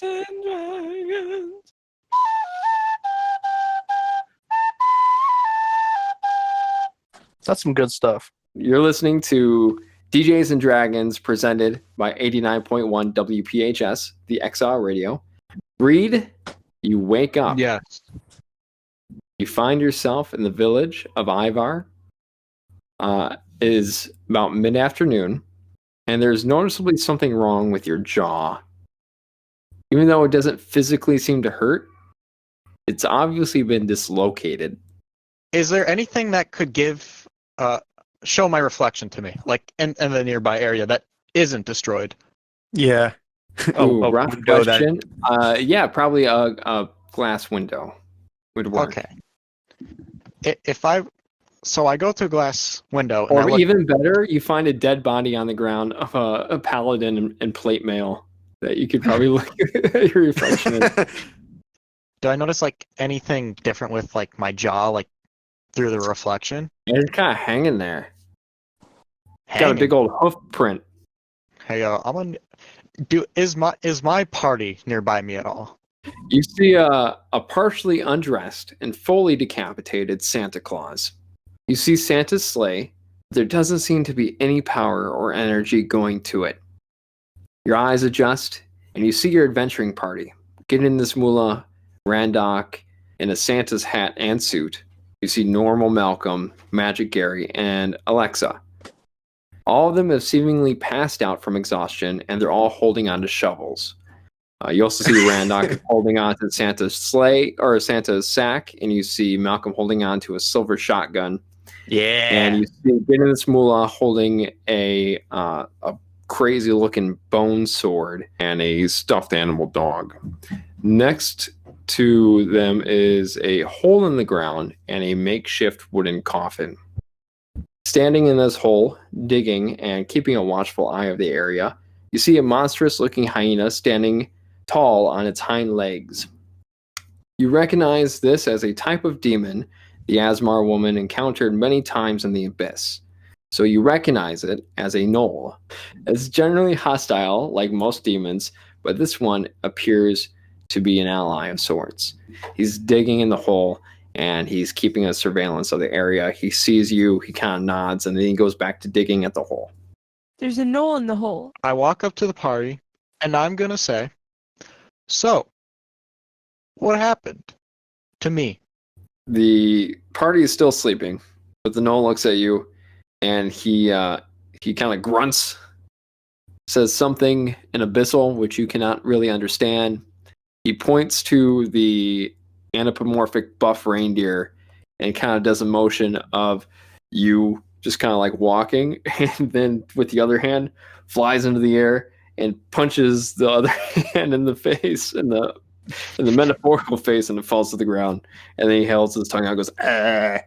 and Dragons. That's some good stuff. You're listening to DJs and Dragons presented by 89.1 WPHS, the XR radio. Breed, you wake up. Yes. You find yourself in the village of Ivar. Is about mid-afternoon, and there's noticeably something wrong with your jaw. Even though it doesn't physically seem to hurt, it's obviously been dislocated. Is there anything that could show my reflection to me, like in the nearby area that isn't destroyed? Yeah. Ooh, rough question. Yeah, probably a glass window would work. Okay. So I go to a glass window. Or even better, you find a dead body on the ground of a paladin in plate mail that you could probably look at your reflection in. Do I notice like anything different with like my jaw, like through the reflection? Yeah, it's kind of hanging there. Got a big old hoof print. Hey, is my party nearby me at all? You see a partially undressed and fully decapitated Santa Claus. You see Santa's sleigh, but there doesn't seem to be any power or energy going to it. Your eyes adjust, and you see your adventuring party. Gidden, this Mulah, Randock, in a Santa's hat and suit. You see Normal Malcolm, Magic Gary, and Alexa. All of them have seemingly passed out from exhaustion, and they're all holding onto shovels. You also see Randock holding on to Santa's sleigh, or Santa's sack, and you see Malcolm holding on to a silver shotgun. Yeah. And you see Gidden, this Mulah, holding a crazy-looking bone sword and a stuffed animal dog. Next to them is a hole in the ground and a makeshift wooden coffin. Standing in this hole, digging and keeping a watchful eye of the area, you see a monstrous-looking hyena standing tall on its hind legs. You recognize this as a type of demon the Asmar woman encountered many times in the Abyss. So you recognize it as a gnoll. It's generally hostile, like most demons, but this one appears to be an ally of sorts. He's digging in the hole, and he's keeping a surveillance of the area. He sees you, he kind of nods, and then he goes back to digging at the hole. There's a gnoll in the hole. I walk up to the party, and I'm gonna say, so, what happened to me? The party is still sleeping, but the gnoll looks at you, and he kind of grunts, says something in Abyssal, which you cannot really understand. He points to the anthropomorphic buff reindeer and kind of does a motion of you just kind of like walking, and then with the other hand flies into the air and punches the other hand in the face, in the metaphorical face, and it falls to the ground. And then he holds his tongue out and goes, ah.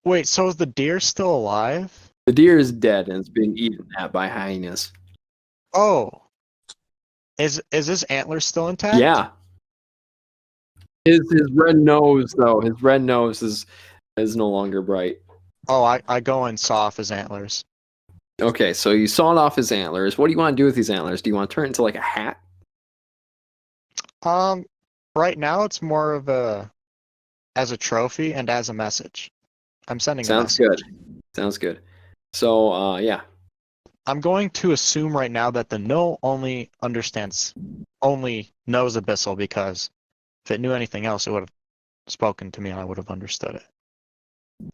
Wait, so is the deer still alive? The deer is dead and it's being eaten at by hyenas. Oh. Is his antler still intact? Yeah. His red nose, though, his red nose is no longer bright. Oh, I go and saw off his antlers. Okay, so you sawed off his antlers. What do you want to do with these antlers? Do you want to turn it into like a hat? Right now it's more of as a trophy and as a message. I'm sending a message. Sounds good. So, yeah. I'm going to assume right now that the gnoll only knows Abyssal, because if it knew anything else, it would have spoken to me and I would have understood it.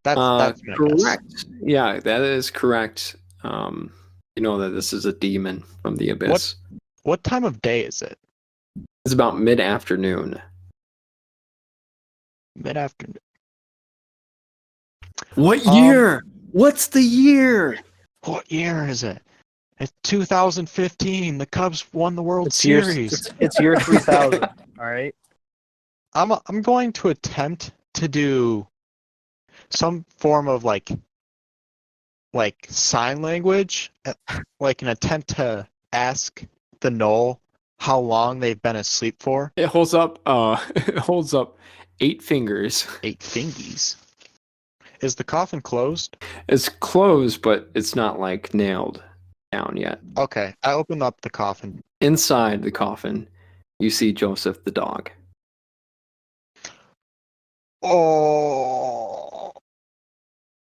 That's correct. Guess. Yeah, that is correct. You know that this is a demon from the Abyss. What time of day is it? It's about mid-afternoon. Mid-afternoon. What year? What's the year? What year is it? It's 2015. The Cubs won the World Series. It's year 3000. All right. I'm going to attempt to do some form of like sign language, like an attempt to ask the gnoll how long they've been asleep for. It holds up 8 fingers. 8 fingies. Is the coffin closed? It's closed, but it's not like nailed down yet. Okay, I open up the coffin. Inside the coffin, you see Joseph the dog. Oh.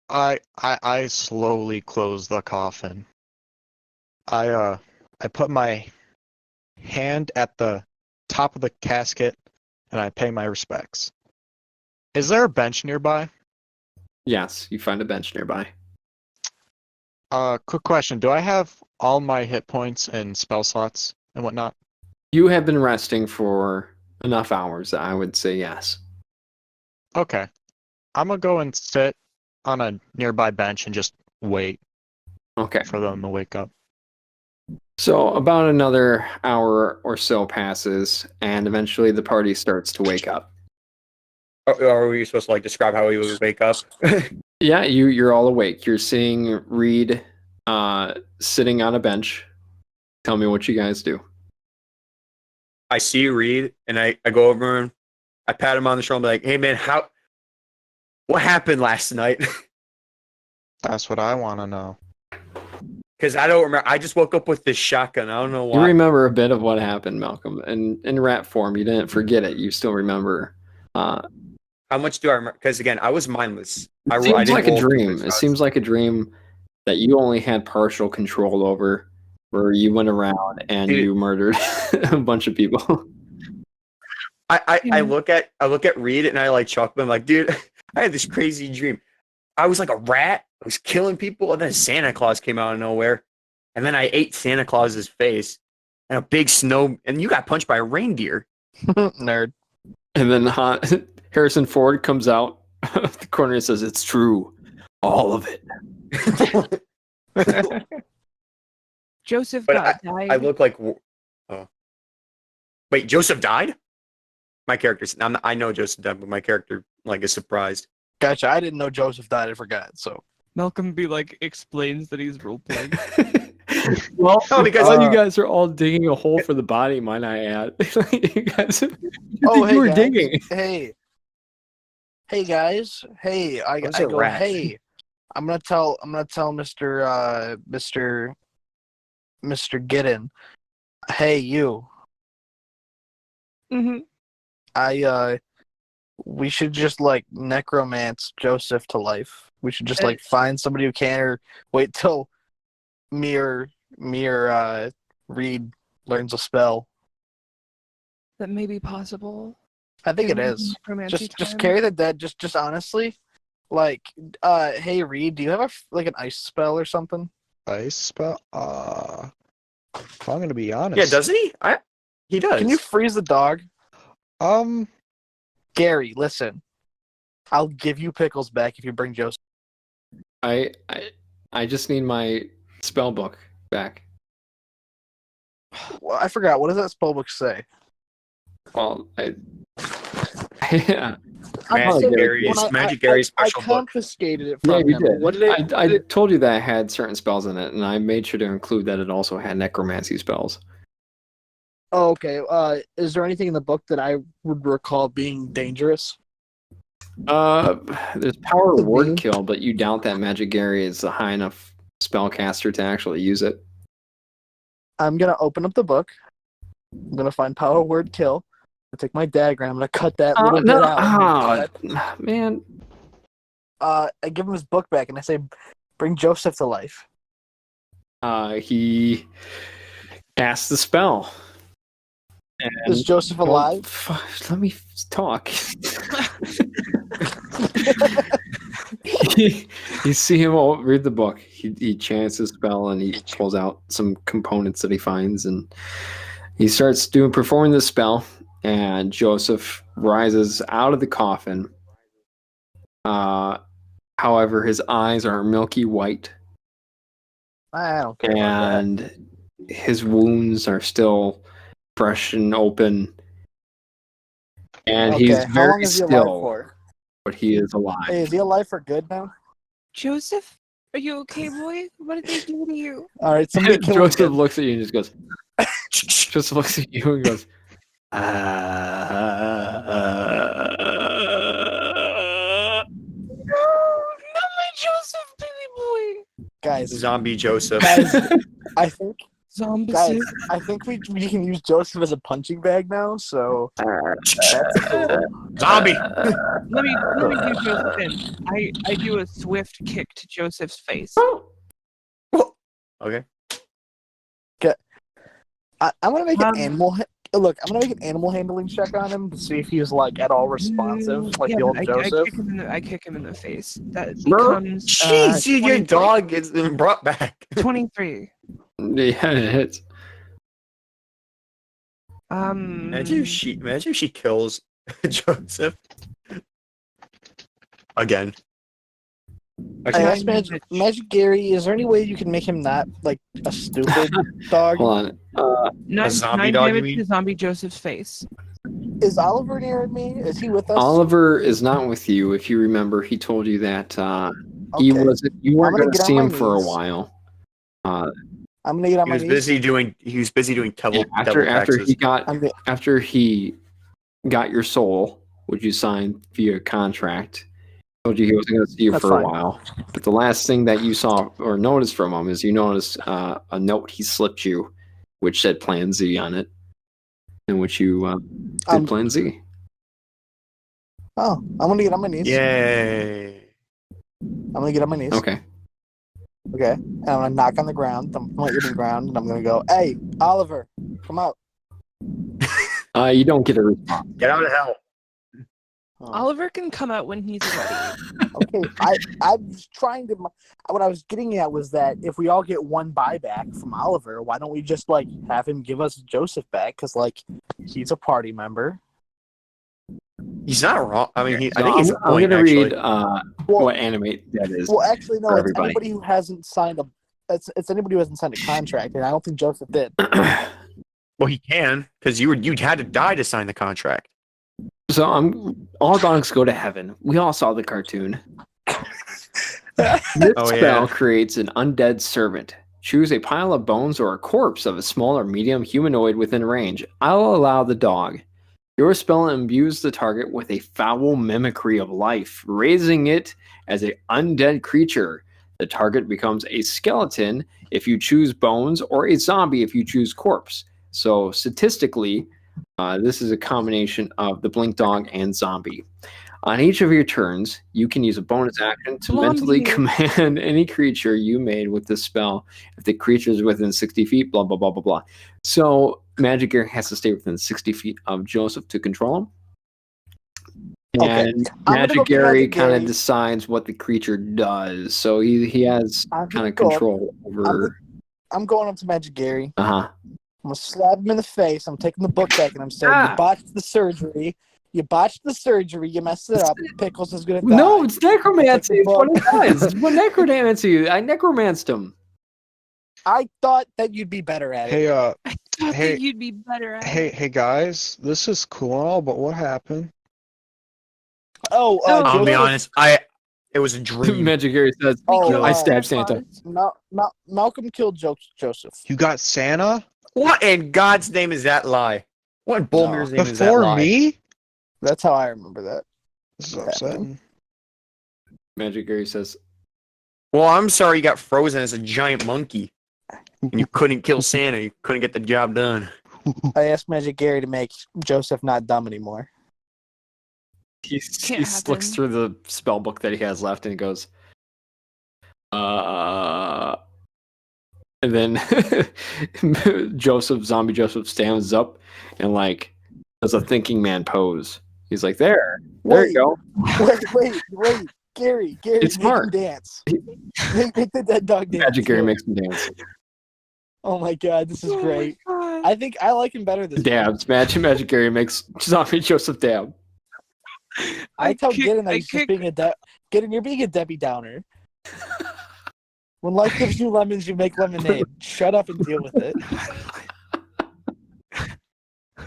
I slowly close the coffin. I put my hand at the top of the casket and I pay my respects. Is there a bench nearby? Yes, you find a bench nearby. Quick question. Do I have all my hit points and spell slots and whatnot? You have been resting for enough hours that I would say yes. Okay. I'm gonna go and sit on a nearby bench and just wait Okay. for them to wake up. So about another hour or so passes, and eventually the party starts to wake up. Are we supposed to like describe how we would wake up? Yeah, you're all awake. You're seeing Reed sitting on a bench. Tell me what you guys do. I see Reed, and I go over him. I pat him on the shoulder, and be like, "Hey, man, what happened last night?" That's what I want to know. Because I don't remember. I just woke up with this shotgun. I don't know You why. remember a bit of what happened, Malcolm. And in rat form, you didn't forget it. You still remember. How much do I remember? Because again, I was mindless. I It seems didn't like a roll dream. things It out. seems like a dream that you only had partial control over, where you went around and Dude. you murdered a bunch of people. I look at Reed and I like chuckle. I'm like, dude, I had this crazy dream. I was like a rat. I was killing people, and then Santa Claus came out of nowhere, and then I ate Santa Claus's face, and a big snow. And you got punched by a reindeer. Nerd. And then Harrison Ford comes out of the corner and says, "It's true, all of it." Joseph But got died. I look like. Wait, Joseph died? My character's. I know Joseph died, but my character like is surprised. Gotcha. I didn't know Joseph died. I forgot. So Malcolm explains that he's role playing. Well, No, because- while you guys are all digging a hole for the body, might I add? You guys, Oh, hey, you were guys. digging. Hey guys. Hey, I Those are go. rats. Hey, I'm gonna tell Mr. Gidden. Hey, you. hmm We should just like necromance Joseph to life. We should just like find somebody who can, or wait till me or Reed learns a spell. That may be possible. I think it During is. necromancy Just time. carry the dead. Just honestly, like, hey Reed, do you have like an ice spell or something? Ice spell? If I'm gonna be honest. Yeah, doesn't he? He does. Can you freeze the dog? Um, Gary, listen. I'll give you pickles back if you bring Joseph. I just need my spell book back. Well, I forgot. What does that spell book say? Well, yeah, Magic Gary- Gary's I special book. confiscated it yeah, from you him. did. What did it? I told you that it had certain spells in it, and I made sure to include that it also had necromancy spells. Oh, okay. Is there anything in the book that I would recall being dangerous? There's power Could word be. kill, but you doubt that Magic Gary is a high enough spellcaster to actually use it. I'm gonna open up the book. I'm gonna find power word kill. I take my dagger. I'm gonna cut that little bit out. Man. I give him his book back and I say, "Bring Joseph to life." He casts the spell. Is Joseph alive? Let me talk. You see him read the book. He chants his spell and he pulls out some components that he finds and he starts performing the spell. And Joseph rises out of the coffin. However, his eyes are milky white, I don't care about and his wounds are still fresh and open. And that. he's Okay, how long very is he alive still, for? but he is alive. Hey, is he alive for good now? Joseph, are you okay, boy? What did they do to you? All right, somebody kill him. Joseph Again. looks at you and just goes. Joseph looks at you and goes. No, not my Joseph, baby boy. Guys, Zombie Joseph. guys, I think Zombie Guys, soup. I think we can use Joseph as a punching bag now. So that's cool. Zombie. Let me do Joseph in. I do a swift kick to Joseph's face. Okay. I'm gonna make an Um, animal. Look, I'm gonna make an animal handling check on him to see if he's like at all responsive, like yeah, the old I Joseph. kick him in the face. That Bro, becomes Jeez, dude, your 23. dog gets been brought back. 23. Yeah, it hits. Imagine if she kills Joseph again. I Actually, asked Magic Gary, is there any way you can make him not like a stupid dog? Hold on. Nine zombie dog, you damage mean? to Zombie Joseph's face. Is Oliver near me? Is he with us? Oliver is not with you. If you remember, he told you that he Okay. wasn't. You weren't I'm gonna going to get on see my him for a knees. while. I'm gonna get on he my was knees. busy doing. He was busy doing devil After taxes. he got I'm the- after he got your soul, which you signed via contract, told you he wasn't going to see you That's for fine. a while. But the last thing that you saw or noticed from him is you noticed a note he slipped you, which said Plan Z on it, in which you did Plan Z. Oh, I'm gonna get on my knees. Yay! I'm gonna get on my knees. Okay. Okay. And I'm gonna knock on the ground. I'm gonna get on the ground, and I'm gonna go, "Hey, Oliver, come out." You don't get a response. Get out of hell. Oh. Oliver can come out when he's ready. Okay, I was trying to. What I was getting at was that if we all get one buyback from Oliver, why don't we just like have him give us Joseph back? Because like he's a party member. He's not wrong. I mean, I So think he's a I'm point, going to actually. read Well, what animate that is. well, actually, no. for It's everybody. anybody who hasn't signed a. It's anybody who hasn't signed a contract, and I don't think Joseph did. Well, he can because you'd had to die to sign the contract. So all dogs go to heaven. We all saw the cartoon. This Oh, spell yeah. creates an undead servant. Choose a pile of bones or a corpse of a small or medium humanoid within range. I'll allow the dog. Your spell imbues the target with a foul mimicry of life, raising it as an undead creature. The target becomes a skeleton if you choose bones, or a zombie if you choose corpse. So statistically, this is a combination of the blink dog and zombie. On each of your turns, you can use a bonus action to mentally command any creature you made with this spell. If the creature is within 60 feet, blah, blah, blah, blah, blah. So Magic Gear has to stay within 60 feet of Joseph to control him. Okay. And I'm gonna Magic go to Gary Magic kind of Gary. decides what the creature does. So he has I'm kind gonna of go up- control over. I'm going up to Magic Gary. Uh-huh. I'm gonna slap him in the face. I'm taking the book back, and I'm saying, Ah. "You botched the surgery. You botched the surgery. You messed it up. Pickles is gonna die." No, it's necromancy. Take It's the what book. it does. It's what necromancy. I necromanced him. I thought that you'd be better at it. Hey, I thought Hey- that you'd be better at it. hey, guys, this is cool and all, but what happened? Oh, No. I'll be Joseph- honest. It was a dream. Magic Gary says, Oh, I stabbed Santa. Malcolm killed Joseph. You got Santa What in God's name is that lie? What in Bulmir's name is that before lie? me? That's how I remember that. This is Okay. upsetting. Magic Gary says, Well, I'm sorry you got frozen as a giant monkey. And you couldn't kill Santa. You couldn't get the job done. I asked Magic Gary to make Joseph not dumb anymore. he Can't looks happen. through the spell book that he has left and he goes, and then zombie Joseph stands up and like does a thinking man pose. He's like, there you go. Wait, Gary, It's make smart. him dance. Make the dead dog dance. Magic Gary makes him dance. Oh my god, this is Oh my great. God. I think I like him better this time. Dabs. Magic Gary makes zombie Joseph dab. I tell kick- Gidden that I he's just kick- being a Gidden, you're being a Debbie Downer. When life gives you lemons, you make lemonade. Shut up and deal with it.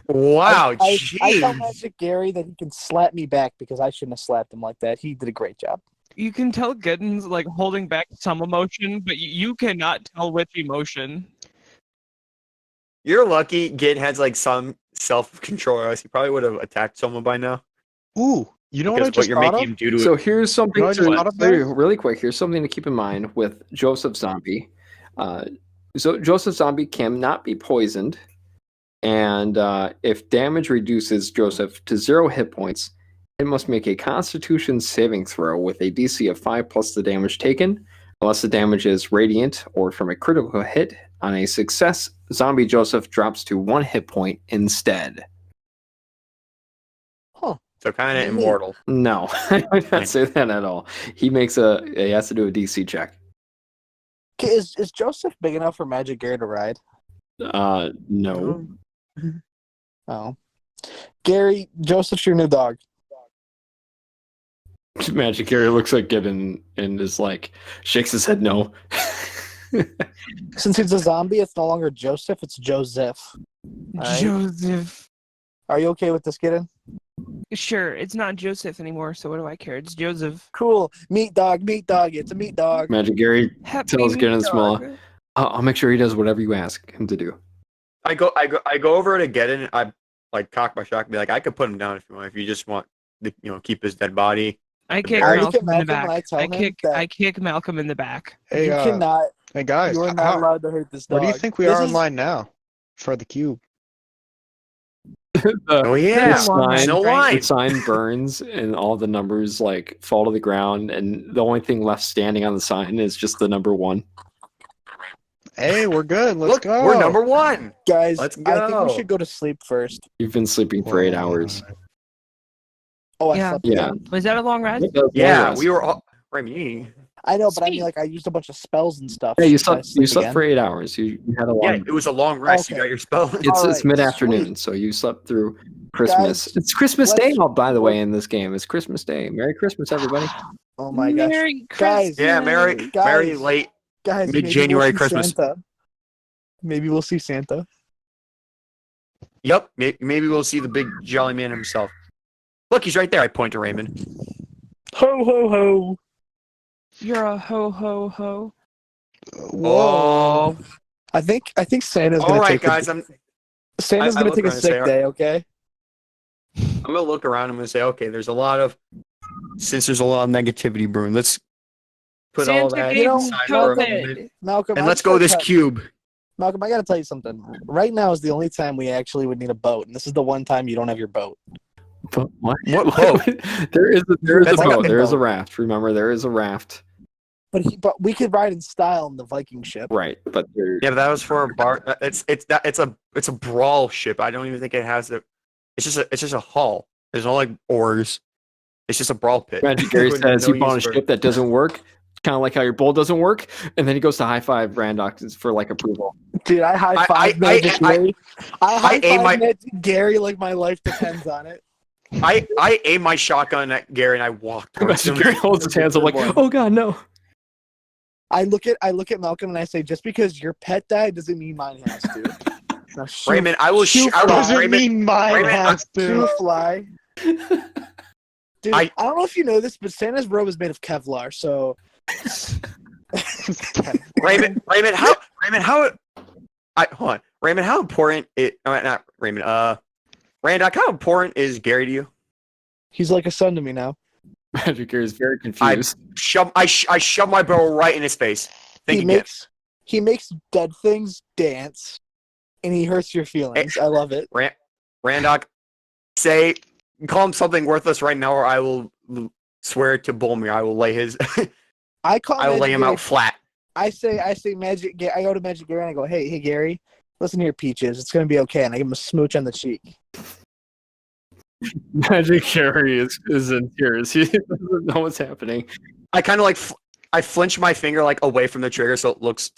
Wow, I tell jeez. Magic Gary that he can slap me back because I shouldn't have slapped him like that. He did a great job. You can tell Gidden's like holding back some emotion, but you cannot tell which emotion. You're lucky Gid has like some self-control, or else he probably would have attacked someone by now. Ooh, you know what I Because just you're thought making of? him do to So it. here's something No, I just thought of that. really quick. Here's something to keep in mind with Joseph Zombie. So Joseph Zombie cannot be poisoned, and if damage reduces Joseph to 0 hit points, it must make a Constitution saving throw with a DC of 5 plus the damage taken. Unless the damage is radiant or from a critical hit, on a success, Zombie Joseph drops to 1 hit point instead. So kind of immortal. No, I would not say that at all. He has to do a DC check. Okay, is Joseph big enough for Magic Gary to ride? No. Oh. Gary, Joseph's your new dog. Magic Gary looks like Gidden and is like, shakes his head no. Since he's a zombie, it's no longer Joseph, it's Joseph. Alright. Joseph. Are you okay with this, Gidden? Sure, it's not Joseph anymore, so what do I care? It's Joseph. Cool. Meat dog, it's a meat dog. Magic Gary Happy tells Gidden meat small. dog. I'll make sure he does whatever you ask him to do. I go over to Gidden. I like cock my shot and be like, I could put him down if you want. If you just want to, keep his dead body. I kick I look at Malcolm in the Malcolm and I back. tell him that I kick Malcolm in the back. Hey, you cannot. hey guys, You are not allowed to hurt this dog. where do you think we This are is- online now for the cube? Oh yeah, sign- no The line. sign burns and all the numbers like fall to the ground, and the only thing left standing on the sign is just the number 1. Hey, we're good. Let's Look, go. we're number 1. Guys, Let's I think go. we should go to sleep first. You've been sleeping for 8 hours. Oh, I Yeah. slept Yeah. again. Was that a long rest? Yeah, we were all. Raymond. I know, but I mean, Sweet. like, I used a bunch of spells and stuff. Yeah, you Should I slept. sleep You slept again? for 8 hours. You had a long. Yeah, it was a long rest. Okay. You got your spell. It's Alright, mid-afternoon, sweet. so you slept through Christmas. Guys, It's Christmas let's- Day, by the way, in this game. It's Christmas Day. Merry Christmas, everybody. Oh my gosh. Merry Guys, Yeah, Merry Guys. late. Guys, maybe Mid-January we'll see Christmas. Santa. Maybe we'll see Santa. Yep, maybe we'll see the big jolly man himself. Look, he's right there. I point to Raymond. Ho, ho, ho. You're a ho ho ho. Whoa! I think Santa's All gonna right, take guys. Santa's I gonna look take a around and say, sick day, okay? I'm gonna look around. I'm gonna say, okay, there's a lot of negativity brewing. Let's put all Santa that gave know, me aside for a COVID. moment, Malcolm, and I let's just go gotta this tell- cube. Malcolm, I gotta tell you something. Right now is the only time we actually would need a boat, and this is the one time you don't have your boat. But what? What boat? There is a That's like a boat. There is a boat. raft. Remember, there is a raft. But we could ride in style in the Viking ship. Right, but there, Yeah, but that was for a bar. It's a brawl ship. I don't even think it has a. It's just a hull. There's no like oars. It's just a brawl pit. Magic Gary With says no he bought a use for- ship that doesn't work. Kind of like how your bowl doesn't work, and then he goes to high five Randock for like approval. Dude, I high five Magic Gary. I high five Magic Gary like my life depends on it. I aim my shotgun at Gary and I walk towards Magic him. Gary holds his hands up like, oh god, no. I look at Malcolm and I say, just because your pet died doesn't mean mine has to. Now shoot, Raymond, I will shoot I will fly. Raymond, mine Raymond, has Shoot fly. Dude, I- I don't know if you know this, but Santa's robe is made of Kevlar, so Raymond, hold on. Raymond, how important not Raymond, Randock, how important is Gary to you? he's like a son to me now. Magic Gary is very confused. I shove my barrel right in his face. Think again. He makes dead things dance, and he hurts your feelings. I love it. Randock, call him something worthless right now, or I will swear to Bolmir. I will lay his. I will lay him out flat. I say Magic. I go to Magic Gary and I go, hey Gary, listen here, Peaches. It's gonna be okay, and I give him a smooch on the cheek. Magic Gary is in tears. He doesn't know what's happening. I kind of like I flinch my finger like away from the trigger, so it looks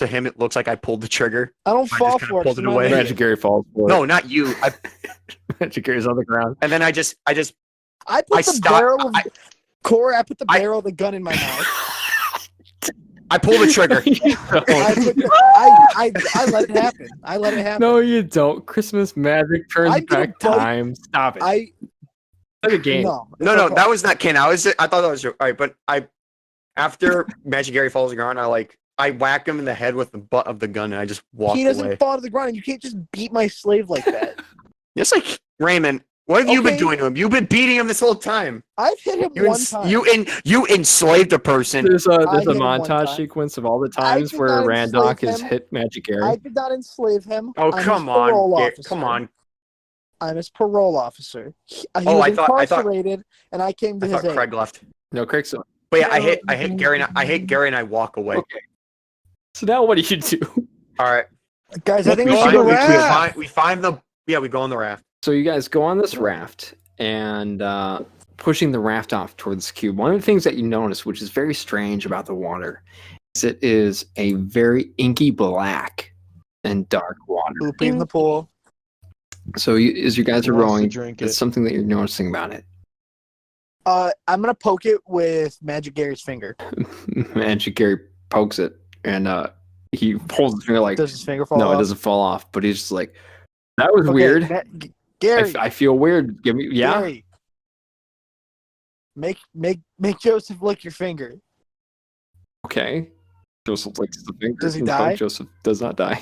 like I pulled the trigger. I don't I fall just kinda for it. pulled it's it not away. me. Magic Gary falls for No, not you. Magic Gary's on the ground. And then I just I put I the stop- barrel of I- Corey. I put the barrel of the gun in my mouth. I pull the trigger. I let it happen. I let it happen. No, you don't. Christmas magic turns I did back both. time. Stop it. I Play the game. no. No, it's no, okay. that was not Ken. I thought that was all right, but after Magic Gary falls on the ground, I whack him in the head with the butt of the gun and I just walk He doesn't away. fall to the ground. And you can't just beat my slave like that. Just like Raymond, What have you been Okay. doing to him? You've been beating him this whole time. I've hit him one time. You enslaved a person. There's I a hit him one montage time. sequence of all the I times did where not Randock enslave has him. hit Magic Gary. I did not enslave him. Oh, I'm come his parole on. officer. Come on. I'm his parole officer. He Oh, was I thought- incarcerated, and I came to I his thought aid. Craig left. No, Craig's still. But yeah, I hit Gary and I walk away. Okay. So now what do you do? All right. Guys, I think we We should go go on the raft. We find the we go on the raft. So you guys go on this raft and pushing the raft off towards the cube. One of the things that you notice, which is very strange about the water, is it is a very inky black and dark water. Pooping in the pool. So as you guys are Who wants to rowing, drink it's it? something that you're noticing about it. I'm gonna poke it with Magic Gary's finger. Magic Gary pokes it and he pulls his finger like, Does his finger fall no, off? it doesn't fall off. But he's just like, that was Okay, weird. Gary, I feel weird. Give me, yeah. Gary, make Joseph lick your finger. Okay. Joseph licks the finger. Does he No, die? Joseph does not die.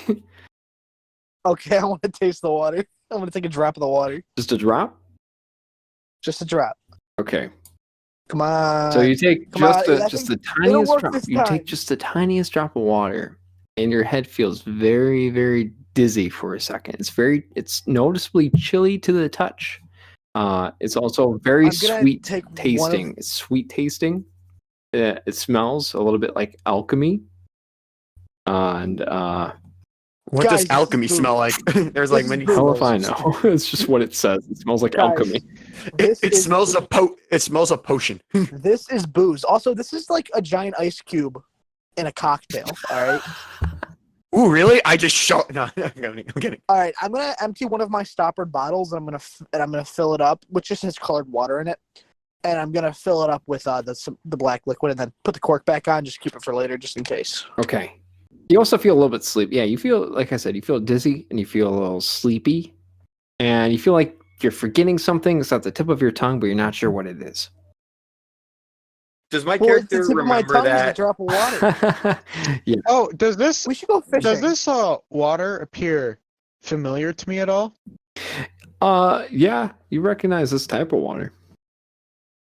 Okay, I want to taste the water. I want to take a drop of the water. Just a drop? Just a drop. Okay. Come on. So you take come on, I just think the it'll tiniest work drop. this You time. take just the tiniest drop of water, and your head feels very, very dizzy for a second. It's noticeably chilly to the touch. It's also very I'm gonna sweet take one of- tasting. It's sweet tasting. It smells a little bit like alchemy. And What Guys, does this alchemy is booze. smell like? There's This like is many. booze. how if I know? It's just what it says. It smells like Guys, alchemy. This It is- smells a potion. This is booze. Also, this is like a giant ice cube in a cocktail. All right. Ooh, really? I just shot. No, I'm kidding. All right. I'm gonna empty one of my stoppered bottles, and I'm gonna fill it up, which just has colored water in it, and I'm gonna fill it up with the black liquid, and then put the cork back on. Just keep it for later, just in case. Okay. You also feel a little bit sleepy. Yeah, you feel, like I said, you feel dizzy and you feel a little sleepy. And you feel like you're forgetting something. It's at the tip of your tongue, but you're not sure what it is. Does my Well, it's the character tip of my remember tongue is a that? drop of water. Yeah. Oh, does this We should go fishing. does this water appear familiar to me at all? Yeah, you recognize this type of water.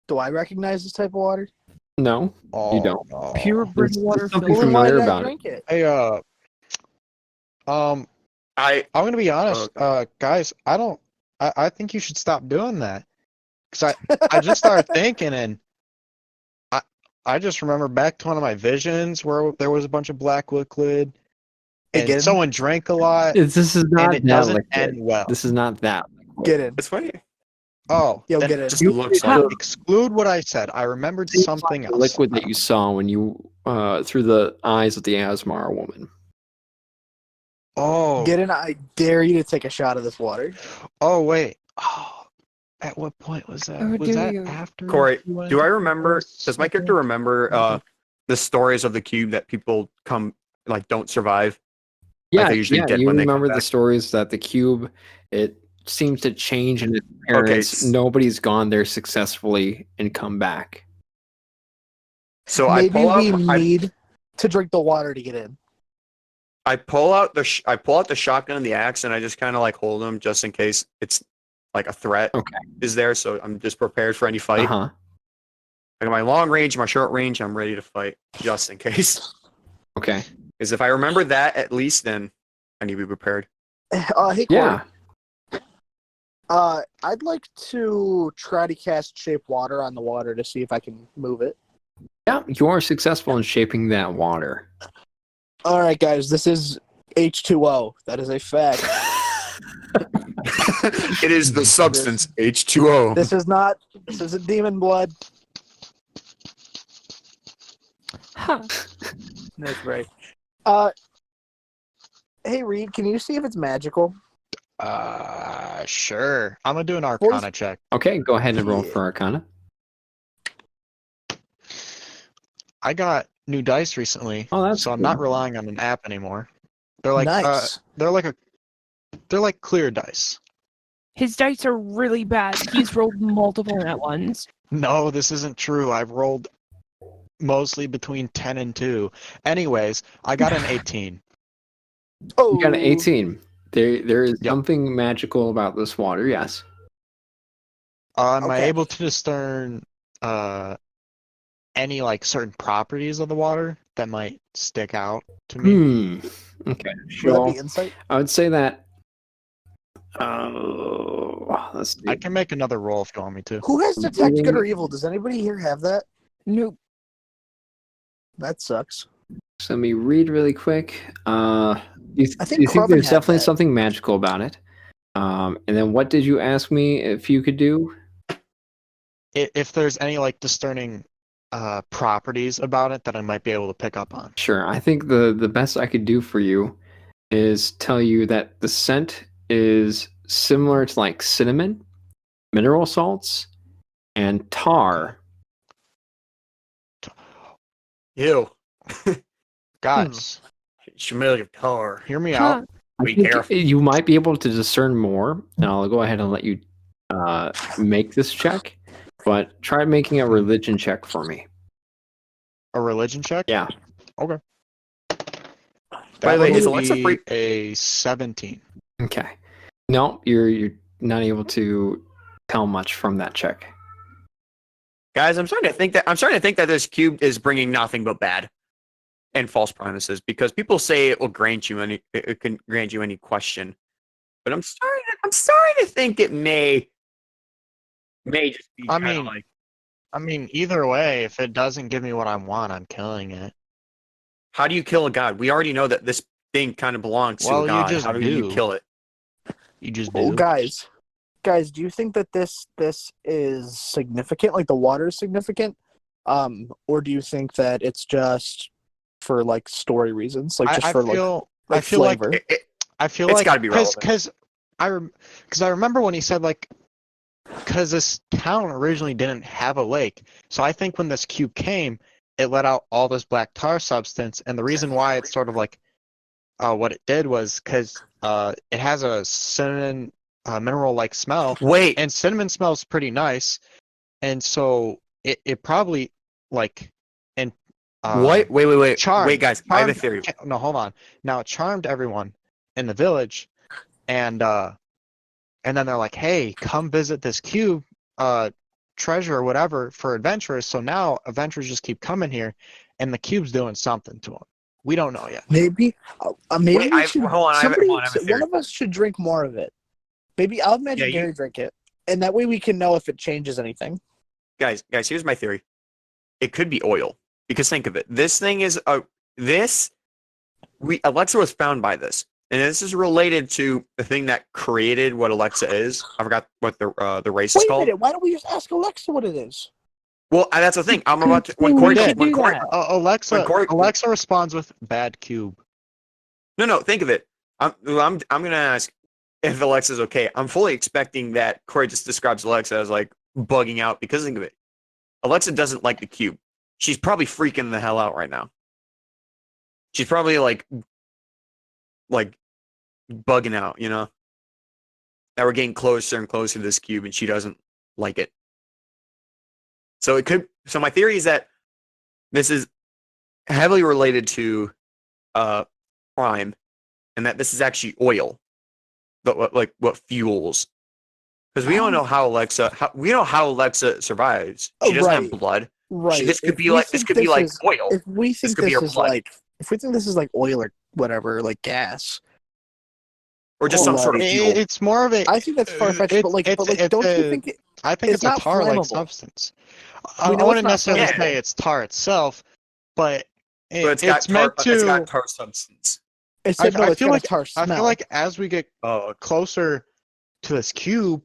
Do I recognize this type of water? No, Oh, you don't. no. There's water something Well, then why familiar did I about it. drink it? Hey, I I'm gonna be honest, guys. I think you should stop doing that. Cause I just started thinking, and I just remember back to one of my visions where there was a bunch of black liquid, and Again? someone drank a lot, This is not and it that doesn't liquid. end well. This is not that. Get in. it's funny. Oh, Yo, then get in. Just looks you like exclude what I said. I remembered Seems something like else. the liquid that you saw when you through the eyes of the Asmar woman. Oh, Get in. I dare you to take a shot of this water. oh wait. Oh, at what point was that? Oh, Was do that you? after? Corey, you went do I into remember? the Does my character remember the stories of the cube that people don't survive? Yeah, they're usually dead you when they come remember the back. stories that the cube, it seems to change in its appearance. Okay. Nobody's gone there successfully and come back. So Maybe I we pull out. need to drink the water to get in. I pull out the shotgun and the axe, and I just kind of hold them just in case it's like a threat Okay. is there. So I'm just prepared for any fight. Uh-huh. I got my long range, my short range. I'm ready to fight just in case. Okay. Because if I remember that at least, then I need to be prepared. Hey, Corey. Yeah. I'd like to try to cast shape water on the water to see if I can move it. Yeah, you are successful in shaping that water. All right, guys, this is H2O. That is a fact. It is the substance H2O. This isn't demon blood. Huh. That's right. Hey Reed, can you see if it's magical? Sure. I'm gonna do an Arcana check. Okay, go ahead and roll Yeah. for Arcana. I got new dice recently, Oh, that's so I'm cool. not relying on an app anymore. They're like Nice. they're like clear dice. His dice are really bad. He's rolled multiple nat ones. No, this isn't true. I've rolled mostly between 10 and 2. Anyways, I got an 18. Oh, You got an 18. There is Yep. something magical about this water, yes. Am I Okay. able to discern any like certain properties of the water that might stick out to me? Okay. Would that Sure. be insight? I would say that. Let's see. I can make another roll if you want me to. Who has detect good or evil? Does anybody here have that? Nope. That sucks. So let me read really quick. I think you think Krubin there's had definitely that. something magical about it. And then what did you ask me if you could do? If there's any like discerning properties about it that I might be able to pick up on. Sure. I think the best I could do for you is tell you that the scent is similar to like cinnamon, mineral salts, and tar. Ew. Guys, Smell of tar. hear me Huh. out. I Be think careful. you might be able to discern more, and I'll go ahead and let you make this check. But try making a religion check for me. A religion check? Yeah. Okay. By the way, would is Alexa be free? a 17. Okay. No, you're not able to tell much from that check. Guys, I'm starting to think that this cube is bringing nothing but bad and false promises because people say it will grant you any question, but I'm starting to think it may just be. I kinda mean, like, either way, if it doesn't give me what I want, I'm killing it. how do you kill a god? We already know that this thing kind of belongs to Well, a you god. just How do you do. kill it? You just Oh, do. guys, do you think that this is significant? Like the water is significant, or do you think that it's just for like story reasons, like just I for feel like I feel like flavor? I feel It's like gotta be relevant. because I remember when he said like because this town originally didn't have a lake, so I think when this cube came, it let out all this black tar substance, and the reason why it's sort of like what it did was because it has a cinnamon mineral like smell, Wait, and cinnamon smells pretty nice, and so it probably like and what? Wait, charmed, wait, guys, I have a charmed- theory. No, hold on. Now it charmed everyone in the village, and then they're like, "Hey, come visit this cube, treasure or whatever for adventurers." So now adventurers just keep coming here, and the cube's doing something to them. We don't know yet. Maybe maybe Wait, we should. hold on, I have a theory. One of us should drink more of it. Maybe I'll imagine Yeah, Gary drink it, and that way we can know if it changes anything. Guys, here's my theory. It could be oil because think of it. This thing is Alexa was found by this, and this is related to the thing that created what Alexa is. I forgot what the race is Wait a called. minute, why don't we just ask Alexa what it is? Well, that's the thing. I'm about to when We Corey should when do Corey that. Alexa, When Corey- Alexa responds with bad cube. No, think of it. I'm gonna ask if Alexa's okay. I'm fully expecting that Corey just describes Alexa as like bugging out because think of it. Alexa doesn't like the cube. She's probably freaking the hell out right now. She's probably like bugging out, you know? That we're getting closer and closer to this cube and she doesn't like it. So my theory is that this is heavily related to Prime and that this is actually oil. But what fuels. Because we don't know how Alexa survives. She doesn't have blood. Right. This could If be we like think oil. If we think could be this her is blood. if we think this is like oil or whatever, like gas, Or just some sort of fuel. It's more of a. I think that's far fetched. But don't you think it? I think it's it's a not tar-like flammable. substance. We I know wouldn't it's not necessarily flammable. say it's tar itself, but But it's meant to. it's got tar substance. It said no. I It's feel got like a tar smell. I feel like as we get closer to this cube,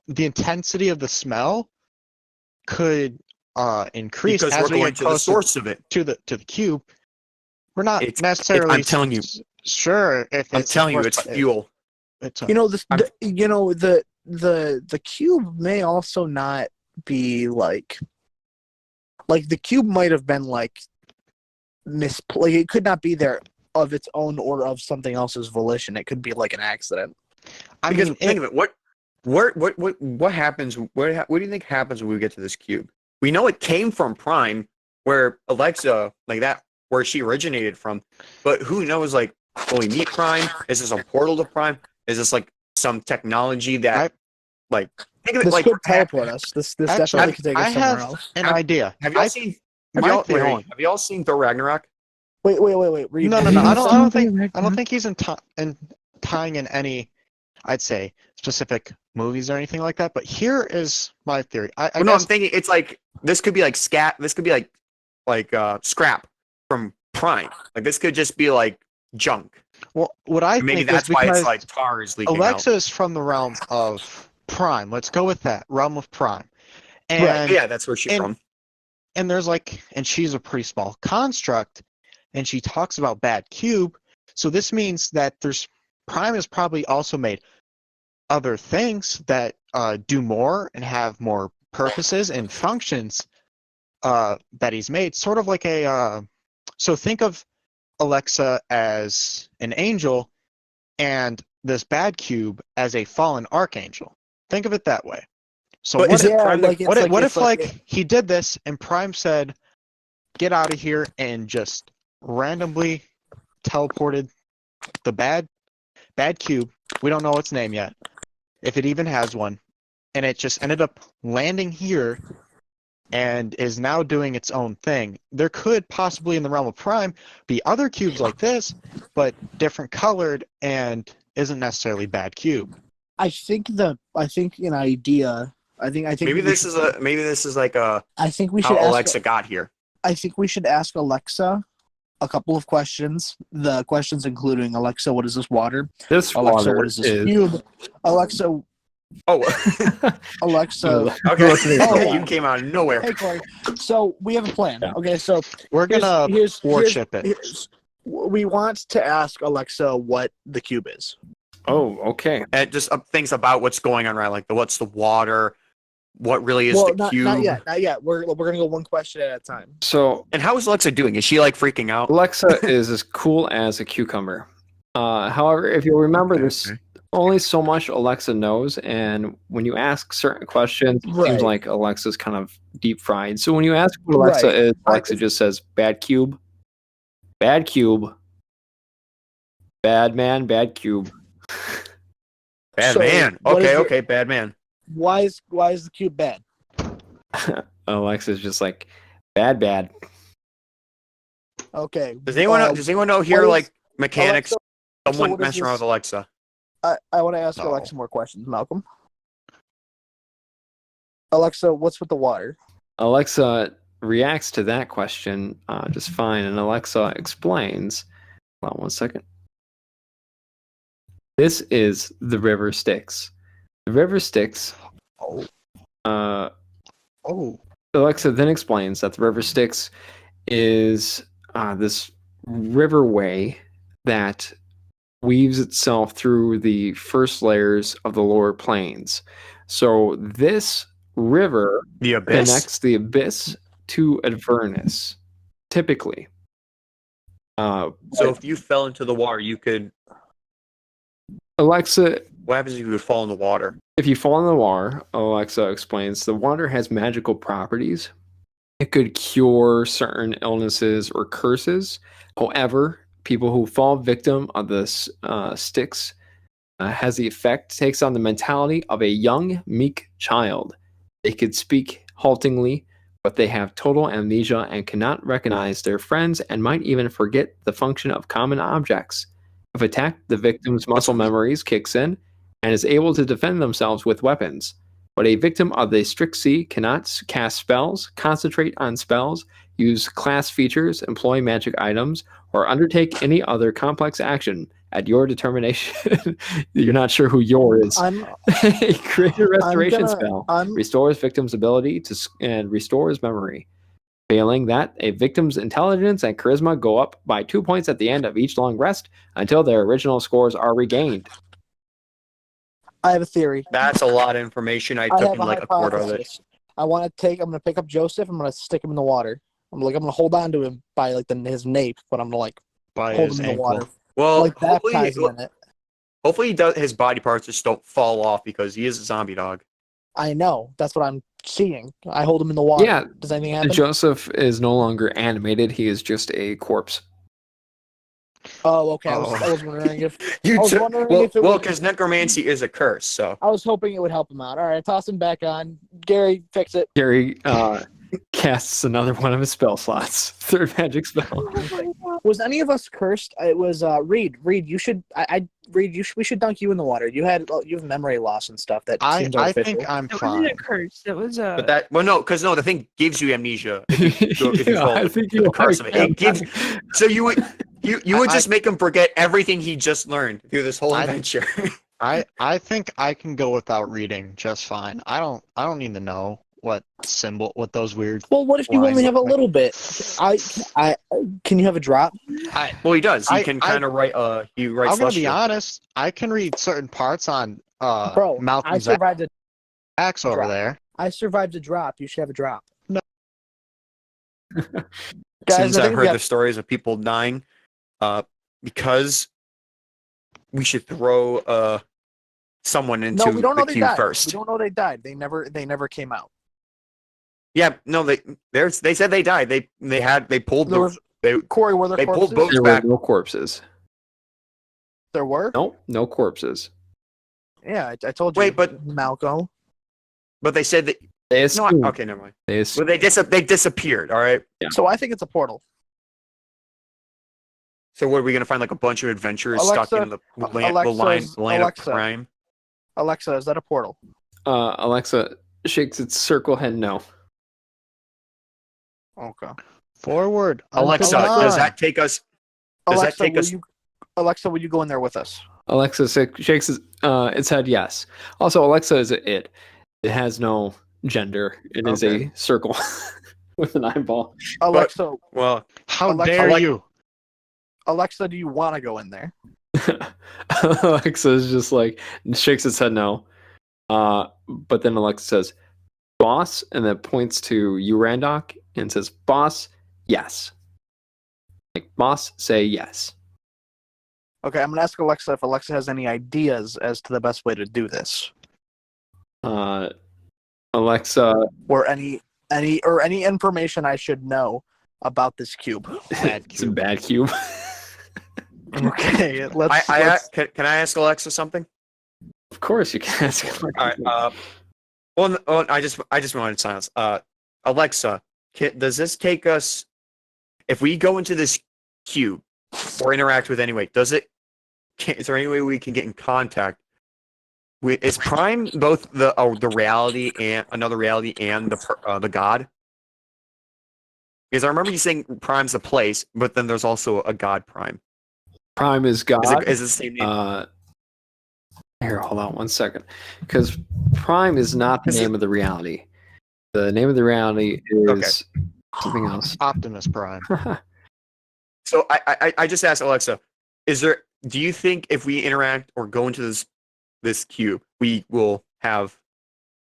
the intensity of the smell could increase Because as we're we going get to the closer source of it. to the cube. We're not necessarily. I'm telling you. Sure. If I'm it's telling you, source, it's but fuel. It's the cube may also not be like the cube might have been like misplaced. It could not be there of its own or of something else's volition. It could be like an accident. Because think of it. What happens? What do you think happens when we get to this cube? We know it came from Prime, where Alexa, like that, where she originated from. But who knows? Like, will we meet Prime? Is this a portal to Prime? Is this like some technology that, like, think of it This like could teleport us. This definitely could take us I somewhere have else. an idea. Have y'all seen? Have my y'all, wait, theory. hold on. Have y'all seen Thor Ragnarok? Wait. Reed, No. what were I you don't saying? think he's tying in any, I'd say, specific movies or anything like that. But here is my theory. I Well, no, I'm guess thinking it's like this could be like scat. This could be like scrap from Prime. Like this could just be like junk. well, what I Maybe think is that's why because it's like tar is leaking Alexa out. is from the realm of Prime. Let's go with that realm of Prime. Right? And Yeah, that's where she's from. and there's like, and she's a pretty small construct, and she talks about bad cube. So this means that Prime has probably also made other things that do more and have more purposes and functions that he's made. Sort of like so think of Alexa as an angel and this bad cube as a fallen archangel. Think of it that way. So But what is it if, Prime like, what it's if, what it's if like he did this and Prime said, "Get out of here," and just randomly teleported the bad cube. We don't know its name yet, if it even has one, and it just ended up landing here and is now doing its own thing. There could possibly, in the realm of Prime, be other cubes like this, but different colored and isn't necessarily bad cube. I think an idea. I think Maybe this is like I think we how should ask. Alexa got here. I think we should ask Alexa a couple of questions. The questions including Alexa, what is this water? This Alexa, water what is this is cube? Alexa, Oh, Alexa. okay. You came out of nowhere. Hey, Corey. So we have a plan. Yeah. Okay, so We're gonna worship it. we want to ask Alexa what the cube is. Oh, okay. And just things about what's going on, right? Like what's the water? What really is the cube? Not yet. We're gonna go one question at a time. So And how is Alexa doing? Is she like freaking out? Alexa is as cool as a cucumber. However, if you'll remember, there's only so much Alexa knows, and when you ask certain questions, it seems Right. like Alexa's kind of deep fried. So when you ask what Alexa Right. is, Alexa just says bad cube, bad cube, bad man, bad cube. Bad So, man. what is Okay, your- bad man. Why is the cube bad? Alexa's just like bad. Okay. Does anyone know here what is- like mechanics? Alexa, Someone what is messing around this? with Alexa. I want to ask No. Alexa more questions, Malcolm. Alexa, what's with the water? Alexa reacts to that question just fine, and Alexa explains. Hold on one second. This is the river Styx. The river Styx. Oh, Alexa then explains that the river Styx is this riverway that weaves itself through the first layers of the lower planes. So this river The abyss. connects the abyss to Avernus, typically. So if you fell into the water, you could. Alexa, What happens if you would fall in the water? if you fall in the water, Alexa explains, the water has magical properties. It could cure certain illnesses or curses. However, people who fall victim of this Styx has the effect, takes on the mentality of a young, meek child. They could speak haltingly, but they have total amnesia and cannot recognize their friends and might even forget the function of common objects. If attacked, the victim's muscle memories kicks in and is able to defend themselves with weapons. But a victim of the Strixie cannot cast spells, concentrate on spells, use class features, employ magic items, or undertake any other complex action at your determination. You're not sure who your is. I'm A creature restoration gonna- spell I'm- restores victim's ability and restores memory. Failing that, a victim's intelligence and charisma go up by 2 points at the end of each long rest until their original scores are regained. I have a theory. That's a lot of information. I I took have in a like a quarter of it. hypothesis. I'm gonna pick up Joseph. I'm gonna stick him in the water. I'm gonna hold on to him by like his nape, but I'm gonna by hold his him in the ankle. water, Well, baptize him in it. hopefully his body parts just don't fall off because he is a zombie dog. I know. That's what I'm seeing. I hold him in the water. Yeah, Does anything happen? Joseph is no longer animated. He is just a corpse. Oh, okay. I Oh. was wondering if You I was took wondering well, if it well, would. because necromancy is a curse. So I was hoping it would help him out. All right, toss him back on. Gary, fix it. Gary casts another one of his spell slots. Third magic spell. Was any of us cursed? It was Reed. Reed, you should. Reed, we should dunk you in the water. You have memory loss and stuff. That seems I artificial. think I'm It wasn't fine. a curse. It was a. but that no, the thing gives you amnesia. If you Yeah, fall I the- think the you curse of are. it. It gives. So you would I- just make him forget everything he just learned through this whole I- adventure. I think I can go without reading just fine. I don't need to know what those weird. Well, what if you Lines only have a like- little bit? I can you have a drop? Well, he does. He I- can I- kind of write. He writes. I'm gonna be Celestial. honest. I can read certain parts on Bro, I Malcolm's survived a axe over drop. there. I survived a drop. You should have a drop. No. Guys, Since I I've think heard we the have, stories of people dying, because we should throw someone into no, we don't know the they cube died. first. We don't know they died. They never came out. Yeah, no, they said they died. They pulled There was they Corey. Were there they pulled corpses? boats There back. were no corpses. There were. Nope, no corpses. Yeah, I told you. Wait, but Malcolm. they said that. They No, assumed. okay, never mind. They assumed. Well, they disappeared. All right. Yeah. So I think it's a portal. So what are we gonna find? Like a bunch of adventurers Alexa- stuck in the land Alexa's- of Alexa. crime. Alexa, is that a portal? Alexa shakes its circle head no. Okay. Forward. Alexa, until does nine. that take us? Does Alexa, that take us? Alexa, will you go in there with us? Alexa shakes its head yes. Also, Alexa is a it. It has no gender. It is Okay. a circle with an eyeball. Alexa, Well, How Alexa, dare like- you? Alexa, do you want to go in there? Alexa is just like shakes its head no. But then Alexa says, "Boss," and then points to you, Randock, and says, "Boss, yes." Like, boss, say yes. Okay, I'm gonna ask Alexa if Alexa has any ideas as to the best way to do this, Alexa, or any information I should know about this cube. Bad it's a cube. bad cube. Okay, let's. can I ask Alexa something? Of course, you can ask. All right. I just wanted silence. Alexa, does this take us? If we go into this cube or interact with anyway, is there any way we can get in contact with? Is Prime both the reality and another reality and the god? Because I remember you saying Prime's a place, but then there's also a god Prime. Prime is God. Is it the same name? Here, hold on 1 second. Because Prime is not the Is name of the reality. The name of the reality is something else. Optimus Prime. So I just asked Alexa, do you think if we interact or go into this cube, we will have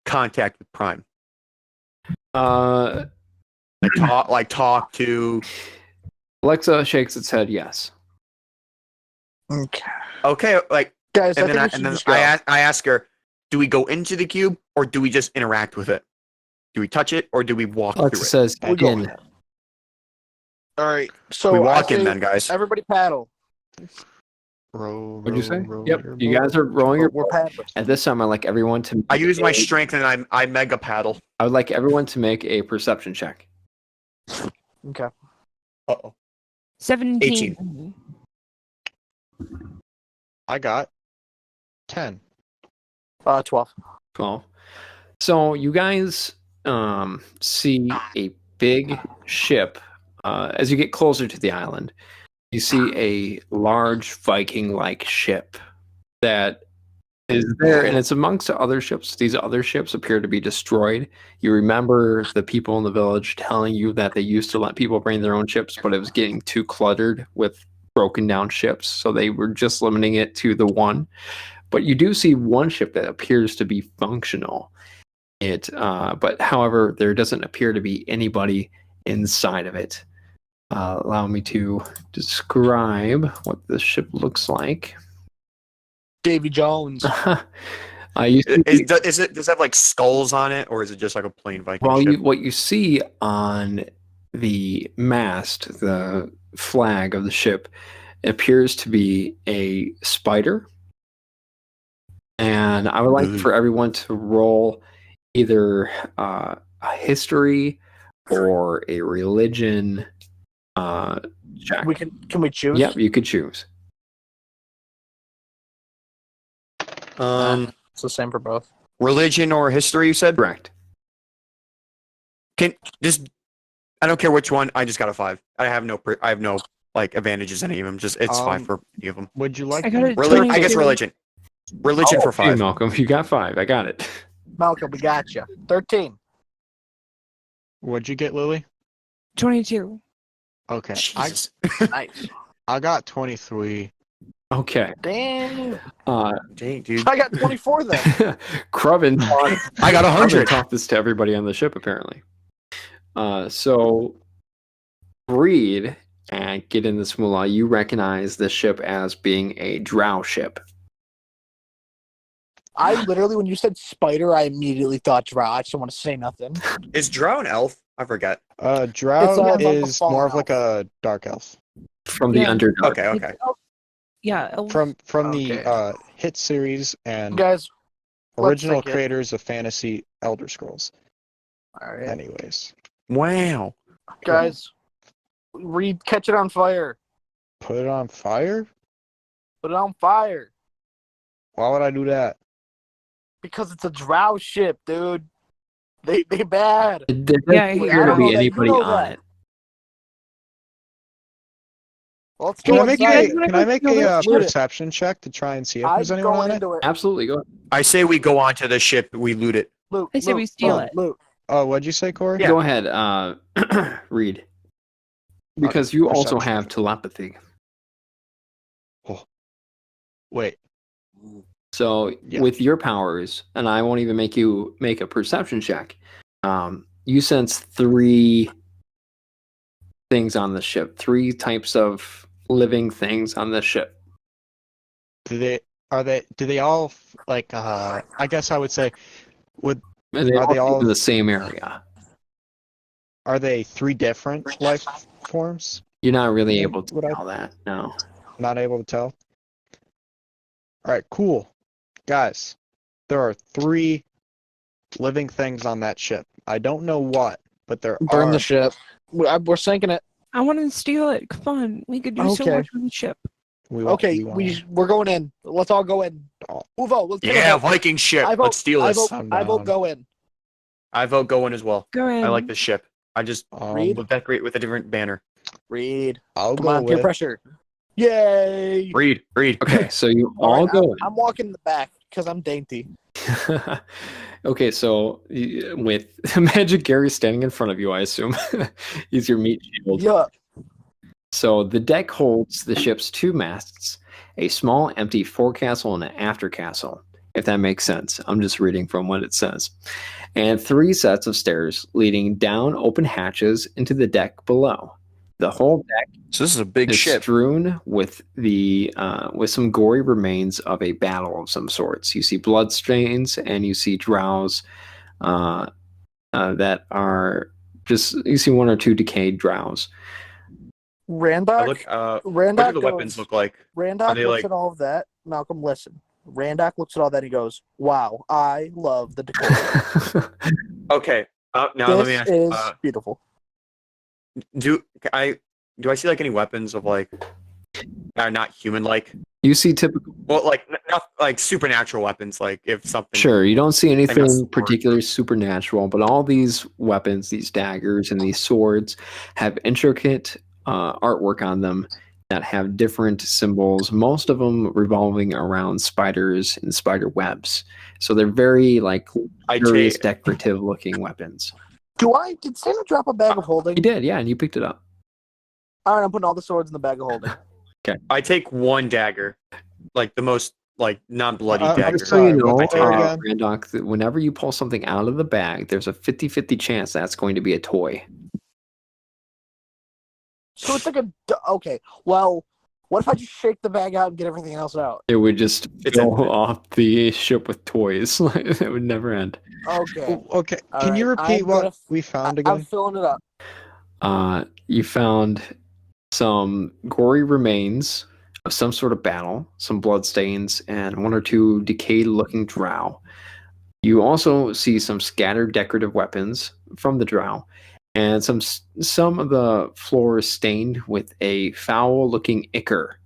contact with Prime? Uh, Talk to. Alexa shakes its head yes. Okay, Okay, guys, and I then think I, we should and then just go. I ask her, do we go into the cube or do we just interact with it? Do we touch it or do we walk Alexa through it? says We'll go in. in. All right, so We I walk in say then, guys. Everybody paddle. Row, What'd you say? row Yep, your you boat. guys are rolling your. We're paddling. At this time, I like everyone to. I use my strength and I mega paddle. I would like everyone to make a perception check. Okay. Uh-oh. 17. I got 10. 12. 12. So you guys see a big ship. As you get closer to the island, you see a large Viking-like ship that is there, and it's amongst other ships. These other ships appear to be destroyed. You remember the people in the village telling you that they used to let people bring their own ships, but it was getting too cluttered with broken down ships, so they were just limiting it to the one. But you do see one ship that appears to be functional. But however, there doesn't appear to be anybody inside of it. Allow me to describe what this ship looks like. Davy Jones. Does it have like skulls on it, or is it just like a plain Viking Well, ship? what you see on the mast, the flag of the ship, appears to be a spider. And I would like for everyone to roll either a history or a religion check. Can we choose? Yep, you could choose. It's the same for both. Religion or history, you said? Correct. Can just I don't care which one. I just got a 5. I have no like advantages in any of them. Just it's 5 for any of them. Would you like? I got a I guess 22. religion. Religion for Hey, 5. Malcolm, you got 5. I got it. Malcolm, we got you. 13. What'd you get, Lily? 22. Okay, Jesus. Nice. I got 23. Okay. Damn. Dang, dude. I got 24 then. Krubin I got 100. taught this to everybody on the ship, apparently. So, Reed and Gidden this Mulah, you recognize the ship as being a drow ship. I literally, when you said spider, I immediately thought drow. I just don't want to say nothing. Is Drow an elf? I forgot. Drow It's is fallen more of elf. like a dark elf. From the Yeah. Underdark. Okay. Yeah. From Okay. the hit series and Guys, let's original think it. creators of fantasy Elder Scrolls. all right. Anyways, Wow. Guys, Reed, catch it on fire. put it on fire? Put it on fire. Why would I do that? Because it's a drow ship, dude. They bad. There doesn't Yeah, appear I to don't be know that. anybody You know on that. it. Let's Can go I make inside. can I make a Loot it. perception check to try and see if there's I'm anyone going on it? into it. Absolutely. Go ahead. I say we go onto the ship, we loot it. Loot. I say we loot, steal loot, it. Loot. Oh, what'd you say, Corey? Yeah. Go ahead, Reed. Because you also perception. have telepathy. Wait. So Yeah. with your powers, and I won't even make you make a perception check, you sense 3 things on the ship, 3 types of living things on the ship. Do they all like I guess I would say And they Are they all all- in the same area. are they 3 different life forms? You're not really able to Would I- tell that. No. Not able to tell. Alright, cool. Guys, there are 3 living things on that ship. I don't know what, but there Burn are. the ship. We're sinking it. I want to steal it. Come on. We could do so Okay. much with the ship. Okay, we're going in. Let's all go in. Uvo, let's get Yeah, a vote. Viking ship. I vote, Let's steal I this. vote, I'm I vote down. go in. I vote go in as well. Go in. I like the ship. I just Read. would decorate with a different banner. Read. I'll Come go on, peer with pressure. Yay! Read. Okay, so you All all right, go I'm walking in the back because I'm dainty. in. Okay, so with Magic Gary standing in front of you, I assume he's your meat shield. Yeah. So the deck holds the ship's 2 masts, a small empty forecastle and an aftercastle, if that makes sense. I'm just reading from what it says. And 3 sets of stairs leading down open hatches into the deck below. The whole deck So this is a big is ship. strewn with with some gory remains of a battle of some sorts. You see blood stains and you see drows that are just, you see 1 or 2 decayed drows. Randock. What Randock do the weapons look like? Randock Are they looks like- at all of that. Malcolm, listen. Randock looks at all that. And he goes, "Wow, I love the decor. Okay. Now let me This ask. is beautiful." Do I see like any weapons of like not human like? You see typical. Well, like not like supernatural weapons. Like if something. Sure, you don't see anything sword. particularly supernatural, but all these weapons, these daggers and these swords, have intricate artwork on them that have different symbols, most of them revolving around spiders and spider webs. So they're very like I curious, take decorative looking weapons. Did Santa drop a bag of holding? You did, yeah, and you picked it up. All right, I'm putting all the swords in the bag of holding. I take 1 dagger, like the most like non-bloody dagger. Just so you know, what's it again? Randock, that whenever you pull something out of the bag, there's a 50-50 chance that's going to be a toy. So it's like okay. Well, what if I just shake the bag out and get everything else out? It would just It's fill infinite. off the ship with toys. It would never end. Okay. Okay, All can you right, repeat I'm what gonna- we found I'm again? filling it up. You found some gory remains of some sort of battle, some bloodstains, and one or two decayed-looking drow. You also see some scattered decorative weapons from the drow, and some of the floor is stained with a foul-looking ichor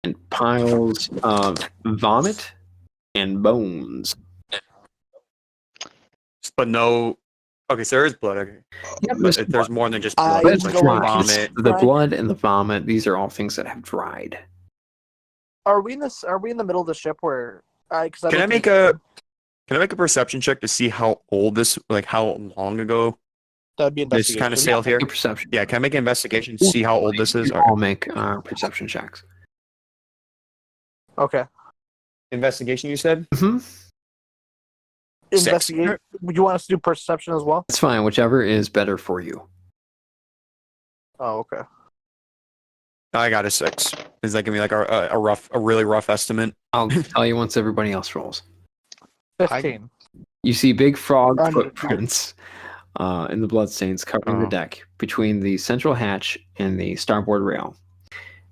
and piles of vomit and bones. But no. Okay, so there is blood. Okay. Yeah, But there's more than just blood. I There's am like going to vomit. The blood and the vomit, these are all things that have dried. Are we in this? Are we in the middle of the ship where? Because Can I make a perception check to see how old this, like how long ago That'd be this investigation. kind of sailed here? Your perception. Yeah, can I make an investigation to see how old this is? You all make perception checks. Okay. Investigation, you said? Mm-hmm. Investigate. You want us to do perception as well? It's fine, whichever is better for you. Oh, okay. I got a 6. Is that gonna be like a really rough estimate? I'll tell you once everybody else rolls. 15. You see big frog Under- footprints in the bloodstains covering the Oh. deck between the central hatch and the starboard rail.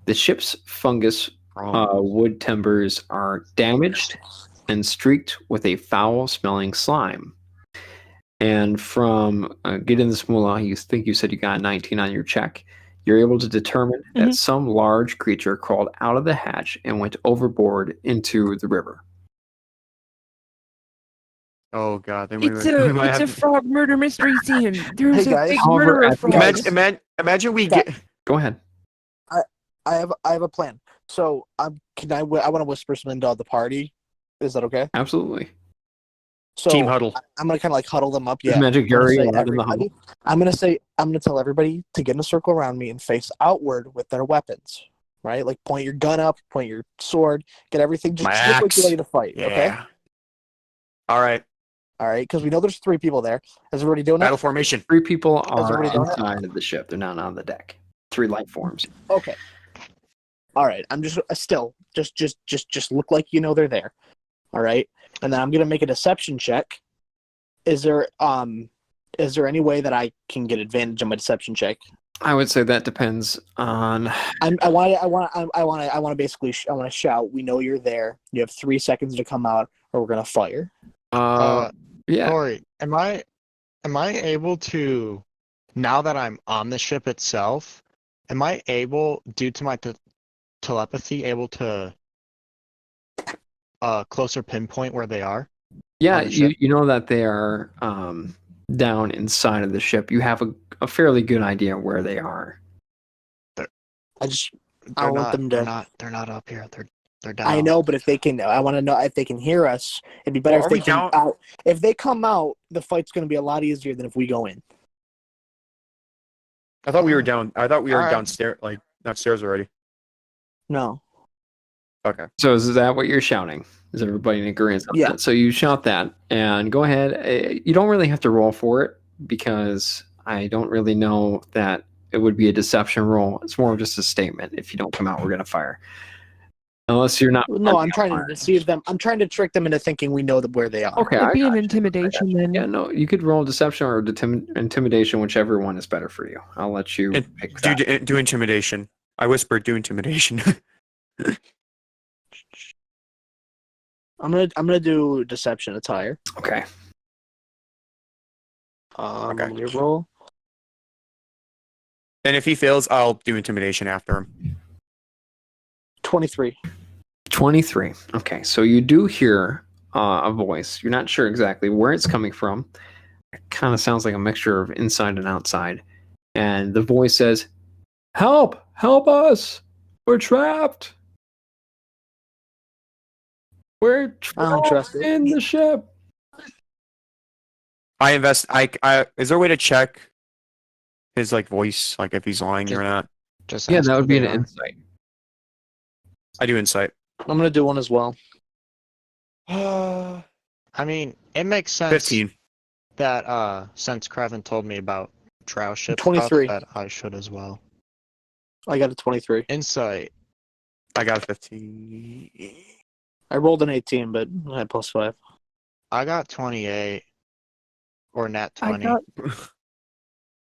The ship's fungus wood timbers are damaged and streaked with a foul-smelling slime. And from Gidden's Mulah, you said you got 19 on your check. You're able to determine that some large creature crawled out of the hatch and went overboard into the river. Oh god, then It's a frog murder mystery scene. There's Hey, a guys. big However, murderer at the frog. imagine we get. Go ahead. I have a plan. So I want to whisper something to the party. Is that okay? Absolutely. So Team huddle. I'm gonna kind of like huddle them up. Is Yeah. Magic I'm gonna Gary say allowed in the huddle? everybody- I'm gonna tell everybody to get in a circle around me and face outward with their weapons. Right? Like point your gun up, point your sword, get everything just My look like axe. you're ready to fight. Yeah. Okay. All right. All right. Because we know there's 3 people there. Is everybody doing Battle that? formation. 3 people are everybody done it? inside of the ship. They're not on the deck. 3 life forms. Okay. All right. I'm just just look like you know they're there. All right. And then I'm gonna make a deception check. Is there any way that I can get advantage on my deception check? I would say that depends on. I want to basically shout. We know you're there. You have 3 seconds to come out, or we're gonna fire. Yeah. Corey, am I able to, now that I'm on the ship itself, am I able, due to my telepathy, able to closer pinpoint where they are? Yeah, on the ship? you know that they are down inside of the ship. You have a fairly good idea where they are. I want them to. They're not up here. They're down. I know, but if they can, I want to know if they can hear us. It'd be better Well, if they are we come down- out. If they come out, the fight's going to be a lot easier than if we go in. I thought we were down. I thought we were All right. downstairs, like downstairs already. No. Okay. So is that what you're shouting? Is everybody in agreement? on Yeah. that? So you shout that, and go ahead. You don't really have to roll for it because I don't really know that it would be a deception roll. It's more of just a statement. If you don't come out, we're going to fire. Unless you're not. No, I'm trying to deceive them. I'm trying to trick them into thinking we know where they are. Okay. It'd I be got an you. intimidation then. Yeah, no, you could roll deception or intimidation, whichever one is better for you. I'll let you pick that. Do intimidation. I whispered, do intimidation. I'm gonna do deception attire. Okay. Okay. Let me roll. And if he fails, I'll do intimidation after him. 23. 23. Okay, so you do hear a voice. You're not sure exactly where it's coming from. It kind of sounds like a mixture of inside and outside. And the voice says, "Help! Help us! We're trapped! We're I don't trapped trust it. in the ship." I invest. Is there a way to check his like voice, like if he's lying or not? Just Yeah, ask that who would be an they are. insight. I do insight. I'm gonna do one as well. I mean, it makes sense 15. that since Kraven told me about drow ship 23. stuff, that I should as well. I got a 23. Insight. I got a 15. I rolled an 18, but I had +5. I got 28 or nat I 20. got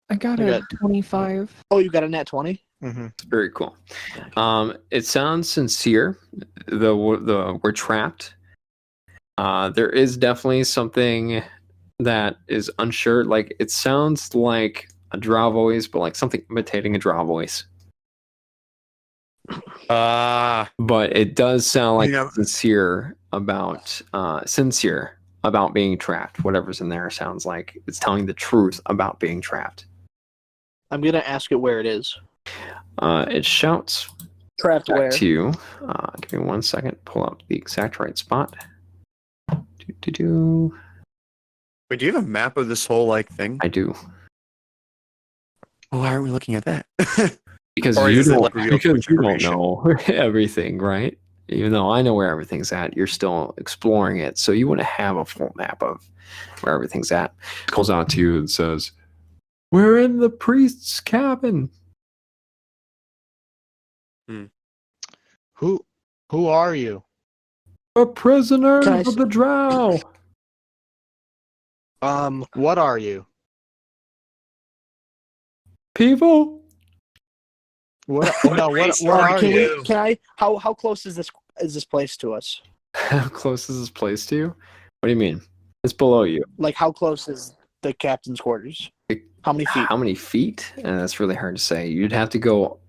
I got You a 25. Oh, you got a nat 20? Mm-hmm. Very cool. It sounds sincere. The we're trapped. There is definitely something that is unsure. Like it sounds like a drow voice, but like something imitating a drow voice. But it does sound like sincere about being trapped. Whatever's in there sounds like it's telling the truth about being trapped. I'm going to ask it where it is. It shouts Trapped back where? to you. Give me 1 second. Pull up the exact right spot. Wait, do you have a map of this whole thing? I do. Well, why aren't we looking at that? Because Or you is it, don't, like, real because you don't information? know everything, right? Even though I know where everything's at, you're still exploring it. So you want to have a full map of where everything's at. It calls out to you and says, "We're in the priest's cabin." Who are you? A prisoner Can I of s- the drow. What are you? People. What? No. What are can you? we? Can I? How close is this place to us? How close is this place to you? What do you mean? It's below you. Like, how close is the captain's quarters? How many feet? How many feet? That's really hard to say. You'd have to go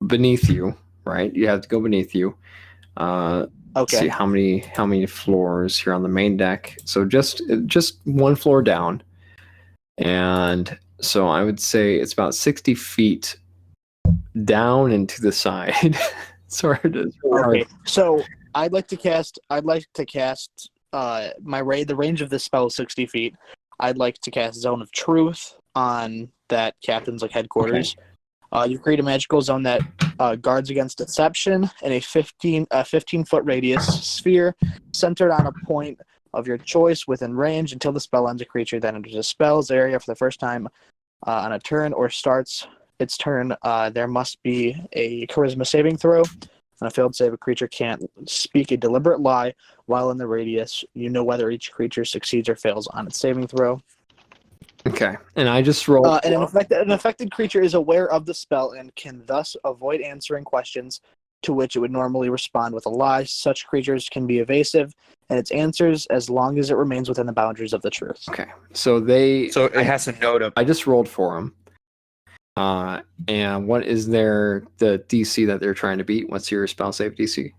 beneath you, right? You have to go beneath you. Let's see Okay. how many floors you're on the main deck. So just one floor down, and so I would say it's about 60 feet down and to the side. Sorry, it's really hard. Okay. So I'd like to cast. The range of this spell is 60 feet. I'd like to cast Zone of Truth on that captain's headquarters. You create a magical zone that guards against deception in a 15-foot radius sphere centered on a point of your choice within range until the spell ends. A creature that enters a spell's area for the first time on a turn or starts its turn, there must be a charisma saving throw. On a failed save, a creature can't speak a deliberate lie while in the radius. You know whether each creature succeeds or fails on its saving throw. Okay, and I just rolled. And an affected creature is aware of the spell and can thus avoid answering questions to which it would normally respond with a lie. Such creatures can be evasive in its answers as long as it remains within the boundaries of the truth. Okay, so it has a note of. I just rolled for them. And what is the DC that they're trying to beat? What's your spell save DC?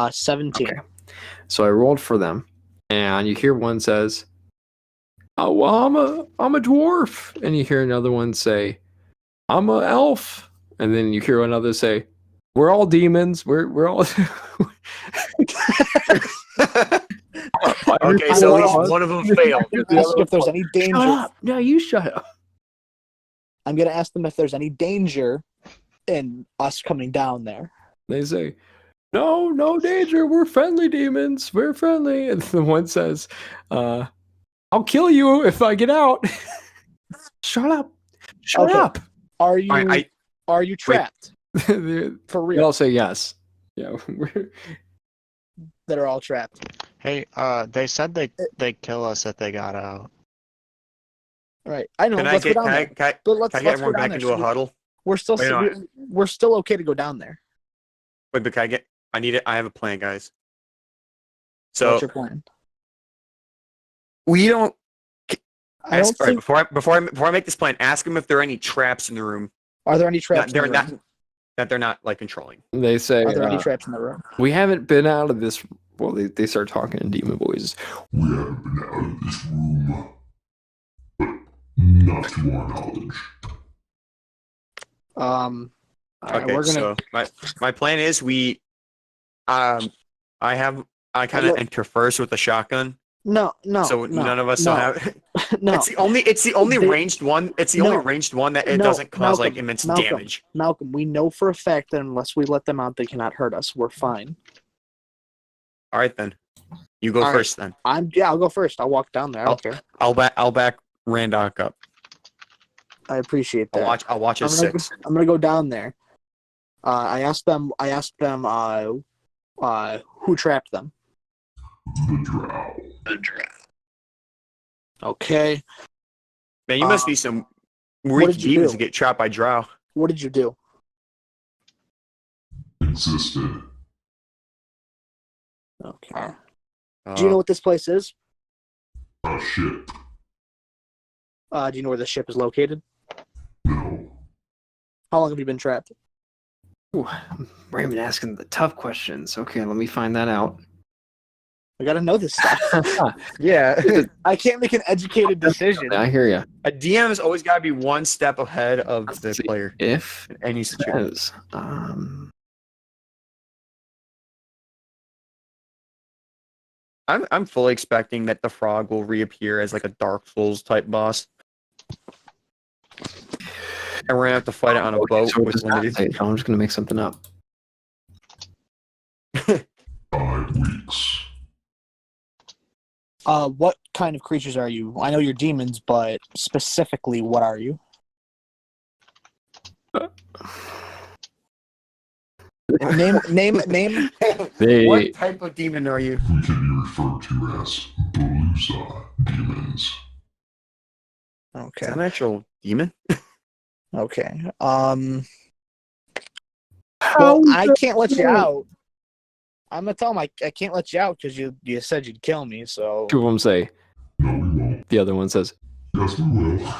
17. Okay. So I rolled for them, and you hear one says, "Oh, well, I'm a dwarf," and you hear another one say, "I'm an elf," and then you hear another say, "We're all demons. We're all." Okay, so at least one of them failed. Ask if there's any danger. Shut up! No, you shut up. I'm going to ask them if there's any danger in us coming down there. They say, no danger. We're friendly demons. We're friendly. And the one says, I'll kill you if I get out. Shut up. Shut Okay. up. Are you trapped? They For real? all say yes. Yeah. That are all trapped. Hey, they said they'd kill us if they got out. All right. I know. Can I Let's get go down there. But let's get go everyone down back there. into a huddle? We're still Wait, no, we're still okay to go down there. Wait, but I need it. I have a plan, guys. So What's your plan? we don't. I don't All right, think. before I make this plan, ask them if there are any traps in the room. Are there any traps? They're in the room? that they're not controlling. They say, Are there any traps in the room? we haven't been out of this. Well, they start talking in demon voices. We haven't been out of this room, but not to our knowledge. All right, Okay, we're gonna. so my plan is I kind of enter first with a shotgun, No. so none of us will have. No, It's the only They- ranged one. It's the only ranged one that it No, doesn't cause Malcolm, immense Malcolm. damage. Malcolm. We know for a fact that unless we let them out, they cannot hurt us. We're fine. All right then, you go All right. first then. I'll go first. I'll walk down there. I don't care. I'll back Randock up. I appreciate that. I'll watch his six. I'm gonna go down there. I asked them. Who trapped them. The drow. Okay. Man, you must be some Weak did you demons do? get trapped by drow. What did you do? Existed. Okay. Do you know what this place is? A ship. Do you know where the ship is located? No. How long have you been trapped? Ooh, Raymond asking the tough questions. Okay, let me find that out. I gotta know this stuff. Yeah. I can't make an educated decision. I hear you. A DM has always got to be one step ahead of the See, player If in any situation. says, I'm fully expecting that the frog will reappear as like a Dark Souls type boss. And we're gonna have to fight it on a boat so it with does not limited. say, I'm just gonna make something up. 5 weeks. What kind of creatures are you? I know you're demons, but specifically, what are you? Name. They What type of demon are you? We can be referred to as Belusa demons. Is Okay. that an actual demon? Okay. Well, I can't let you out. I'm gonna tell him I can't let you out because you said you'd kill me. So two of them say. No, we won't. The other one says. Yes, we will.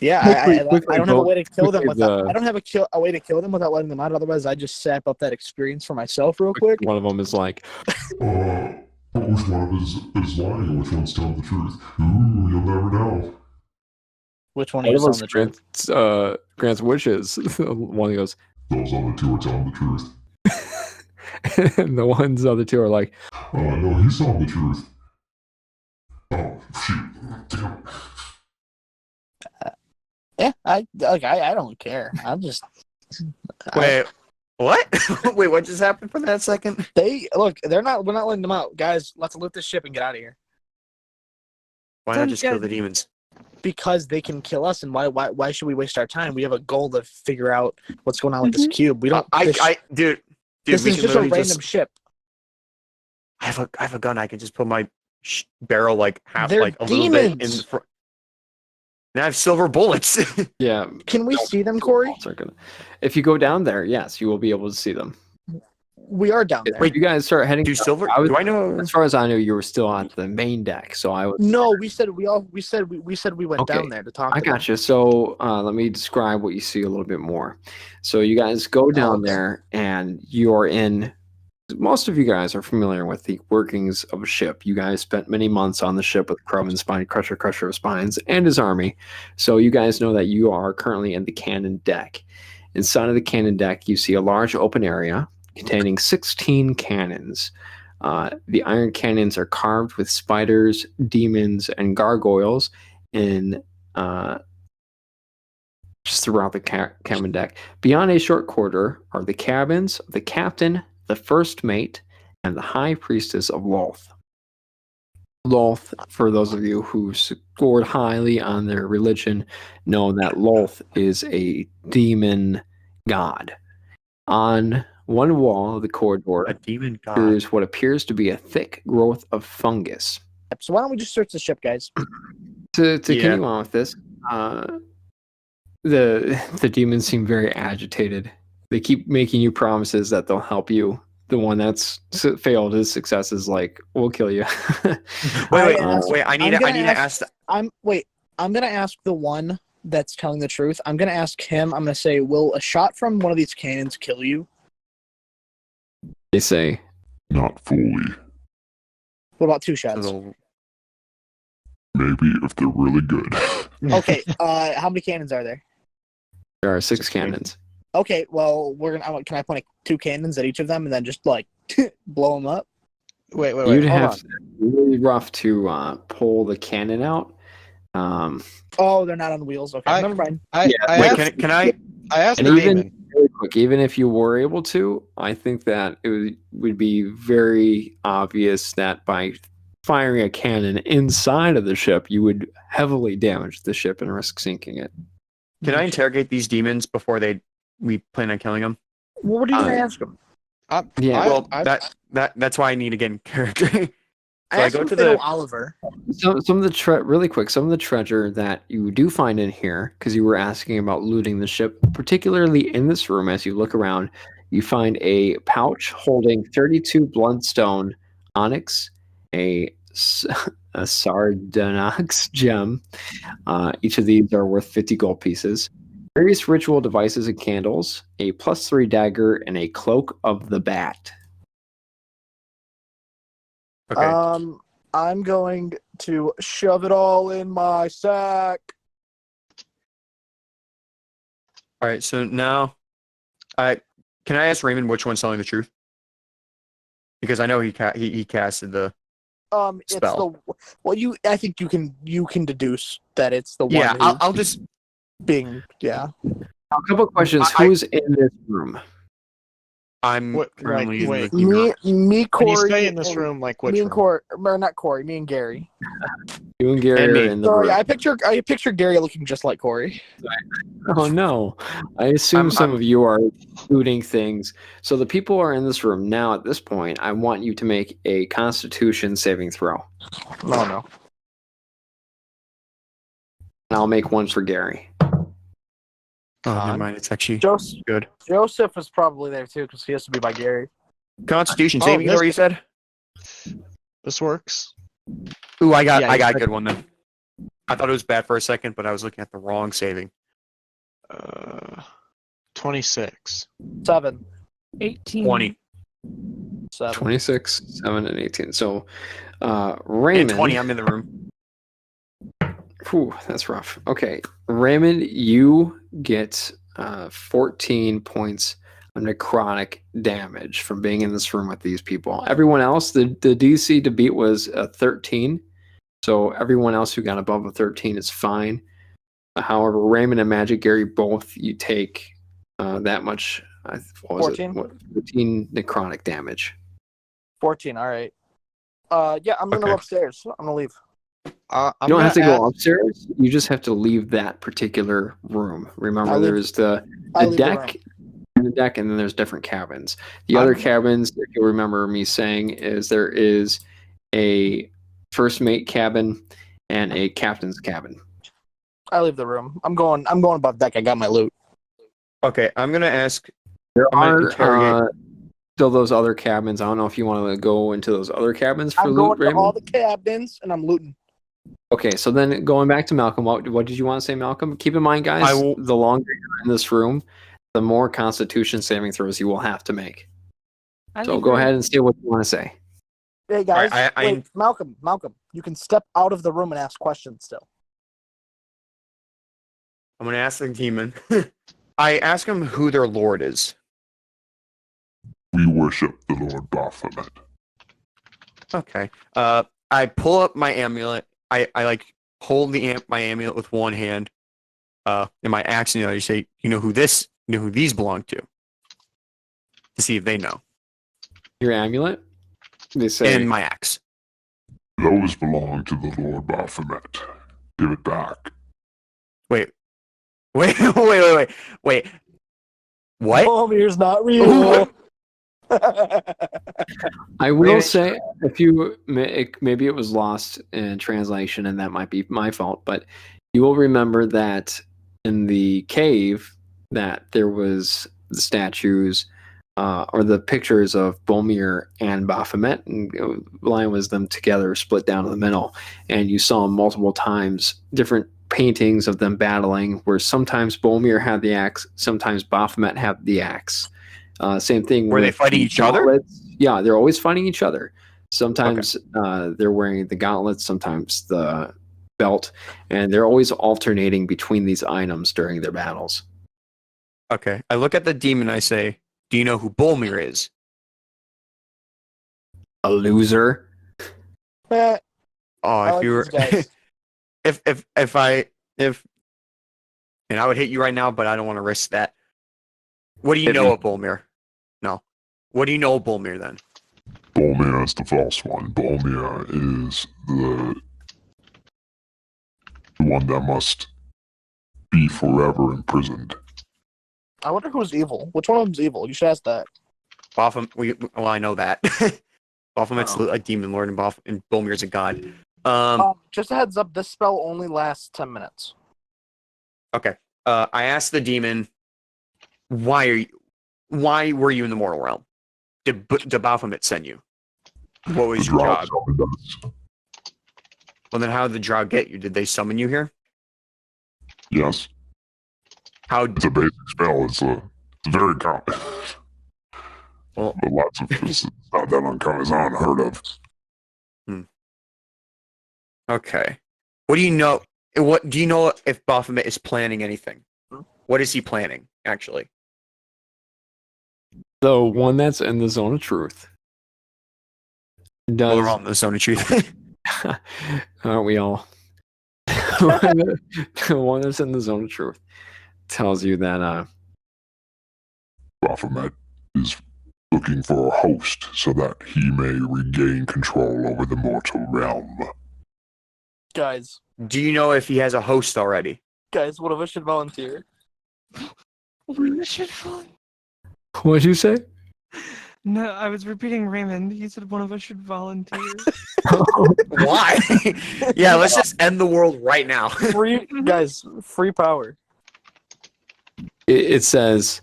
Yeah, Quickly, I don't have a way to kill them quickly, without. I don't have a way to kill them without letting them out. Otherwise, I just sap up that experience for myself real quick. One of them is like, But which one of us is lying and which one's telling the truth? Ooh, you'll never know. Which one one are you of telling us the truth? grants wishes. One goes, Those other two are telling the truth. and the other two are like, No, he's telling the truth. Oh, shoot. Damn it. Yeah, I don't care. I'm just Wait, what? Wait, what just happened for that second? We're not letting them out, guys. Let's loot this ship and get out of here Why not just kill the demons? because they can kill us. And why should we waste our time? We have a goal to figure out what's going on with this cube. We don't. Dude, this we is can just a literally random ship. I have a gun. I can just put my barrel like half, They're like a little bit in demons. the front. And I have silver bullets. yeah. Can we see them, Corey? If you go down there, yes, you will be able to see them. We are down there. Wait, you guys start heading. Do silver? Do I know? As far as I know, you were still on the main deck, so I was. No, we said we went Okay, down there to talk. I got you. So let me describe what you see a little bit more. So you guys go down there, and you're in. Most of you guys are familiar with the workings of a ship. You guys spent many months on the ship with Crumb Spine, Crusher of Spines, and his army. So you guys know that you are currently in the cannon deck. Inside of the cannon deck, you see a large open area containing 16 cannons. The iron cannons are carved with spiders, demons, and gargoyles in just throughout the cabin deck. Beyond a short quarter are the cabins of the captain, the first mate, and the high priestess of Lolth. Lolth, for those of you who scored highly on their religion, know that Lolth is a demon god. On one wall of the corridor A demon god. appears what appears to be a thick growth of fungus. So why don't we just search the ship, guys? To continue on with this, the demons seem very agitated. They keep making you promises that they'll help you. The one that's failed his success is like, we'll kill you. Wait. I need to ask. I'm gonna ask the one that's telling the truth. I'm gonna ask him. I'm gonna say, will a shot from one of these cannons kill you? They say, Not fully. What about 2 shots? Maybe if they're really good. Okay. How many cannons are there? there are 6 cannons. Okay. Well, can I point 2 cannons at each of them and then just like blow them up? Wait. You'd hold have on. really rough to pull the cannon out. Oh, they're not on wheels. Okay, never mind. I Can I? asked And Raymond. even really quick, even if you were able to, I think that it would be very obvious that by firing a cannon inside of the ship, you would heavily damage the ship and risk sinking it. Can I interrogate these demons before we plan on killing them? What are you gonna ask them? Yeah. That's why I need to get in character. So I asked go them to if they know the. Oliver. Some of the really quick, some of the treasure that you do find in here, because you were asking about looting the ship, particularly in this room, as you look around, you find a pouch holding 32 bloodstone onyx, a sardonyx gem. Each of these are worth 50 gold pieces. Various ritual devices and candles, a +3 dagger, and a cloak of the bat. Okay. I'm going to shove it all in my sack. All right. So now, can I ask Raymond which one's telling the truth? Because I know he casted the. It's Spell. the well. I think you can deduce that it's the Yeah, one who's I'll just. being A couple of questions. Who's in this room? I'm What- currently wait, in the. me, When you Corey, say in this room, like which me and room? Corey, or not Corey, me and Gary. You and Gary And me. are in the Sorry, room. I picture Gary looking just like Corey. Oh no! I assume some of you are looting things. So the people are in this room now. At this point, I want you to make a Constitution saving throw, No. and I'll make one for Gary. Oh, never mind. It's actually good. Joseph is probably there too because he has to be by Gary. Constitution Oh, saving this- throw. You said. This works. Ooh, I got Yeah, a good one then. I thought it was bad for a second, but I was looking at the wrong saving. 26. 7. 18. 20. 7. 26, 7, and 18. So, And Raymond. 20. I'm in the room. Whew, that's rough. Okay, Raymond, you get 14 points of necrotic damage from being in this room with these people. Everyone else, the DC to beat was 13. So everyone else who got above a 13 is fine. However, Raymond and Magic Gary both, you take that much. What was 14? it? 14 necrotic damage. 14. All right. Yeah, I'm gonna Okay. go upstairs. I'm gonna leave. I'm You don't have to gonna go upstairs. You just have to leave that particular room. Remember, I leave- there's the I leave the deck, room. and then there's different cabins. The other cabins, if you remember me saying, is there is a first mate cabin and a captain's cabin. I leave the room. I'm going above deck. I got my loot. Okay, I'm gonna ask. There I'm gonna are interrogate. still those other cabins. I don't know if you want to go into those other cabins for I'm loot, going to Raymond. all the cabins and I'm looting. Okay, so then going back to Malcolm, what did you want to say, Malcolm? Keep in mind, guys, the longer you're in this room, the more Constitution saving throws you will have to make. So go ahead and say what you want to say. Hey guys, Alright, wait, Malcolm, you can step out of the room and ask questions still. I'm gonna ask the demon. I ask him who their lord is. We worship the Lord Baphomet. Okay. I pull up my amulet. I like hold my amulet with one hand. And my axe in the other. You say, you know who these belong to see if they know. Your amulet? They say. And my axe. Those belong to the Lord Baphomet. Give it back. Wait. What? Bolomir's not real. I will Wait. say, maybe it was lost in translation, and that might be my fault. But you will remember that in the cave, that there was the statues or the pictures of Bomir and Baphomet, and line was them together, split down in the middle, and you saw multiple times different paintings of them battling, where sometimes Bomir had the axe, sometimes Baphomet had the axe. Same thing. Were they with fighting the each other? gauntlets. Yeah, they're always fighting each other. Sometimes they're wearing the gauntlets, sometimes the belt, and they're always alternating between these items during their battles. Okay. I look at the demon. I say, "Do you know who Bolmir is?" A loser. Eh, Oh, I if like you were, these guys. if, and I would hit you right now, but I don't want to risk that. What do you Hit know me. of Bolmir? No. What do you know of Bolmir then? Bolmir is the false one. Bolmir is the one that must be forever imprisoned. I wonder who's evil. Which one of them's evil? You should ask that. Well, I know that. Baphomet's Oh. a demon lord, and Bolmir's a god. Just a heads up, this spell only lasts 10 minutes. Okay. I asked the demon, why were you in the mortal realm? Did Baphomet send you? What was The your drow job? summoned us. Well, then how did the drow get you? Did they summon you here? Yes, How? it's a basic spell. It's very common. Well, But lots of it's not that uncommon. It's not unheard of. okay. What do you know? What do you know if Baphomet is planning anything? What is he planning, actually? The one that's in the zone of truth Well, does. they're all in the zone of truth. Aren't we all? The one that's in the zone of truth tells you that Baphomet is looking for a host so that he may regain control over the mortal realm. Guys, Do you know if he has a host already? one of us should volunteer. We should follow. what'd you say? No, I was repeating Raymond. He said one of us should volunteer. Why? Yeah, let's just end the world right now. Free guys, free power. It says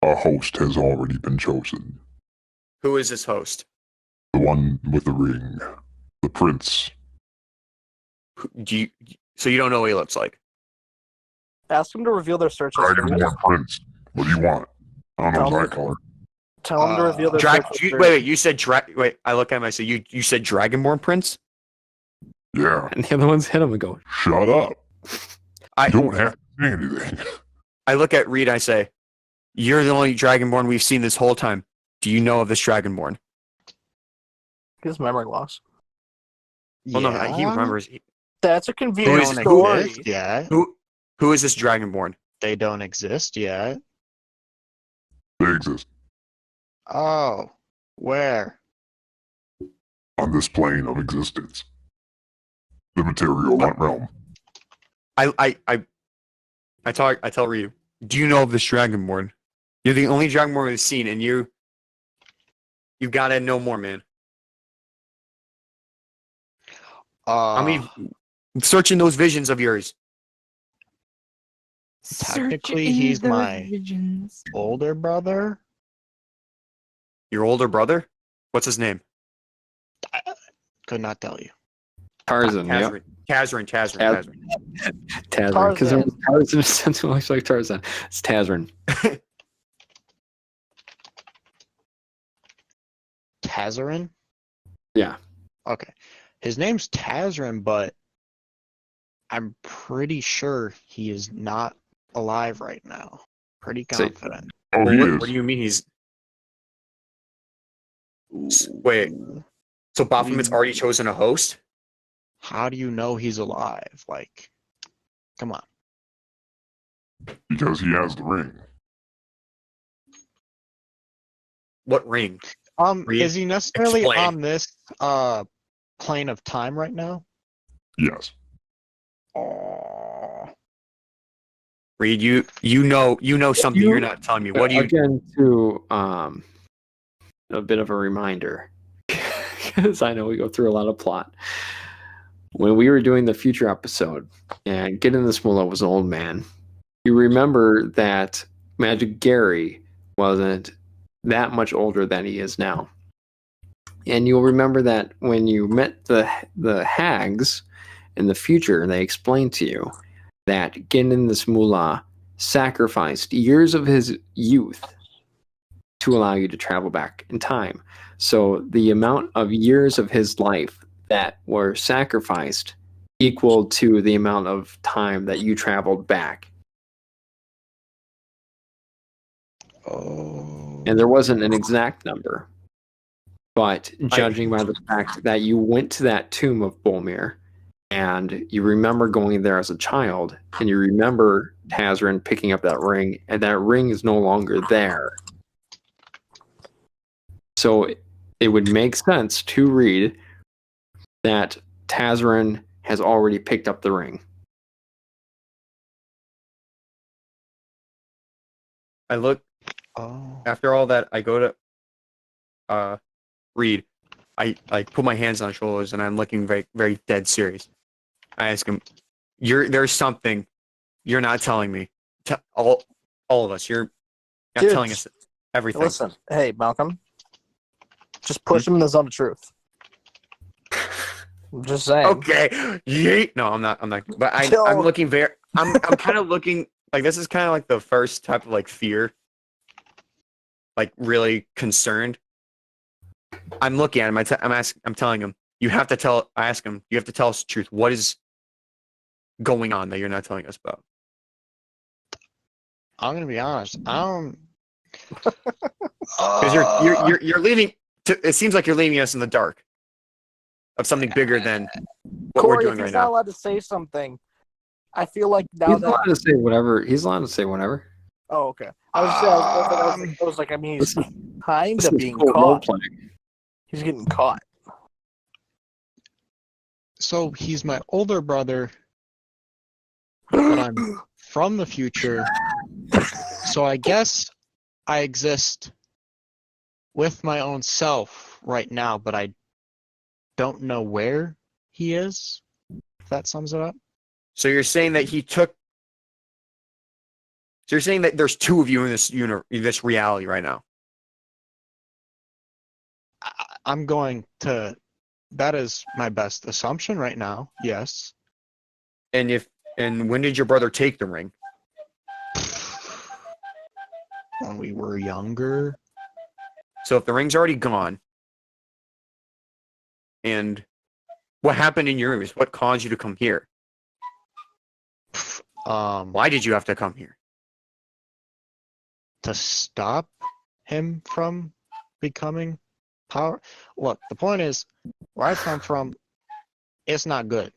A host has already been chosen. Who is this host? The one with the ring. The prince. So you don't know what he looks like? Ask them to reveal their search history. Dragonborn prince. What do you want? I don't know his eye color. Tell them to reveal their search history. Wait, you said wait, I look at him, I say, you said Dragonborn Prince? Yeah. and the other ones hit him and go, Shut up. I You don't have to say anything. I look at Reed, I say, you're the only Dragonborn we've seen this whole time. Do you know of this Dragonborn? His memory loss. Well, no, he remembers. That's a They convenient Who is- don't story. exist yet. Who is this Dragonborn? They don't exist yet. They exist Oh, where? on this plane of existence. The material realm. I tell Reed, do you know of this Dragonborn? You're the only Dragonborn we've seen, and you've gotta know more, man. I mean, searching those visions of yours. Technically, Search in he's those my- visions. older brother? Your older brother? What's his name? Could not tell you. Tarzan, yeah. Tazrin. Tarzan. Because Tarzan. Tarzan sounds much like Tarzan. It's Tarzan. Tazarin? Yeah. Okay. His name's Tazarin, but I'm pretty sure he is not alive right now. Pretty So- confident. Oh, he is. What do you mean he's... Wait, so Baphomet's already chosen a host? How do you know he's alive? Like, come on. Because he has the ring. What ring? Reed, Is he necessarily explain. on this plane of time right now? Yes. Oh, Reed, you know something you're not telling me. What do you... Again, to a bit of a reminder, because I know we go through a lot of plot. When we were doing the future episode, and Gidden the Mulah was an old man, you remember that Magic Gary wasn't that much older than he is now. And you'll remember that when you met the hags in the future, they explained to you that Gidden the Mulah sacrificed years of his youth to allow you to travel back in time. So the amount of years of his life that were sacrificed equal to the amount of time that you traveled back. oh. And there wasn't an exact number. But judging by the fact that you went to that tomb of Bolmir, and you remember going there as a child, and you remember Tazarin picking up that ring, and that ring is no longer there. So it would make sense to read that Tazarin has already picked up the ring. I look... Oh. After all that, I go to Reed, I like put my hands on his shoulders and I'm looking very, very dead serious. I ask him, there's something you're not telling me. All of us. You're not Dude, telling us everything. Listen, hey, Malcolm. Just push him in the zone of truth. I'm just saying. Okay. Yeet. No, I'm not. But I'm looking very. I'm kind of looking like this is kind of like the first type of like fear. Like really concerned. I'm looking at him. I'm telling him. You have to tell. I ask him. You have to tell us the truth. What is going on that you're not telling us about? I'm gonna be honest. I don't. Because you're leaving. It seems like you're leaving us in the dark of something bigger than what Corey, we're doing if right he's not now. allowed to say something, I feel like now He's that. allowed to say whatever. He's allowed to say whatever. Oh, okay. I was like, I mean, he's kind This of is being cool caught. role-playing. He's getting caught. So he's my older brother, but I'm from the future. So I guess I exist with my own self right now, but I don't know where he is. If that sums it up. So you're saying that he took. So you're saying that there's two of you in this reality right now. I'm going to. That is my best assumption right now. Yes. And when did your brother take the ring? When we were younger. So if the ring's already gone, and what happened in your room is what caused you to come here? Why did you have to come here? To stop him from becoming power. Look, the point is, where I come from, it's not good.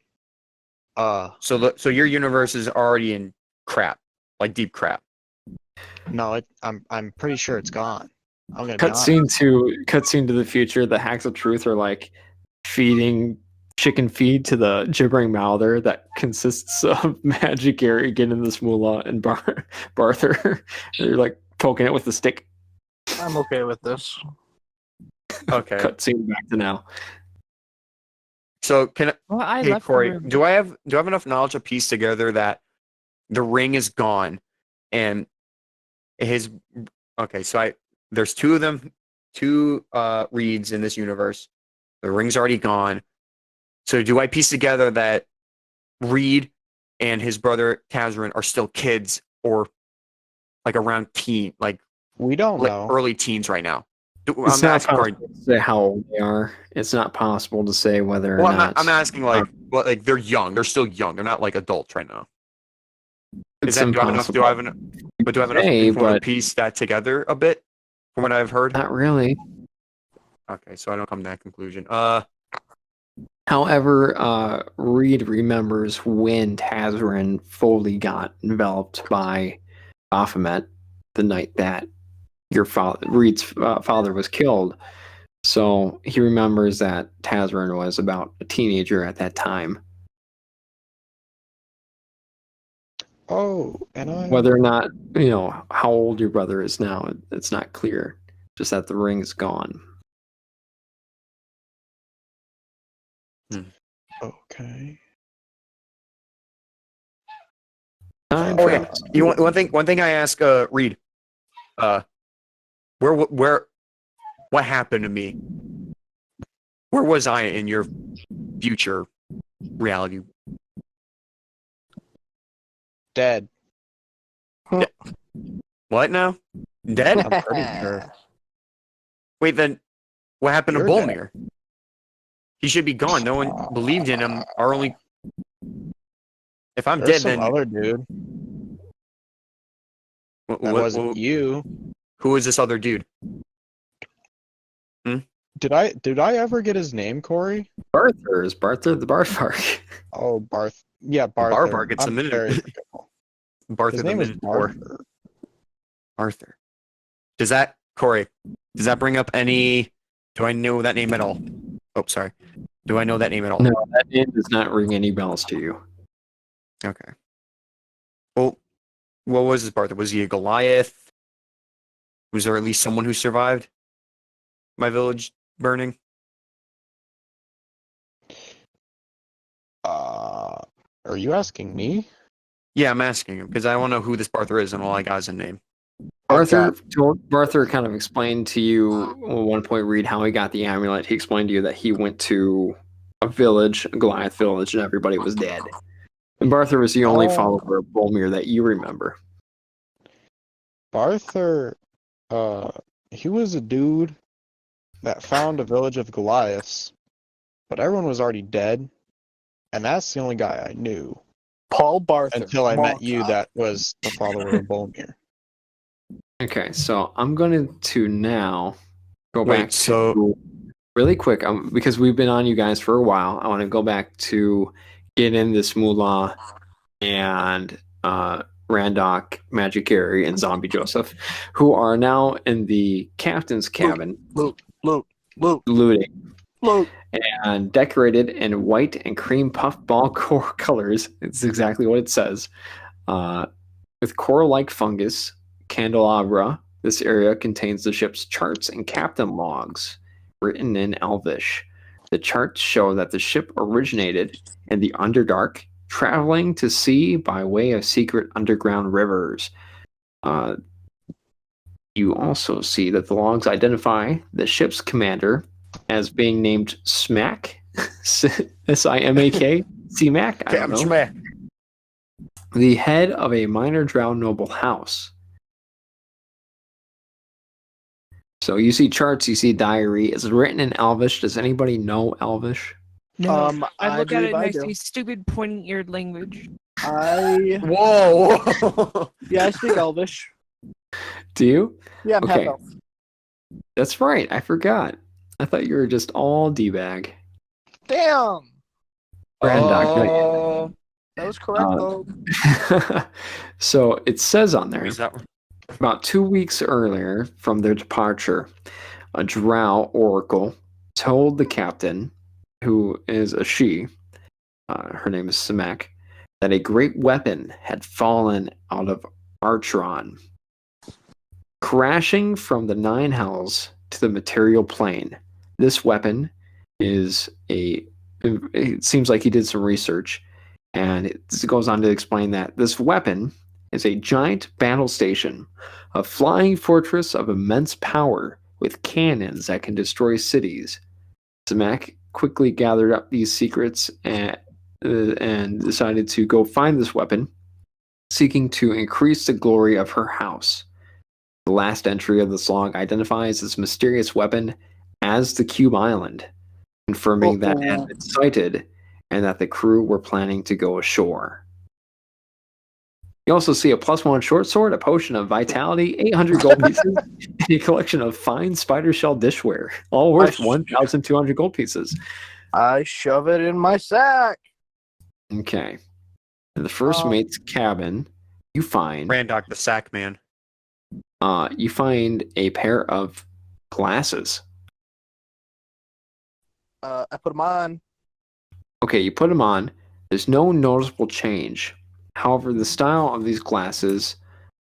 So your universe is already in crap, like deep crap. No, I'm pretty sure it's gone. I'm gonna be honest. Cutscene to the future. The hacks of truth are like feeding chicken feed to the gibbering mouther that consists of Magic Gary, Gidden, this Mulah, and Barther. They're like poking it with the stick. I'm okay with this. Okay. Cutscene back to now. So can Well, I hey left the Corey, room. do I have enough knowledge to piece together that the ring is gone and his okay, so there's two of them, two Reeds in this universe. The ring's already gone. So do I piece together that Reed and his brother Tazrin are still kids or like around We don't like know. early teens right now? It's not possible to say how old they are. It's not possible to say whether or Well, not. I'm asking like they're young. They're still young. They're not like adults right now. It's Do I have impossible. enough info to piece that together a bit from what I've heard? Not really. Okay, so I don't come to that conclusion. However, Reed remembers when Tazrin fully got enveloped by Baphomet the night that Reed's father was killed. So he remembers that Tazrin was about a teenager at that time. Oh, and I. Whether or not, how old your brother is now, it's not clear. Just that the ring is gone. Okay. Time Oh yeah. travels. You want one thing I ask Reed. What happened to me? Where was I in your future reality? Dead. What now? Dead? I'm pretty sure. Wait, then what happened to You're dead. Bolmir? He should be gone. No one believed in him. If I'm There's dead, some then other dude. That wasn't you. Who is this other dude? Did I ever get his name, Corey? Barther is Barther the Barthark. Oh, Barth. Yeah, Barther. Barbar gets a I'm minute. very forgetful. Barther His the name was Minotaur. Barther. Arthur. Corey, does that bring up any? Do I know that name at all? Oh, sorry. Do I know that name at all? No, that name does not ring any bells to you. Okay. Well, what was his Barther? Was he a Goliath? Was there at least someone who survived my village burning? Are you asking me? Yeah, I'm asking him because I want to know who this Barther is and all I got is a name. Barther kind of explained to you at one point, Reed, how he got the amulet. He explained to you that he went to a village, a Goliath village, and everybody was dead. And Barther was the only follower of Bolmir that you remember. Barther, he was a dude that found a village of Goliaths, but everyone was already dead, and that's the only guy I knew. Paul Barther. Until I met you that was the follower of Bolmir. Okay, so I'm going to now go back so to really quick, because we've been on you guys for a while. I want to go back to get in this Mulah and Randock, Magic Gary, and Zombie Joseph, who are now in the captain's cabin, looting, and decorated in white and cream puffball core colors. It's exactly what it says. With coral-like fungus, candelabra. This area contains the ship's charts and captain logs, written in Elvish. The charts show that the ship originated in the Underdark, traveling to sea by way of secret underground rivers. You also see that the logs identify the ship's commander as being named Smack, S-I-M-A-K, C-Mac, I don't know. Smack. The head of a minor drow noble house. So you see charts, you see diary. It's written in Elvish. Does anybody know Elvish? No, I look at it and I do. see stupid pointy-eared language. Whoa! Yeah, I speak Elvish. Do you? Yeah, I'm Okay. half elf. That's right. I forgot. I thought you were just all D-bag. Damn! Randock, That was correct, though. So it says on there, Is that one? about 2 weeks earlier from their departure, a drow oracle told the captain, who is a she, her name is Samek, that a great weapon had fallen out of Archeron, crashing from the Nine Hells to the material plane. This weapon is it seems like he did some research, and it goes on to explain that this weapon is a giant battle station, a flying fortress of immense power with cannons that can destroy cities. Samek quickly gathered up these secrets and decided to go find this weapon, seeking to increase the glory of her house. The last entry of this log identifies this mysterious weapon as the Cube Island, confirming that it had been sighted and that the crew were planning to go ashore. You also see a +1 short sword, a potion of vitality, 800 gold pieces, and a collection of fine spider shell dishware, all worth 1,200 gold pieces. I shove it in my sack. Okay. In the first mate's cabin, you find Randock the Sack Man. you find a pair of glasses. I put them on. Okay, you put them on. There's no noticeable change. However, the style of these glasses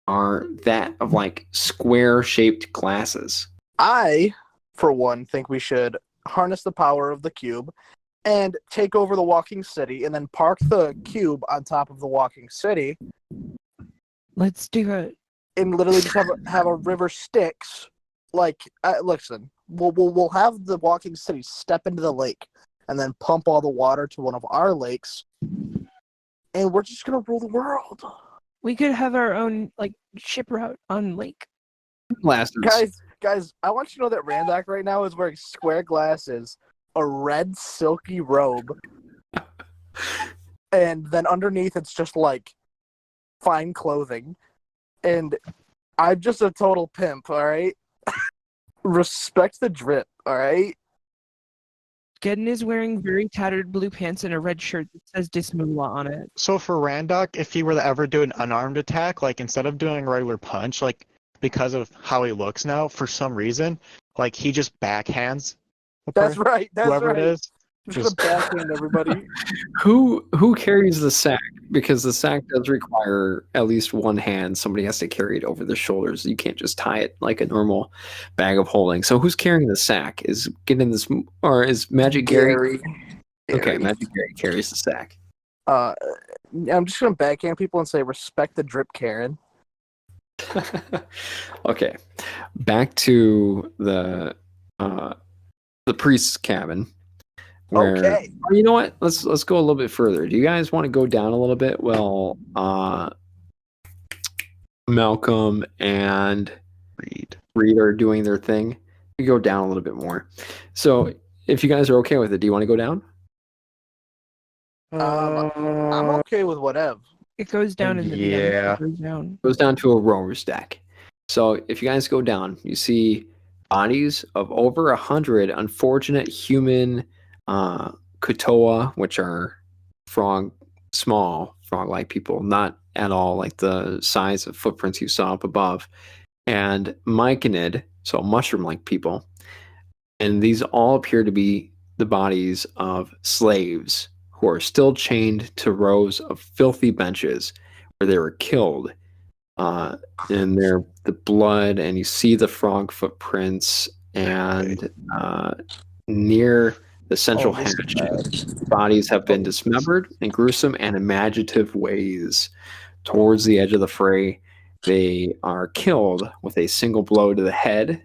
are that of like square-shaped glasses. I, for one, think we should harness the power of the cube and take over the walking city and then park the cube on top of the walking city Let's do it. and literally just have a river Styx. Like, listen, we'll have the walking city step into the lake and then pump all the water to one of our lakes, and we're just gonna rule the world. We could have our own like ship route on lake. Glasses. Guys, I want you to know that Randock right now is wearing square glasses, a red silky robe, and then underneath it's just like fine clothing, and I'm just a total pimp. All right, respect the drip. All right. Gidden is wearing very tattered blue pants and a red shirt that says Dismulah on it. So for Randock, if he were to ever do an unarmed attack, like instead of doing a regular punch, like because of how he looks now, for some reason, like he just backhands That's right. That's whoever right. it is. Just gonna backhand everybody. Who carries the sack? Because the sack does require at least one hand. Somebody has to carry it over their shoulders. You can't just tie it like a normal bag of holding. So who's carrying the sack? Is getting this, or is Magic Gary? Okay, Magic Gary carries the sack. I'm just gonna backhand people and say respect the drip, Karen. Okay, back to the priest's cabin. Where, Okay. you know what? Let's go a little bit further. Do you guys want to go down a little bit? Well, Malcolm and Reed are doing their thing. We go down a little bit more. So, if you guys are okay with it, do you want to go down? I'm okay with whatever. It goes down in the Yeah. It goes down. Goes down to a rower's deck. So, if you guys go down, you see bodies of over 100 unfortunate human Kotoa, which are small frog-like people, not at all like the size of footprints you saw up above, and myconid, so mushroom-like people. And these all appear to be the bodies of slaves who are still chained to rows of filthy benches where they were killed. And the blood, and you see the frog footprints, and near the central hatch, bodies have been dismembered in gruesome and imaginative ways. Towards the edge of the fray, they are killed with a single blow to the head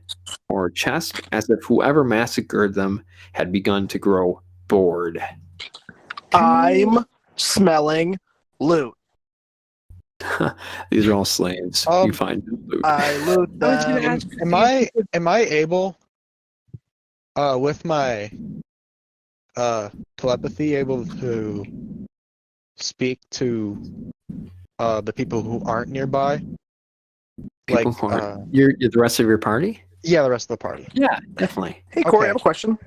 or chest, as if whoever massacred them had begun to grow bored. I'm smelling loot. These are all slaves. You find loot. I loot I was gonna them. ask, Am I able, with my telepathy, able to speak to the people who aren't nearby? People who aren't- you're the rest of your party? Yeah, the rest of the party. Yeah, definitely. Hey, Corey, Okay. I have a question.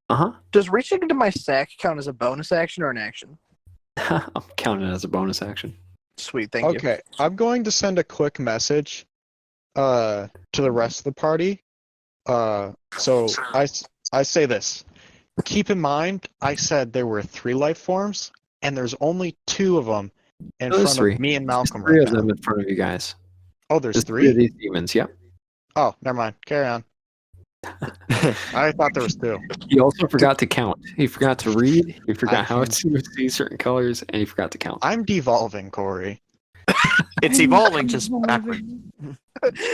Uh-huh. Does reaching into my sack count as a bonus action or an action? I'm counting it as a bonus action. Sweet, thank you. Okay, I'm going to send a quick message to the rest of the party. So I say this. Keep in mind, I said there were 3 life forms, and there's only 2 of them in There's front 3. of me and Malcolm There's 3 right of now. them in front of you guys. Oh, there's There's 3? of these demons, yep. Oh, never mind. Carry on. I thought there was 2. He also forgot to count. He forgot to read. He forgot I how can- to see certain colors, and he forgot to count. I'm devolving, Corey. It's evolving just backwards.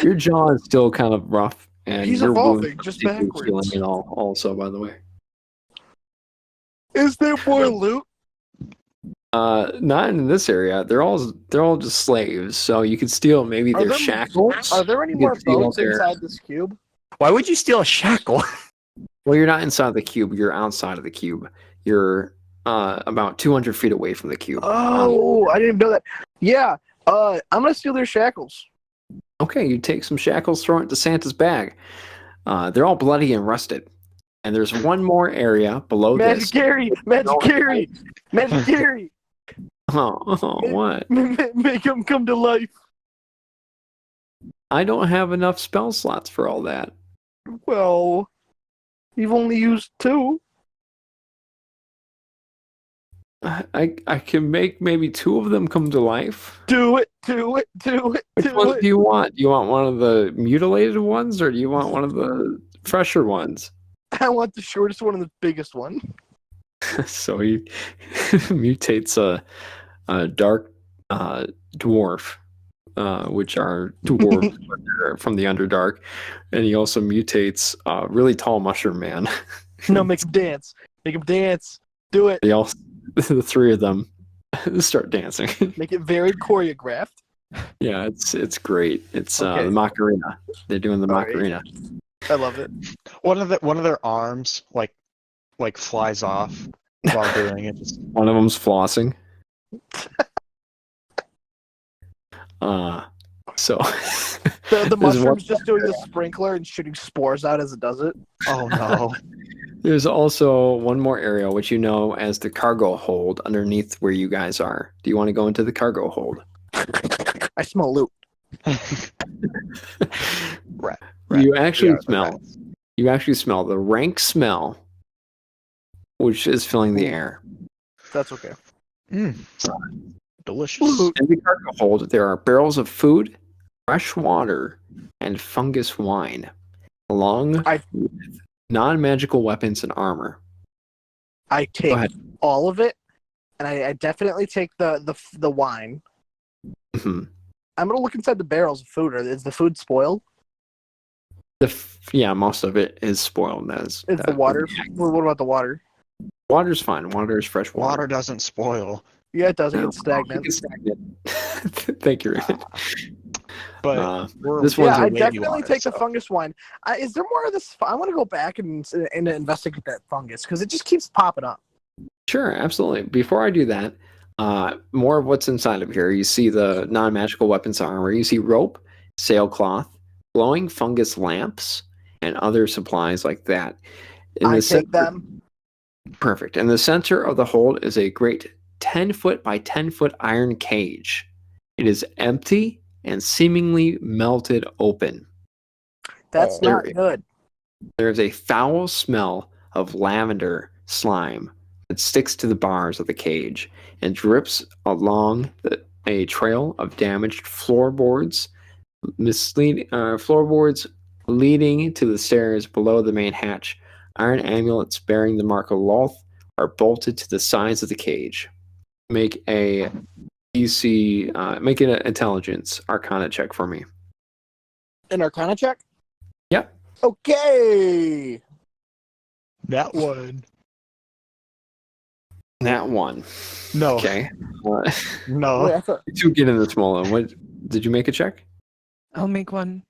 Your jaw is still kind of rough, and He's your evolving, wound just is healing backwards. it all. Also, by the way, Is there more loot? not in this area. They're all just slaves. So you could steal maybe Are their there- shackles. Are there any You more can steal bones their- inside this cube? Why would you steal a shackle? Well, you're not inside the cube. You're outside of the cube. You're about 200 feet away from the cube. Oh, I didn't know that. Yeah, I'm gonna steal their shackles. Okay, you take some shackles, throw it into Santa's bag. They're all bloody and rusted. And there's one more area below Magic this. Gary, Magic Gary, Magic Gary. Oh, what? Make him come to life. I don't have enough spell slots for all that. Well, you've only used 2. I can make maybe 2 of them come to life. Do it, do it, do it, Which do ones it. do you want? Do you want one of the mutilated ones, or do you want one of the fresher ones? I want the shortest one and the biggest one. So he mutates a dark dwarf, which are dwarves but they're from the Underdark, and he also mutates a really tall mushroom man. No, make him dance. Make him dance. Do it. They all, the 3 of them, start dancing. Make it very choreographed. Yeah, it's great. It's Okay. the Macarena. They're doing the All right. Macarena. I love it. One of their arms like flies off while doing it. One of them's flossing. So The There's mushroom's one- just doing the sprinkler and shooting spores out as it does it. Oh no. there's also one more area which you know as the cargo hold underneath where you guys are. Do you want to go into the cargo hold? I smell loot. Right. You actually Yeah, smell. You actually smell the rank smell which is filling the air. That's okay. Delicious. In the cargo hold, there are barrels of food, fresh water, and fungus wine, along with non-magical weapons and armor. I Go take ahead. all of it, and I definitely take the wine. Mhm. I'm gonna look inside the barrels of food. Is the food spoiled? Yeah, most of it is spoiled. Is the water? What about the water? Water's fine. Water is fresh water. Water doesn't spoil. Yeah, it doesn't. It's stagnant. It's stagnant. Thank you, Raymond. But this Yeah, one's I lady definitely water, take the so- fungus wine. Is there more of this? I want to go back and investigate that fungus because it just keeps popping up. Sure, absolutely. Before I do that, more of what's inside of here. You see the non-magical weapons armor. You see rope, sailcloth, glowing fungus lamps, and other supplies like that. In I the take them. Perfect. In the center of the hold is a great 10-foot by 10-foot iron cage. It is empty and seemingly melted open. That's There not good. There is a foul smell of lavender slime that sticks to the bars of the cage and drips along a trail of damaged floorboards, floorboards leading to the stairs below the main hatch. Iron amulets bearing the mark of Loth are bolted to the sides of the cage. Make an intelligence arcana check for me. An Arcana check. Yep. Okay. That one. That one. No. Okay. No. Wait, I thought To get in this Mulah, what did you make a check? I'll make one.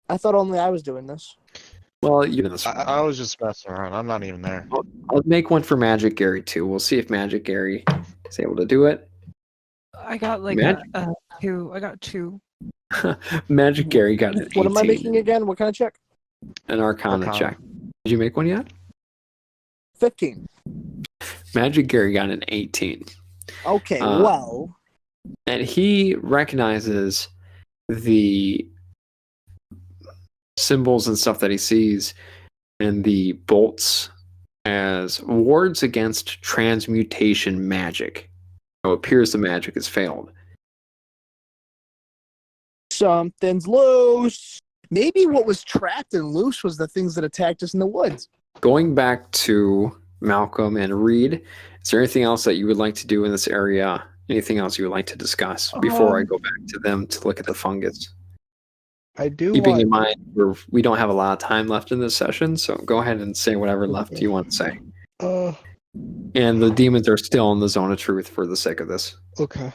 only I was doing this. Well, you in this. I was just messing around. I'm not even there. I'll make one for Magic Gary too. We'll see if Magic Gary is able to do it. I got like Magic. two. I got two. Magic Gary got an 18. What am I making again? What kind of check? An Arcana Arcana. check. Did you make one yet? 15. Magic Gary got an 18. Okay, Uh, well. And he recognizes the symbols and stuff that he sees and the bolts as wards against transmutation magic. So it appears the magic has failed. Something's loose. Maybe what was trapped and loose was the things that attacked us in the woods. Going back to Malcolm and Reed, is there anything else that you would like to do in this area? Anything else you would like to discuss before I go back to them to look at the fungus? I do Keeping want... in mind we don't have a lot of time left in this session, so go ahead and say whatever left you want to say. And the demons are still in the zone of truth for the sake of this. Okay.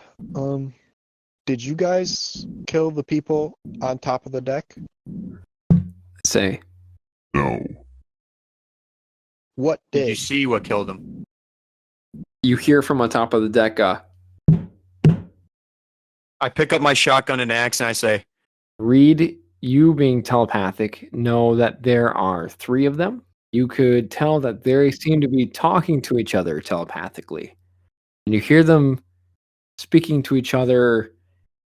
Did you guys kill the people on top of the deck? Say, No. What Did you did? see what killed him? you hear from on top of the deck, I pick up my shotgun and axe and I say, Reed, you being telepathic, know that there are 3 of them. You could tell that they seem to be talking to each other telepathically. And you hear them speaking to each other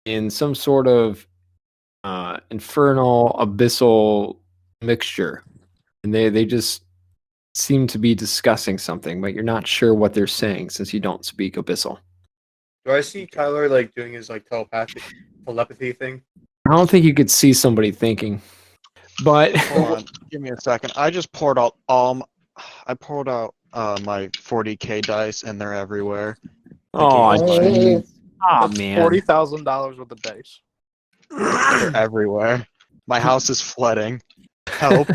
in some sort of infernal, abyssal mixture. And they just seem to be discussing something, but you're not sure what they're saying since you don't speak abyssal. do I see Tyler like doing his like telepathy thing? I don't think you could see somebody thinking. But Hold on. Give me a second. I just poured out I poured out my 40k dice and they're everywhere. oh, Okay. jeez. Oh, man. $40,000 worth of dice. They're everywhere. My house is flooding. Help.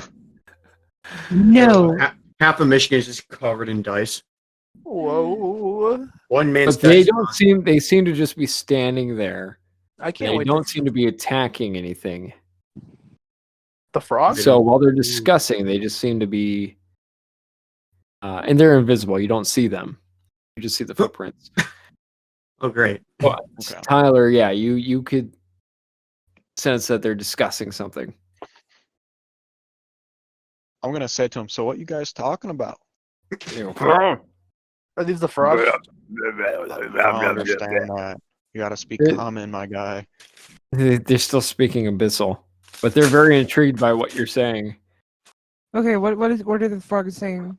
No. Half of Michigan is just covered in dice. Whoa. One man's But they dice. don't seem. They seem to just be standing there. I can't They wait. don't seem to be attacking anything. The frog? So while they're discussing, they just seem to be, and they're invisible. You don't see them. You just see the footprints. Oh, great. But Okay. Tyler, yeah, you could sense that they're discussing something. I'm gonna say to him, so what you guys talking about? Are these the frogs? I don't understand that. You gotta speak common, my guy. They're still speaking abyssal, but they're very intrigued by what you're saying. Okay, what are the frogs saying?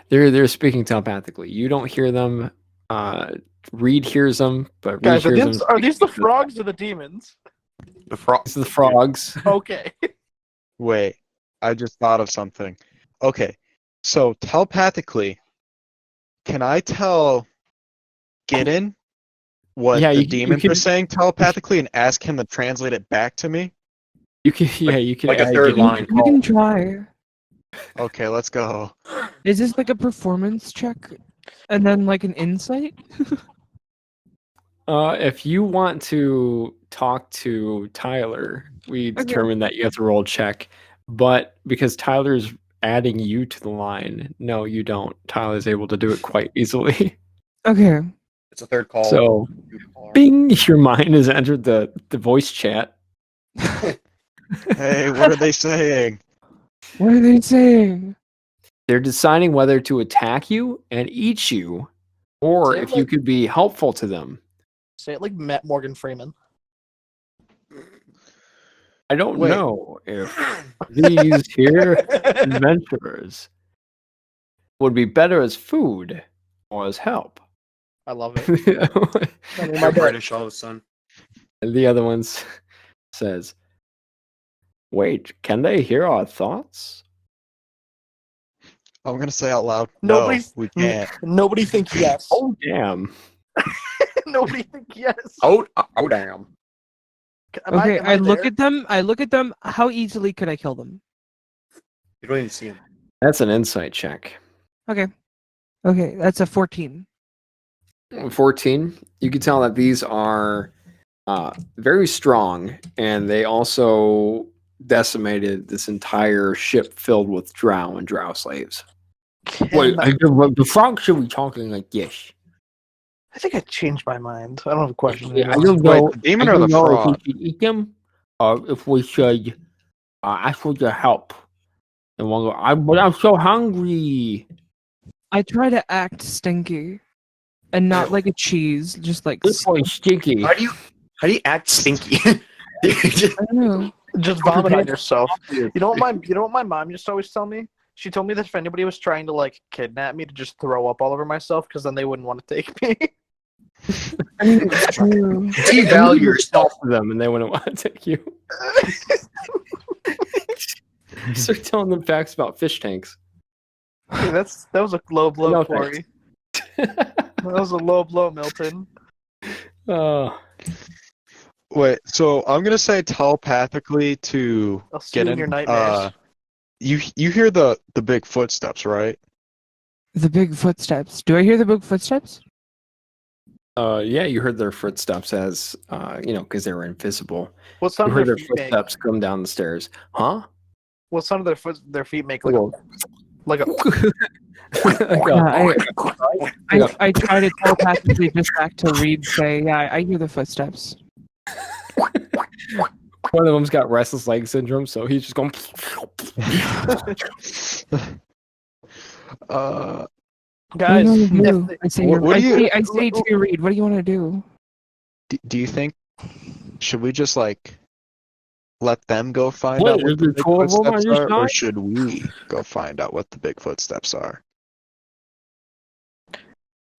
They're speaking telepathically. You don't hear them. Reed hears them, but Reed Guys, hears them. are these the frogs or the demons? The frog. It's the frogs. Okay. Wait, I just thought of something. Okay, so telepathically, can I tell Gidden what Yeah, the you demons can- are saying telepathically and ask him to translate it back to me? You can, yeah, you can like a add third Gidden. line. You can try. Okay, let's go. Is this like a performance check, and then like an insight? If you want to talk to Tyler, we determined that you have to roll a check. But because Tyler's adding you to the line, no, you don't. Tyler's able to do it quite easily. Okay. It's a third call. So, bing, your mind has entered the voice chat. Hey, what are they saying? What are they saying? They're deciding whether to attack you and eat you, or Say it if you like- could be helpful to them. Say it like Matt Morgan Freeman. I don't Wait. know if these here adventurers would be better as food or as help. I love it. And I mean, my You're dad, British all of a sudden. the other one says, "Wait, can they hear our thoughts?" I'm gonna say out loud. Nobody's- No, we can't. nobody think yes. Oh, damn. Nobody think yes. Oh damn. Okay, Am I look there? at them. I look at them. How easily could I kill them? You don't even see him. That's an insight check. Okay. Okay, that's a 14. 14. You can tell that these are very strong, and they also decimated this entire ship filled with drow and drow slaves. Wait, the frog should be talking like this. I think I changed my mind. I don't have a question. Yeah, I anymore. don't know. Wait, the demon I or the don't know if frog? we should eat them, or if we should ask for their help. And one go, but I'm so hungry. I try to act stinky, and not like a cheese, just like This one's stinky. How do you act stinky? I don't know. Just vomit on yourself. You know what my mom used to always tell me? She told me that if anybody was trying to like kidnap me, to just throw up all over myself, because then they wouldn't want to take me. I mean, it's true. Devalue yourself. to them, and they wouldn't want to take you. Start telling them facts about fish tanks. Hey, that was a low blow, No, Corey. That was a low blow, Milton. Oh, Wait, so I'm gonna say telepathically to I'll see you in your nightmares. you hear the big footsteps, right? The big footsteps. Do I hear the big footsteps? yeah, you heard their footsteps as, because they were invisible. What You sound heard do their their feet make? footsteps come down the stairs. Huh? What sound do their feet make? Well, Like a I try to telepathically just back to Reed say, yeah, I hear the footsteps. one of them's got restless leg syndrome, so he's just going. guys. What do you wanna if do? they- I say, what do you- I say to you, Reed, what do you want to do? Do you think should we just like let them go find Wait, out what is the there big two of them on footsteps your are, or side? should we go find out what the big footsteps are?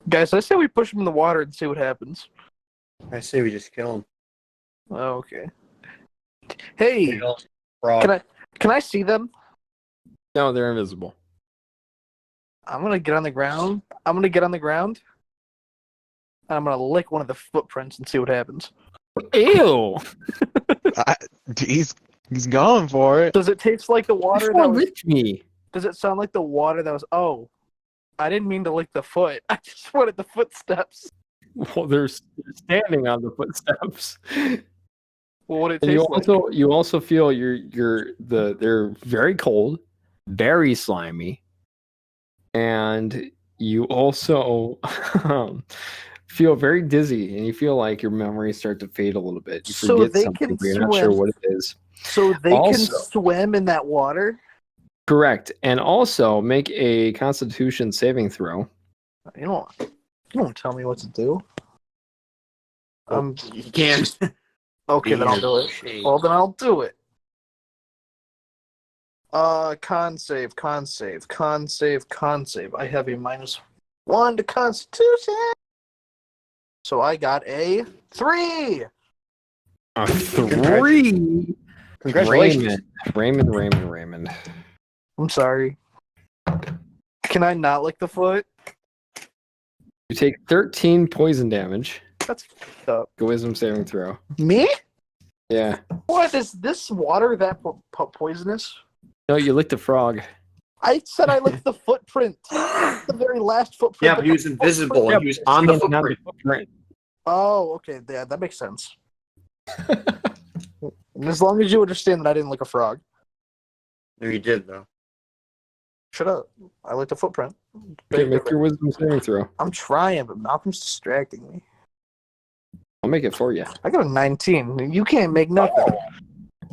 Guys, I say we push him in the water and see what happens. I say we just kill him. Oh, okay. Hey, Frog. can I see them? No, they're invisible. I'm gonna get on the ground. I'm gonna lick one of the footprints and see what happens. Ew! He's going for it. Does it taste like the water that was? licked me. Does it sound like the water that was? Oh, I didn't mean to lick the foot. I just wanted the footsteps. Well, they're standing on the footsteps. Well, what it And tastes like? you also feel they're very cold, very slimy, and you also feel very dizzy, and you feel like your memories start to fade a little bit. You So forget they something, can but you're not sure swim. what it is. So they Also- can swim in that water. Correct, and also make a Constitution saving throw. You don't tell me what to do. You can't. Okay, then I'll do it. Well, then I'll do it. Con save. I have a -1 to Constitution. So I got a 3. A 3. Congratulations. Raymond. I'm sorry. Can I not lick the foot? You take 13 poison damage. That's fucked up. Go wisdom saving throw. Me? Yeah. What is this water that poisonous? No, you licked a frog. I said I licked the footprint. The very last footprint. Yeah, but he was invisible and he was on the footprint. Oh, okay. Yeah, that makes sense. As long as you understand that I didn't lick a frog. No, you did though. Shut up. I licked a footprint. Okay, make your wisdom saving throw. I'm trying, but Malcolm's distracting me. I'll make it for you. I got a 19. You can't make nothing.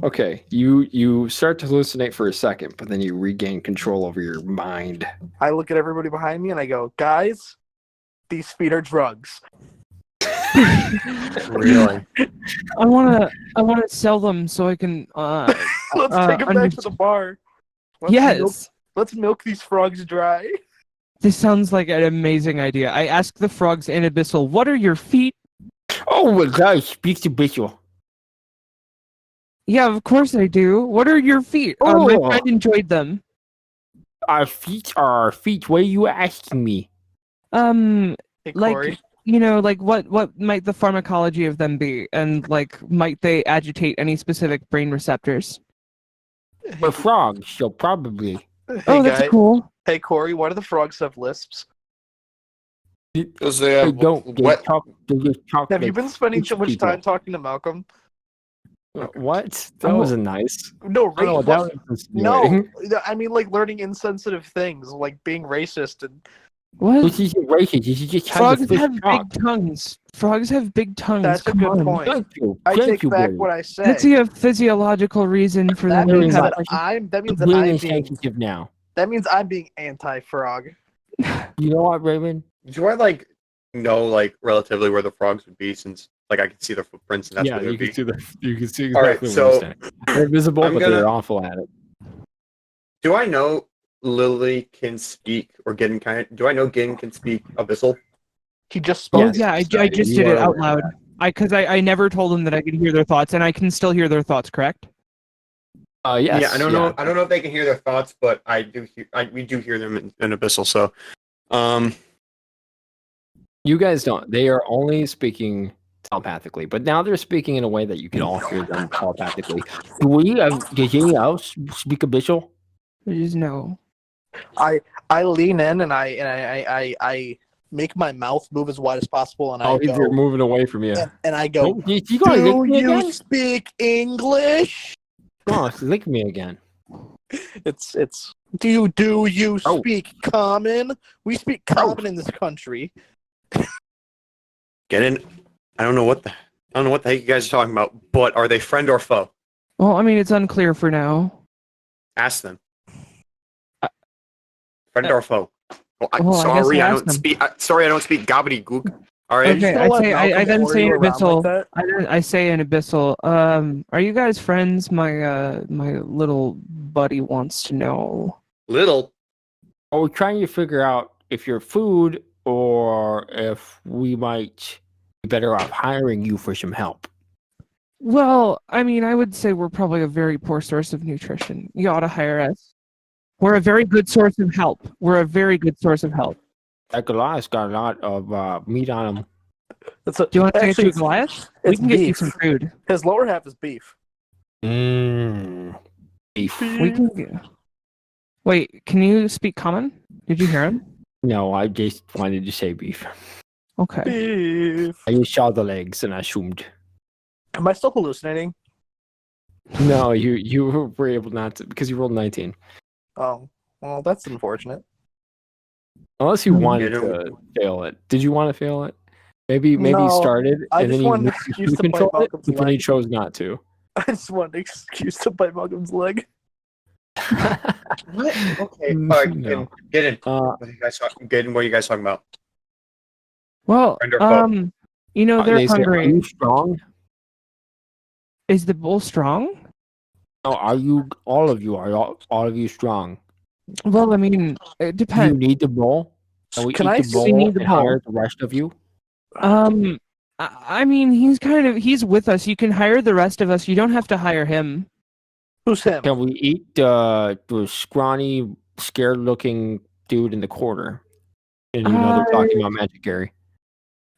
Okay, you start to hallucinate for a second, but then you regain control over your mind. I look at everybody behind me and I go, guys, these feet are drugs. Really? I wanna sell them so I can. Let's take them back to the bar. Let's milk these frogs dry. This sounds like an amazing idea. I asked the frogs in Abyssal, "What are your feet?" Oh my gosh, speak to Bishop. Yeah, of course I do. What are your feet? My friend enjoyed them. Our feet are our feet. What are you asking me? Hey, Like, Corey. like what might the pharmacology of them be, and like might they agitate any specific brain receptors? We're frogs, so probably. Oh, that's cool. Hey, Corey, why do the frogs have lisps? Because they They have don't. They wet. talk. They just talk. Have you like been spending too much people. time talking to Malcolm? What? That Oh. wasn't nice. No, Oh, right? that was No, insinuating. I mean like learning insensitive things, like being racist and What? This isn't racist. This is just how Frogs the fish have talk. big tongues. Frogs have big tongues. that's a Come good on. point. Thank you. I Thank take you, back buddy. what I say. That's a physiological reason for That them to means have. that I'm Brain is being sensitive now. that means I'm being anti-frog. You know what, Raymond? Do I know relatively where the frogs would be since I can see their footprints and that's Yeah, where they'd you can be? see the. You can see All right, exactly so where they're standing. They're visible, I'm but gonna- they're awful at it. Do I know Lilly can speak or Gidden do I know Gidden can speak Abyssal? He just spoke. Yes, Yeah, I Society, just you did it are out aware loud. of Because I never told them that I could hear their thoughts, and I can still hear their thoughts. Correct? Yes. Yeah, I don't know. I don't know if they can hear their thoughts, but I do. We do hear them in Abyssal. So, You guys don't. They are only speaking telepathically, but now they're speaking in a way that you can all hear them telepathically. Do we? Does anyone else speak Abyssal? Just no. I lean in and I make my mouth move as wide as possible and I They're go moving away from you. and I go. Oh, you gonna lick Do me you again? speak English? Oh, lick me again. It's. Do you Oh. speak common? We speak common in this country. Gidden, I don't know what the heck you guys are talking about. But are they friend or foe? Well, I mean, it's unclear for now. Ask them. Friend or foe? Oh, well, I guess I I asked don't them. speak. Sorry, I don't speak gobbledygook. All right. Okay, Don't let I then Malcolm say in order around Abyssal. like that. I say in Abyssal. Are you guys friends? My little buddy wants to know. Little. We're trying to figure out if you're food or if we might be better off hiring you for some help. Well, I mean, I would say we're probably a very poor source of nutrition. You ought to hire us. We're a very good source of help. That Goliath's got a lot of meat on him. Do you want to get Actually, you a Goliath? We it's can get you beef. some food. His lower half is beef. Beef. We can get... Wait, can you speak common? Did you hear him? No, I just wanted to say beef. Okay. Beef. I just saw the legs and I assumed. Am I still hallucinating? No, you were able not to because you rolled 19. Oh, well, that's unfortunate. Unless you Hmm. wanted Yeah, to fail it. Did you want to fail it? Maybe No, you started I and just then wanted you an excuse to bite controlled it, Malcolm's but then you leg. chose not to. I just want an excuse to bite Malcolm's leg. What? Okay. No. Gidden. Uh, Gidden, what are you guys talking about? Well, Friend or foe? they're they say, "Are hungry. you strong?" Is the bull strong? Oh, are you all of you? Are all of you strong? Well, I mean, it Do you depends. need the bowl? Can we Can eat I the see- bowl We need the and bowl. hire the rest of you? I mean, he's with us. You can hire the rest of us. You don't have to hire him. Who's him? Can we eat the scrawny, scared-looking dude in the corner? And they're talking about Magic Gary.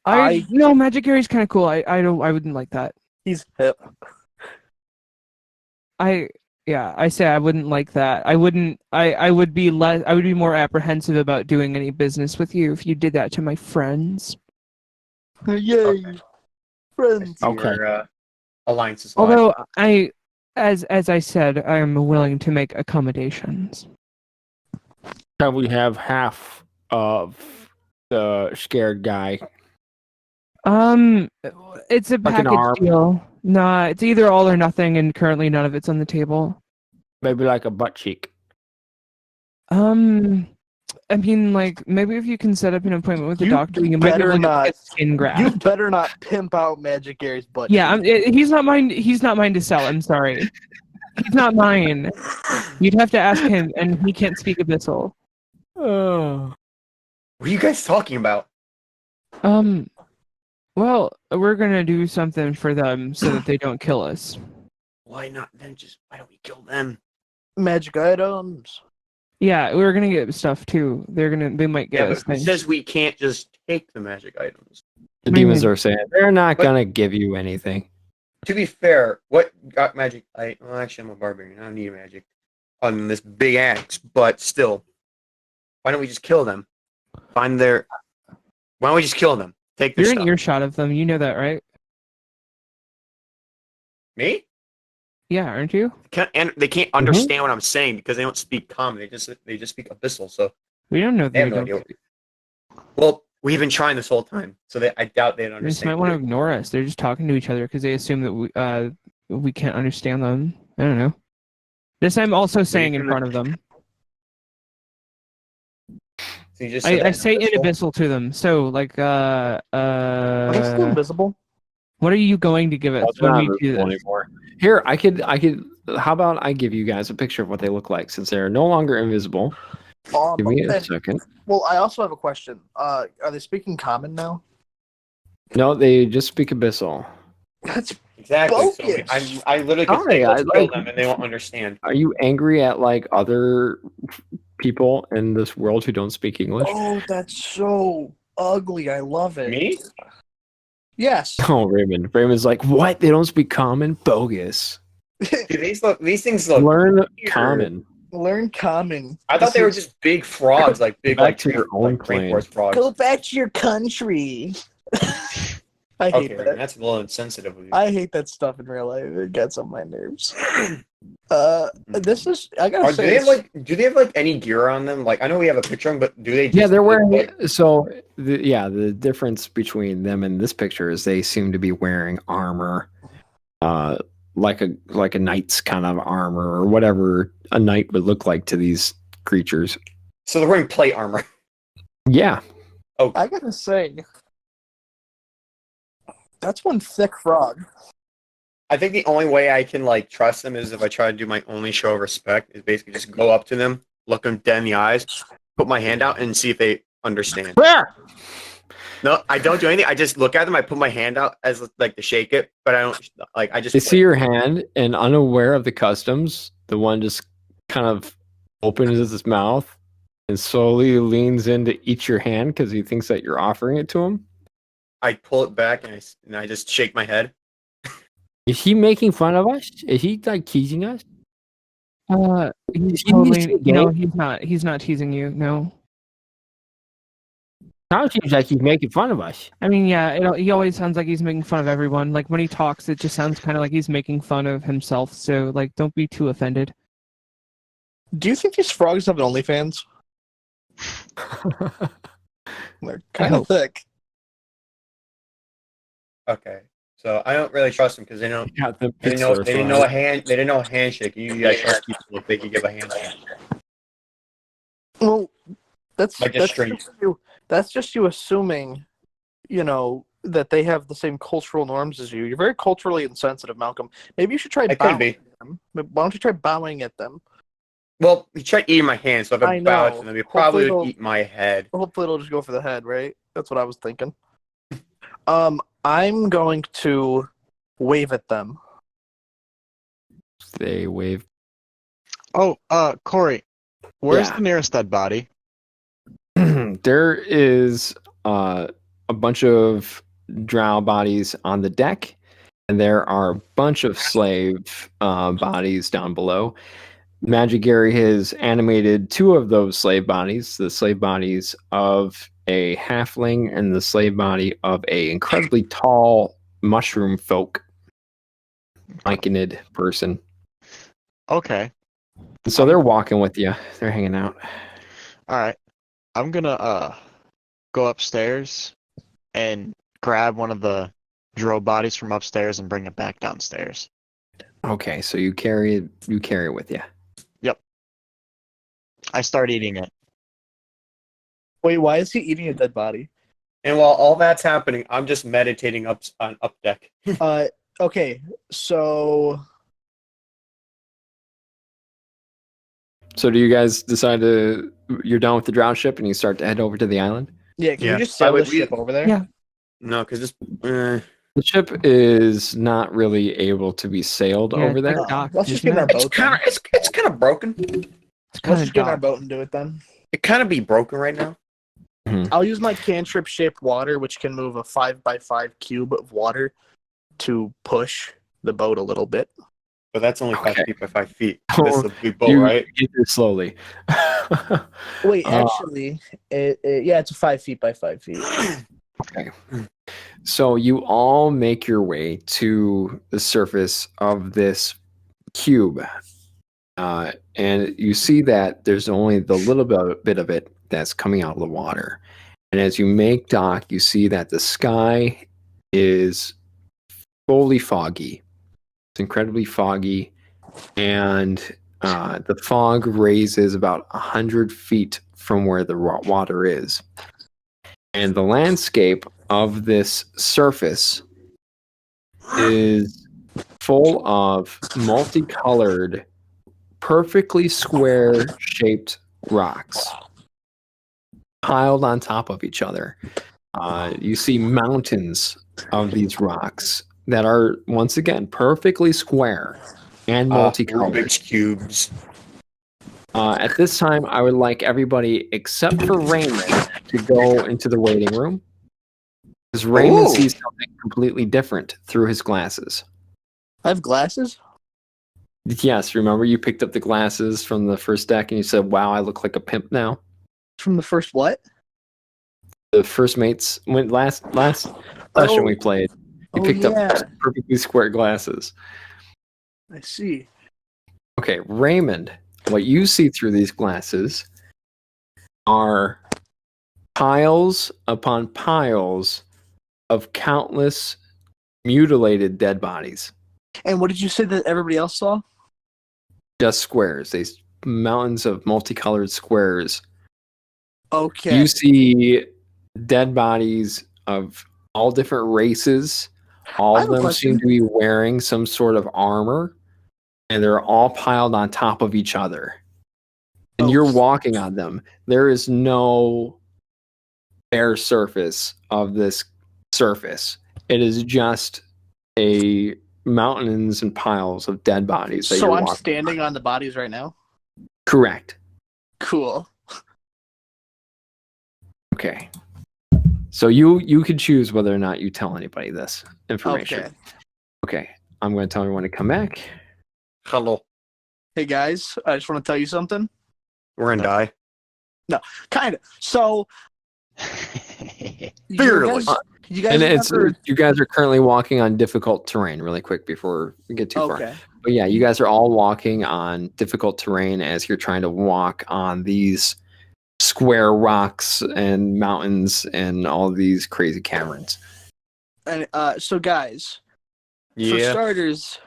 No, Magic Gary's kind of cool. I wouldn't like that. He's hip. I say I wouldn't like that. I wouldn't. I would be more apprehensive about doing any business with you if you did that to my friends. Yay, Okay. friends. Okay. Your alliance is Although as I said, I am willing to make accommodations. Can we have half of the scared guy? It's a Like an package arm. deal. Nah, it's either all or nothing, and currently none of it's on the table. Maybe like a butt cheek. I mean, like, maybe if you can set up an appointment with the You doctor, you might be better able to not. get skin graft. You better not pimp out Magic Gary's butt. Yeah, cheek. he's not mine. He's not mine to sell. I'm sorry. He's not mine. You'd have to ask him, and he can't speak Abyssal. What are you guys talking about? Well, we're gonna do something for them so that they don't kill us. Why not? Why don't we kill them? Magic items. Yeah, we're gonna get stuff too. They might get Yeah, us but it things. says we can't just take the magic items. The What do you demons mean? are saying they're not But- gonna give you anything. To be fair, what got magic? Well, actually, I'm a barbarian. I don't need magic on this big axe. But still, why don't we just kill them? Why don't we just kill them? Take their You're in stuff. earshot of them. You know that, right? Me? Yeah, aren't you? And they can't understand what I'm saying because they don't speak common. They just speak abyssal. So We don't know they that. have no idea. Well, we've been trying this whole time, so I doubt they'd They just understand. might want to ignore us. They're just talking to each other because they assume that we can't understand them. I don't know. This I'm also saying in gonna- front of them. So you just said I that say in abyssal? abyssal to them. So like Are they still invisible? what are you going to give us That's when not we do visible this? anymore. Here, I could. How about I give you guys a picture of what they look like since they're no longer invisible? Give me a Okay. second. Well, I also have a question. Are they speaking common now? No, they just speak abyssal. That's Exactly. So bogus. I literally could Sorry, say, let's I kill like- them, and they won't understand. Are you angry at like other people in this world who don't speak English? Oh, that's so ugly. I love it. Me? Yes. Oh, Raymond. Raymond's like, what? They don't speak common? Bogus. Dude, these things look. Learn weird. common. Learn common. I thought they were just big frogs, like big, Back like to your own rainforest frogs. Go back to your country. I hate Okay, that. that's a little insensitive of you. I hate that stuff in real life. It gets on my nerves. This is. I gotta Do say. they have do they have like any gear on them? Like I know we have a picture of them, but do they? Just Yeah, they're look wearing like- so the difference between them and this picture is they seem to be wearing armor, like a knight's kind of armor or whatever a knight would look like to these creatures. So they're wearing plate armor. Yeah, I gotta say. That's one thick frog. I think the only way I can like trust them is if I try to do my only show of respect is basically just go up to them, look them dead in the eyes, put my hand out, and see if they understand. where? No, I don't do anything. I just look at them. I put my hand out as like to shake it, but I don't like. I just They see your hand and unaware of the customs, the one just kind of opens his mouth and slowly leans in to eat your hand because he thinks that you're offering it to him. I pull it back and I just shake my head. Is he making fun of us? Is he like teasing us? He's He totally. needs to No, game. he's not. He's not teasing you. No. Now it seems like he's making fun of us. I mean, yeah. He always sounds like he's making fun of everyone. Like when he talks, it just sounds kind of like he's making fun of himself. So like, don't be too offended. Do you think these frogs have an OnlyFans? They're kind of thick. Okay, so I don't really trust them because they don't. Got the They didn't know a handshake. You guys trust people if they could give a handshake. Well, that's Like a that's string. just you. That's just you assuming, that they have the same cultural norms as you. You're very culturally insensitive, Malcolm. Maybe you should try. It could bowing be. to them. Why don't you try bowing at them? Well, he tried eating my hand, so if I I bow know. to them, he probably Hopefully would eat my head. Hopefully it'll just go for the head, right? That's what I was thinking. I'm going to wave at them. They wave. Oh, Corey, where's Yeah. the nearest dead body? There is a bunch of drow bodies on the deck, and there are a bunch of slave bodies down below. Magic Gary has animated 2 of those slave bodies, the slave bodies of a halfling and the slave body of a incredibly tall mushroom folk myconid person. Okay. So they're walking with you. They're hanging out. All right. I'm gonna go upstairs and grab one of the drow bodies from upstairs and bring it back downstairs. Okay, so you carry it with you. I start eating it. Wait, why is he eating a dead body? And while all that's happening, I'm just meditating up deck. Okay, so So do you guys decide you're done with the drow ship and you start to head over to the island? yeah, can Yeah. we just sail Wait, the ship over there? Yeah. No, because this. The ship is not really able to be sailed Yeah, over it's there. like docked, Let's just isn't get in our it? It's boat. kind of it's kind of broken. It's Let's kind just of get in our docked. boat and do it then. It kind of be broken right now. I'll use my cantrip shaped water, which can move a 5x5 cube of water to push the boat a little bit. But that's only 5 Okay. feet by 5 feet. Oh, This is a big boat, You right? get there slowly. Wait, Uh, actually, yeah, it's a 5 feet by 5 feet. Okay. So you all make your way to the surface of this cube. And you see that there's only the little bit of it that's coming out of the water. And as you make dock, you see that the sky is fully foggy. It's incredibly foggy. And the fog raises about 100 feet from where the water is. And the landscape of this surface is full of multicolored, perfectly square shaped rocks piled on top of each other. You see mountains of these rocks that are, once again, perfectly square and multicolored. Rubik's cubes. At this time, I would like everybody except for Raymond to go into the waiting room. Because Raymond Ooh. sees something completely different through his glasses. I have glasses? Yes, remember you picked up the glasses from the first deck and you said, wow, I look like a pimp now? From the first what? The first mates went last session we played. You picked up perfectly square glasses. I see. Okay, Raymond, what you see through these glasses are piles upon piles of countless mutilated dead bodies. And what did you say that everybody else saw? Just squares. These mountains of multicolored squares. Okay. You see dead bodies of all different races. All I of have a them seem question. to be wearing some sort of armor, and they're all piled on top of each other. And Oh. you're walking on them. There is no bare surface of this surface. It is just a mountains and piles of dead bodies that So you're I'm walking. standing on the bodies right now? Correct. Cool. Okay. So you could choose whether or not you tell anybody this information. Okay. Okay. I'm going to tell everyone to come back. Hello. Hey guys, I just want to tell you something. We're gonna die. Kind of. So Barely. you guys And it's remember- you guys are currently walking on difficult terrain. Really quick before we get too far. Okay. But yeah, you guys are all walking on difficult terrain as you're trying to walk on these square rocks and mountains and all these crazy caverns. And so guys, for Yeah. starters,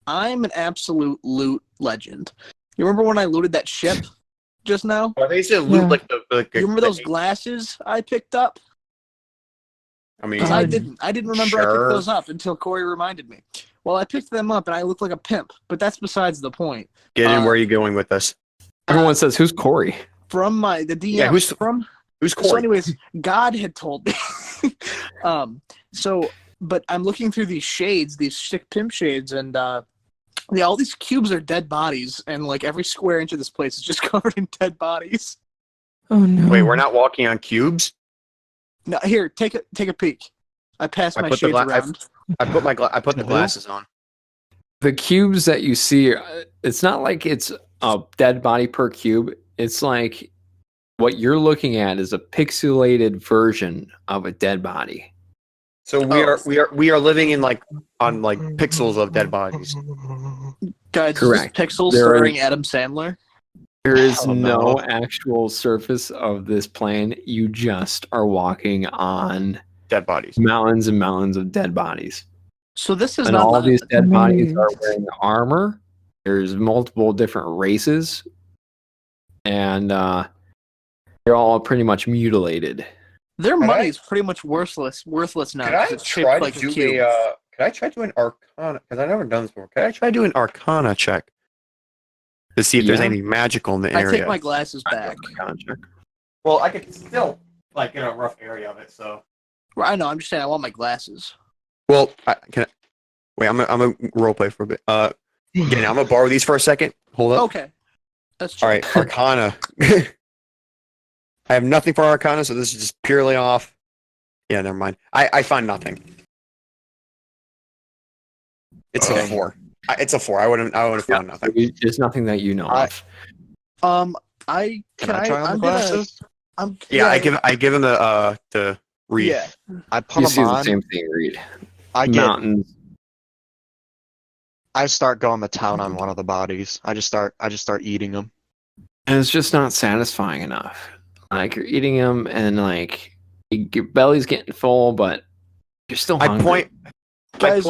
I'm an absolute loot legend. You remember when I looted that ship just now? Are they still loot Yeah. like the You remember those glasses I picked up? I mean, 'Cause I didn't remember I Sure. picked those up until Corey reminded me. Well, I picked them up and I look like a pimp, but that's besides the point. Gidden, where are you going with this? Everyone says, "Who's Corey?" From the DM. Yeah, who's So, Corey? anyways, God had told me. But I'm looking through these shades, these sick pimp shades, and all these cubes are dead bodies, and like every square inch of this place is just covered in dead bodies. Oh no. Wait, we're not walking on cubes? No, here, take a peek. I passed my put the shades gla- around. I put the glasses on. The cubes that you see, it's not like it's a dead body per cube. It's like what you're looking at is a pixelated version of a dead body. So we are living in on pixels of dead bodies. Guys, Correct. This is Pixels There are- starring Adam Sandler. There is Oh, no no. actual surface of this plane. You just are walking on Dead bodies. mountains and mountains of dead bodies. So this is And not all like- these dead bodies Amazing. are wearing armor. There's multiple different races. And they're all pretty much mutilated. Their Could money I- is pretty much worthless now. Could I 'cause it's shaped try to like a do cube. Could I try to do an Arcana? Because I've never done this before. Could I try to do an Arcana check to see if there's Yeah. anything magical in the I area? take my glasses back. Well, I could still get a rough area of it. So. Well, I know. I'm just saying. I want my glasses. Well, wait. I'm a role play for a bit. Again, I'm gonna borrow these for a second. Hold up. Okay, that's true. All right, Arcana. I have nothing for Arcana, so this is just purely off. Yeah, never mind. I find nothing. It's a 4. It's a 4. I would have found nothing. There's nothing that you know of. Can I try on the I'm glasses? Yeah, I give him the read. Yeah. I put You them see the on. same thing, Reed. I Mountains. start going to town on one of the bodies. I just start eating them. And it's just not satisfying enough. Like, you're eating them and, like, your belly's getting full, but you're still hungry. I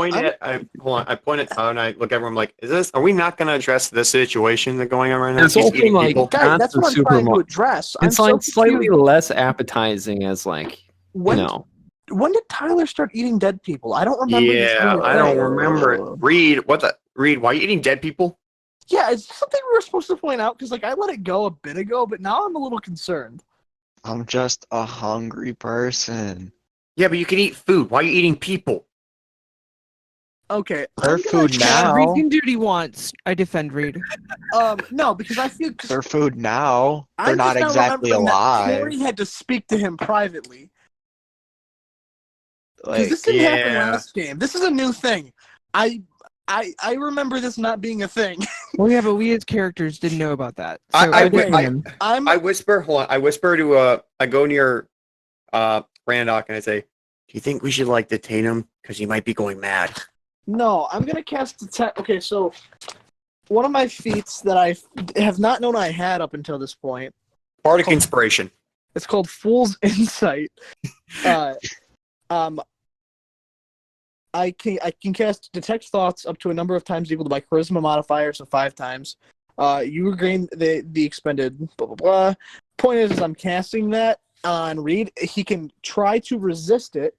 point at Todd and I look at everyone like, are we not going to address this situation that's going on right now? It's He's also eating like- people. Guys, that's what I'm Super trying to mo- address. It's I'm like so slightly confused. less appetizing as, like, When, you know. when did Tyler start eating dead people? I don't remember. this Yeah, being a I don't thing. remember it. Reed, why are you eating dead people? Yeah, is this something we were supposed to point out? Because I let it go a bit ago, but now I'm a little concerned. I'm just a hungry person. Yeah, but you can eat food. Why are you eating people? Okay. Their I'm gonna food try- now. Reed can do what he wants. I defend Reed. No, because I feel Their food now. They're I'm not just now exactly remembering that alive. Corey had to speak to him privately. Because Like, this didn't happen yeah. last game. This is a new thing. I remember this not being a thing. Well, yeah, but we as characters didn't know about that. So I defend him. I whisper to I go near Randock and I say, do you think we should detain him? Because he might be going mad. No, I'm gonna cast detect. Okay, so one of my feats that I have not known I had up until this point. Bardic Inspiration. It's called Fool's Insight. I can cast Detect Thoughts up to a number of times equal to my Charisma modifier, so 5 times. You regain the expended blah blah blah. Point is I'm casting that on Reed. He can try to resist it,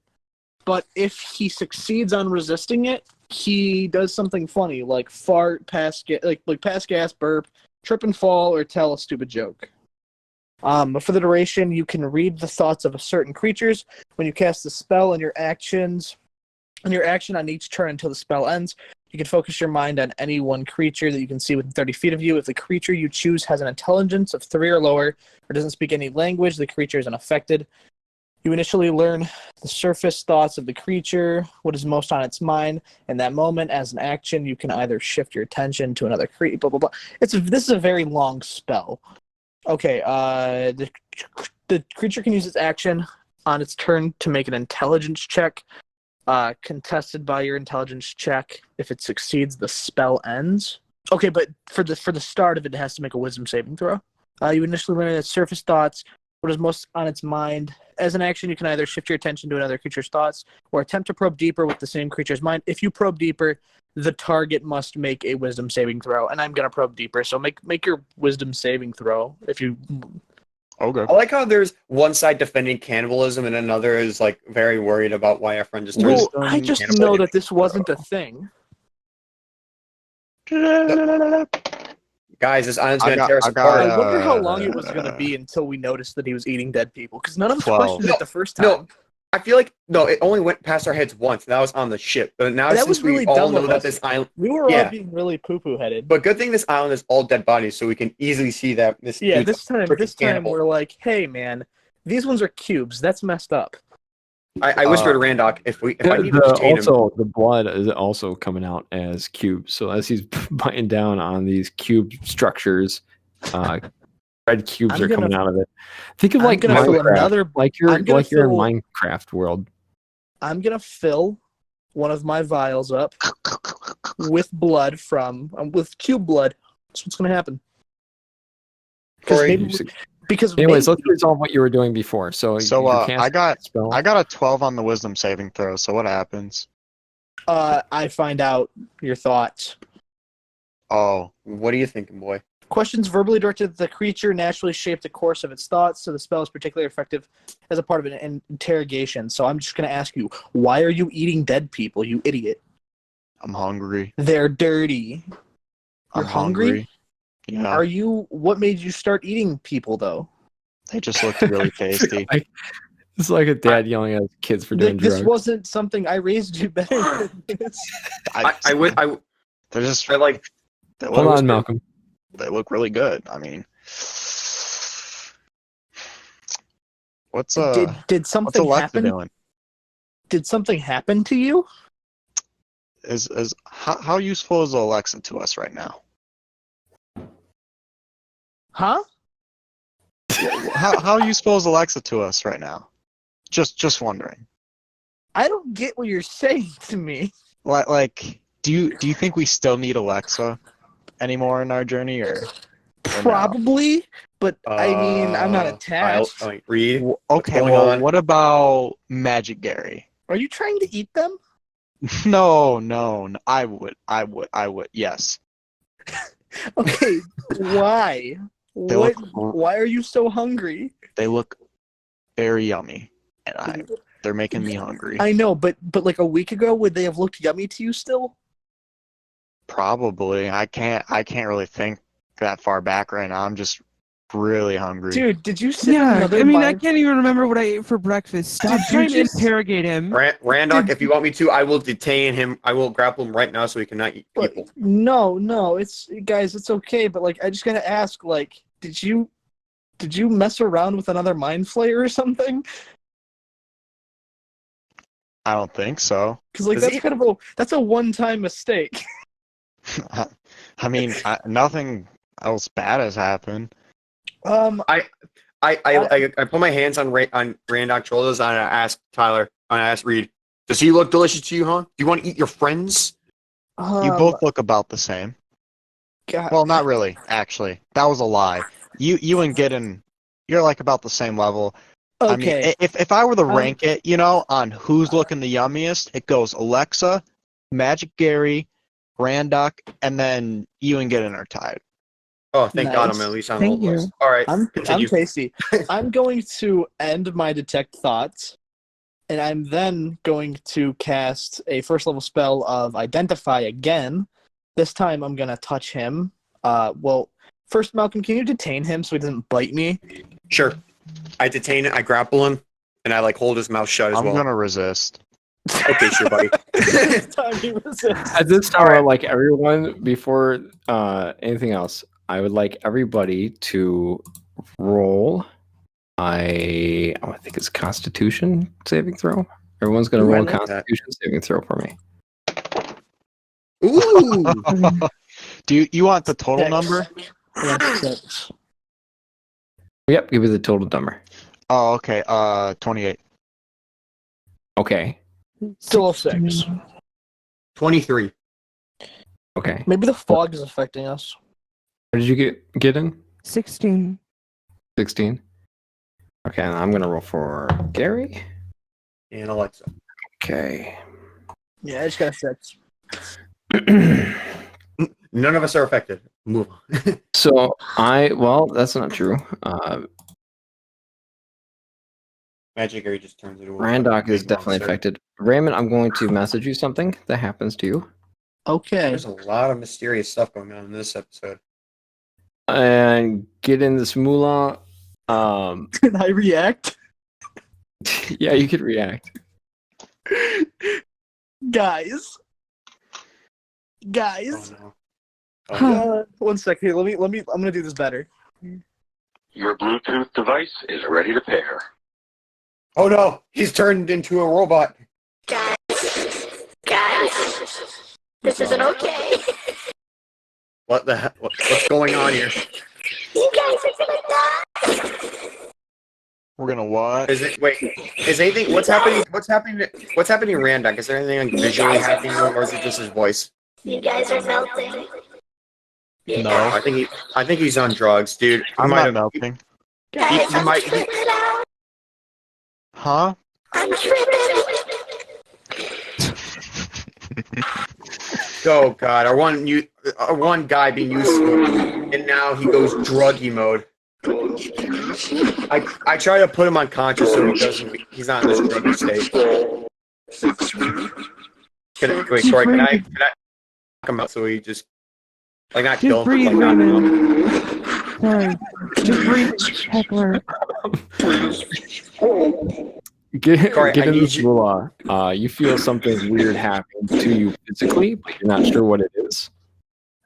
but if he succeeds on resisting it, he does something funny like fart, pass gas, burp, trip and fall, or tell a stupid joke. For the duration, you can read the thoughts of certain creatures. When you cast the spell and your action on each turn until the spell ends, you can focus your mind on any one creature that you can see within 30 feet of you. If the creature you choose has an intelligence of 3 or lower, or doesn't speak any language, the creature is unaffected. You initially learn the surface thoughts of the creature, what is most on its mind. In that moment, as an action, you can either shift your attention to another creature, blah, blah, blah. This is a very long spell. Okay, the creature can use its action on its turn to make an intelligence check. Contested by your intelligence check. If it succeeds, the spell ends. Okay, but for the start of it, it has to make a wisdom saving throw. You initially learn its surface thoughts, what is most on its mind. As an action, you can either shift your attention to another creature's thoughts or attempt to probe deeper with the same creature's mind. If you probe deeper, the target must make a wisdom saving throw, and I'm gonna probe deeper. So make your wisdom saving throw. If you okay. I like how there's one side defending cannibalism and another is very worried about why our friend just turns. I just know that this wasn't a thing. Guys, this island's I gonna got- tear us I got, apart. I wonder how long it was going to be until we noticed that he was eating dead people, because none of us 12. questioned it the first time. No, I feel like it only went past our heads once, and that was on the ship. But now That since was really we all dumb know of that us. this island, We were Yeah. all being really poo-poo headed. but good thing this island is all dead bodies, so we can easily see that this. Yeah, dude's this a time freaking cannibal. we're like, hey man, these ones are cubes. That's messed up. I whispered to Randock if I need to detain him. Also, the blood is also coming out as cubes. So as he's biting down on these cube structures, red cubes I'm are coming gonna- out of it. Think of I'm like gonna fill Minecraft, another. like you're I'm gonna in fill- Minecraft world. I'm gonna fill one of my vials up with blood with cube blood. That's what's gonna happen. Corey, Because Anyways, maybe, let's resolve what you were doing before. So you cast I got a spell. I got a 12 on the wisdom saving throw. So what happens? I find out your thoughts. Oh, what are you thinking, boy? Questions verbally directed at the creature naturally shape the course of its thoughts, so the spell is particularly effective as a part of an interrogation. So I'm just going to ask you, why are you eating dead people, you idiot? I'm hungry. They're dirty. You're I'm hungry? Yeah, What made you start eating people, though? they just looked really tasty. It's like a dad yelling at his kids for doing This drugs. wasn't something I raised you better than this. I would. They're just I like. they Hold look, on, Malcolm. they look really good. I mean, what's Did what's something Alexa happen? doing? Did something happen to you? Is how useful is Alexa to us right now? Huh? How useful is Alexa to us right now? Just wondering. I don't get what you're saying to me. Like, do you think we still need Alexa anymore in our journey, or no? Probably, but I mean, I'm not attached. Read. Okay, going well, on? what about Magic Gary? Are you trying to eat them? No, I would, yes. Okay, why? They What? look- Why are you so hungry? They look very yummy, and they're making me hungry. I know, but like a week ago, would they have looked yummy to you still? Probably. I can't really think that far back right now. I'm just really hungry. Dude, did you sit in Yeah, another I mean, I mind- can't even remember what I ate for breakfast. Stop Did you trying to just- interrogate him. Randock, if you want me to, I will detain him. I will grapple him right now so he cannot eat Look, people. No, it's guys, it's okay, but like I just gotta ask, like, did you mess around with another mind flayer or something? I don't think so. Because like Is that's he- kind of a one-time mistake. I mean, nothing else bad has happened. I put my hands on Randock's shoulders and I asked Tyler, and I asked Reed, does he look delicious to you, huh? Do you want to eat your friends? You both look about the same. God, Well, not really, actually. That was a lie. You and Gidden, you're like about the same level. I mean, okay. if I were to rank it, on who's looking the yummiest, it goes Alexa, Magic Gary, Randock, and then you and Gidden are tied. Oh, thank God Nice. I'm at least on the Thank old you. list. All right, I'm continue. tasty. I'm going to end my detect thoughts, and I'm then going to cast a first level spell of identify again. This time I'm gonna touch him. Well, first Malcolm, can you detain him so he doesn't bite me? Sure. I detain it, I grapple him, and I hold his mouth shut as I'm well. gonna resist. Okay, sure, buddy. This time he resists. At this time, I would like everyone, before anything else, I would like everybody to roll. I think it's Constitution saving throw. Everyone's going to Ooh, I roll a like that. Constitution saving throw for me. Ooh! Do you want the total Six. number? Yeah, 6. Yep, give me the total number. Oh, okay. 28. Okay. Still a 6. 23. Okay. Maybe the fog is affecting us. What did you get in? 16. 16. Okay, and I'm going to roll for Gary. And Alexa. Okay. Yeah, I just got a 6. None of us are affected. Move on. So that's not true. Magic Gary just turns it over. Randock is definitely affected. Raymond, I'm going to message you something that happens to you. Okay. There's a lot of mysterious stuff going on in this episode. And get in this Mulah. Can I react? Yeah, you could react. Guys. Oh no. Oh, no. 1 second. Here, let me. I'm gonna do this better. Your Bluetooth device is ready to pair. Oh no, he's turned into a robot. Guys, this isn't okay. What the heck? What's going on here? You guys are gonna die. We're gonna what? Is anything? What's happening? What's happening in Randock? Is there anything like visually happening, or is it just his voice? You guys are melting. No, I think he's on drugs, dude. I'm not melting. Guys, He I'm might- tripping out. Huh? I'm tripping. Oh god, our one guy being useful, and now he goes druggy mode. I try to put him unconscious so he's not in this druggy state. Wait, Corey, can I knock him out so he just not kill Just him? breathe, Like, knock him Raymond. out? Sorry. Just breathe, Heckler. Get Corey, I in need this you- Mulah. You feel something weird happen to you physically, but you're not sure what it is.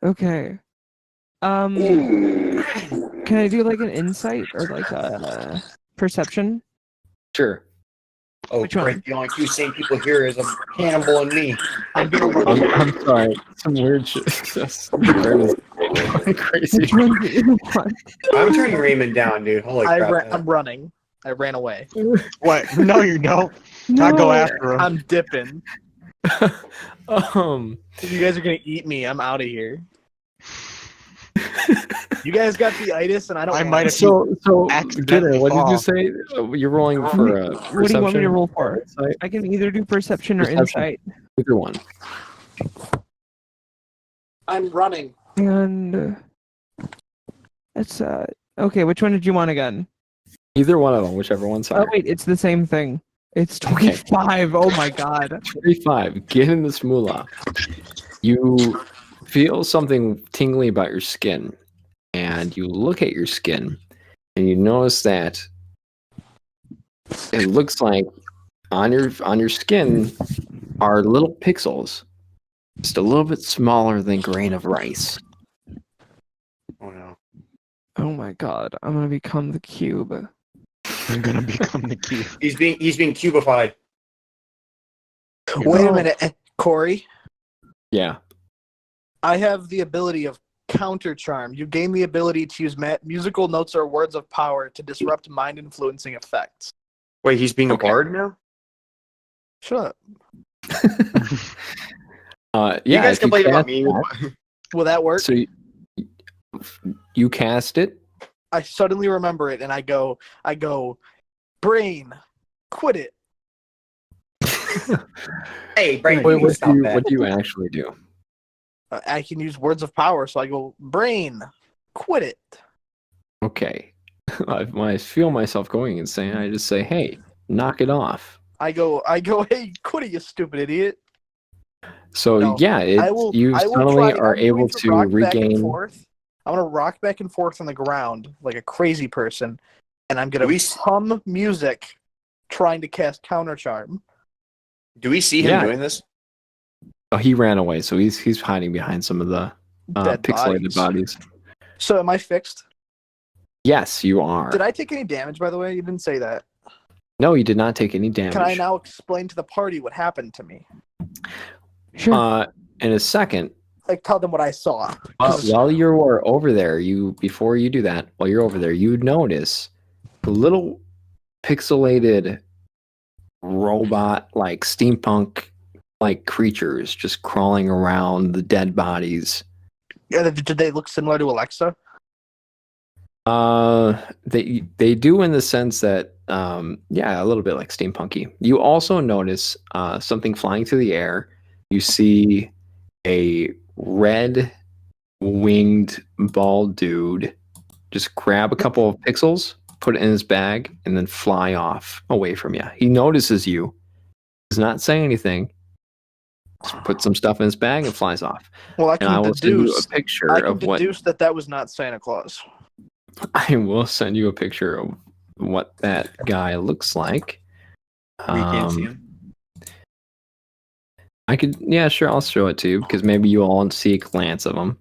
Okay. Can I do like an insight or like a perception? Sure. Oh, Which one? great. The only two sane people here is a cannibal and me. I'm sorry. Some weird shit. Just going crazy. Which one do you want? I'm turning Raymond down, dude. Holy crap. I'm running. I ran away. What? No, you don't. I go after him. I'm dipping. Um. If you guys are gonna eat me, I'm out of here. You guys got the itis, and I don't. I want might it. have So accidentally Gidden, what did you fall. say? You're rolling for a perception? What do you want me to roll for? Insight? I can either do perception or Perception. insight. Either one. I'm running. And that's okay. Which one did you want again? Either one of them, whichever one's Oh higher. wait, it's the same thing. It's Okay. 25. Oh my god. 25. Get in this Mulah. You feel something tingly about your skin, and you look at your skin, and you notice that it looks like on your skin are little pixels, just a little bit smaller than grain of rice. Oh no. Oh my god. I'm gonna become the cube. I'm gonna become the key. He's being cubified. Wait a minute, Corey. Yeah. I have the ability of counter charm. You gain the ability to use musical notes or words of power to disrupt mind-influencing effects. Wait, he's being Okay. a bard now? Shut up. Yeah. You guys if complain about cast me. that- Will that work? So you cast it. I suddenly remember it, and I go, brain, quit it. Hey, Brain, Wait, you stop that. what do you actually do? I can use words of power, so I go, brain, quit it. Okay. When I feel myself going insane, I just say, "Hey, knock it off." I go, hey, quit it, you stupid idiot. So No, yeah, you suddenly are able to regain. I'm gonna rock back and forth on the ground like a crazy person, and I'm gonna Do we- hum music, trying to cast counter charm. Do we see him Yeah. doing this? Oh, he ran away, so he's hiding behind some of the Dead pixelated bodies. So am I fixed? Yes, you are. Did I take any damage, by the way? You didn't say that. No, you did not take any damage. Can I now explain to the party what happened to me? Sure. In a second, Like, tell them what I saw. 'Cause while you were over there, before you do that, while you're over there, you notice little pixelated robot like steampunk like creatures just crawling around the dead bodies. Yeah, did they look similar to Alexa? They do in the sense that yeah, a little bit like steampunky. You also notice something flying through the air. You see a red winged bald dude just grab a couple of pixels, put it in his bag, and then fly off away from you. He notices you, does not say anything, Just put some stuff in his bag and flies off. Well, I And I can will send you a deduce. picture I can of what deduce that was not Santa Claus. I will send you a picture of what that guy looks like. We can't see him. I could, yeah, sure, I'll show it to you because maybe you all see a glance of him.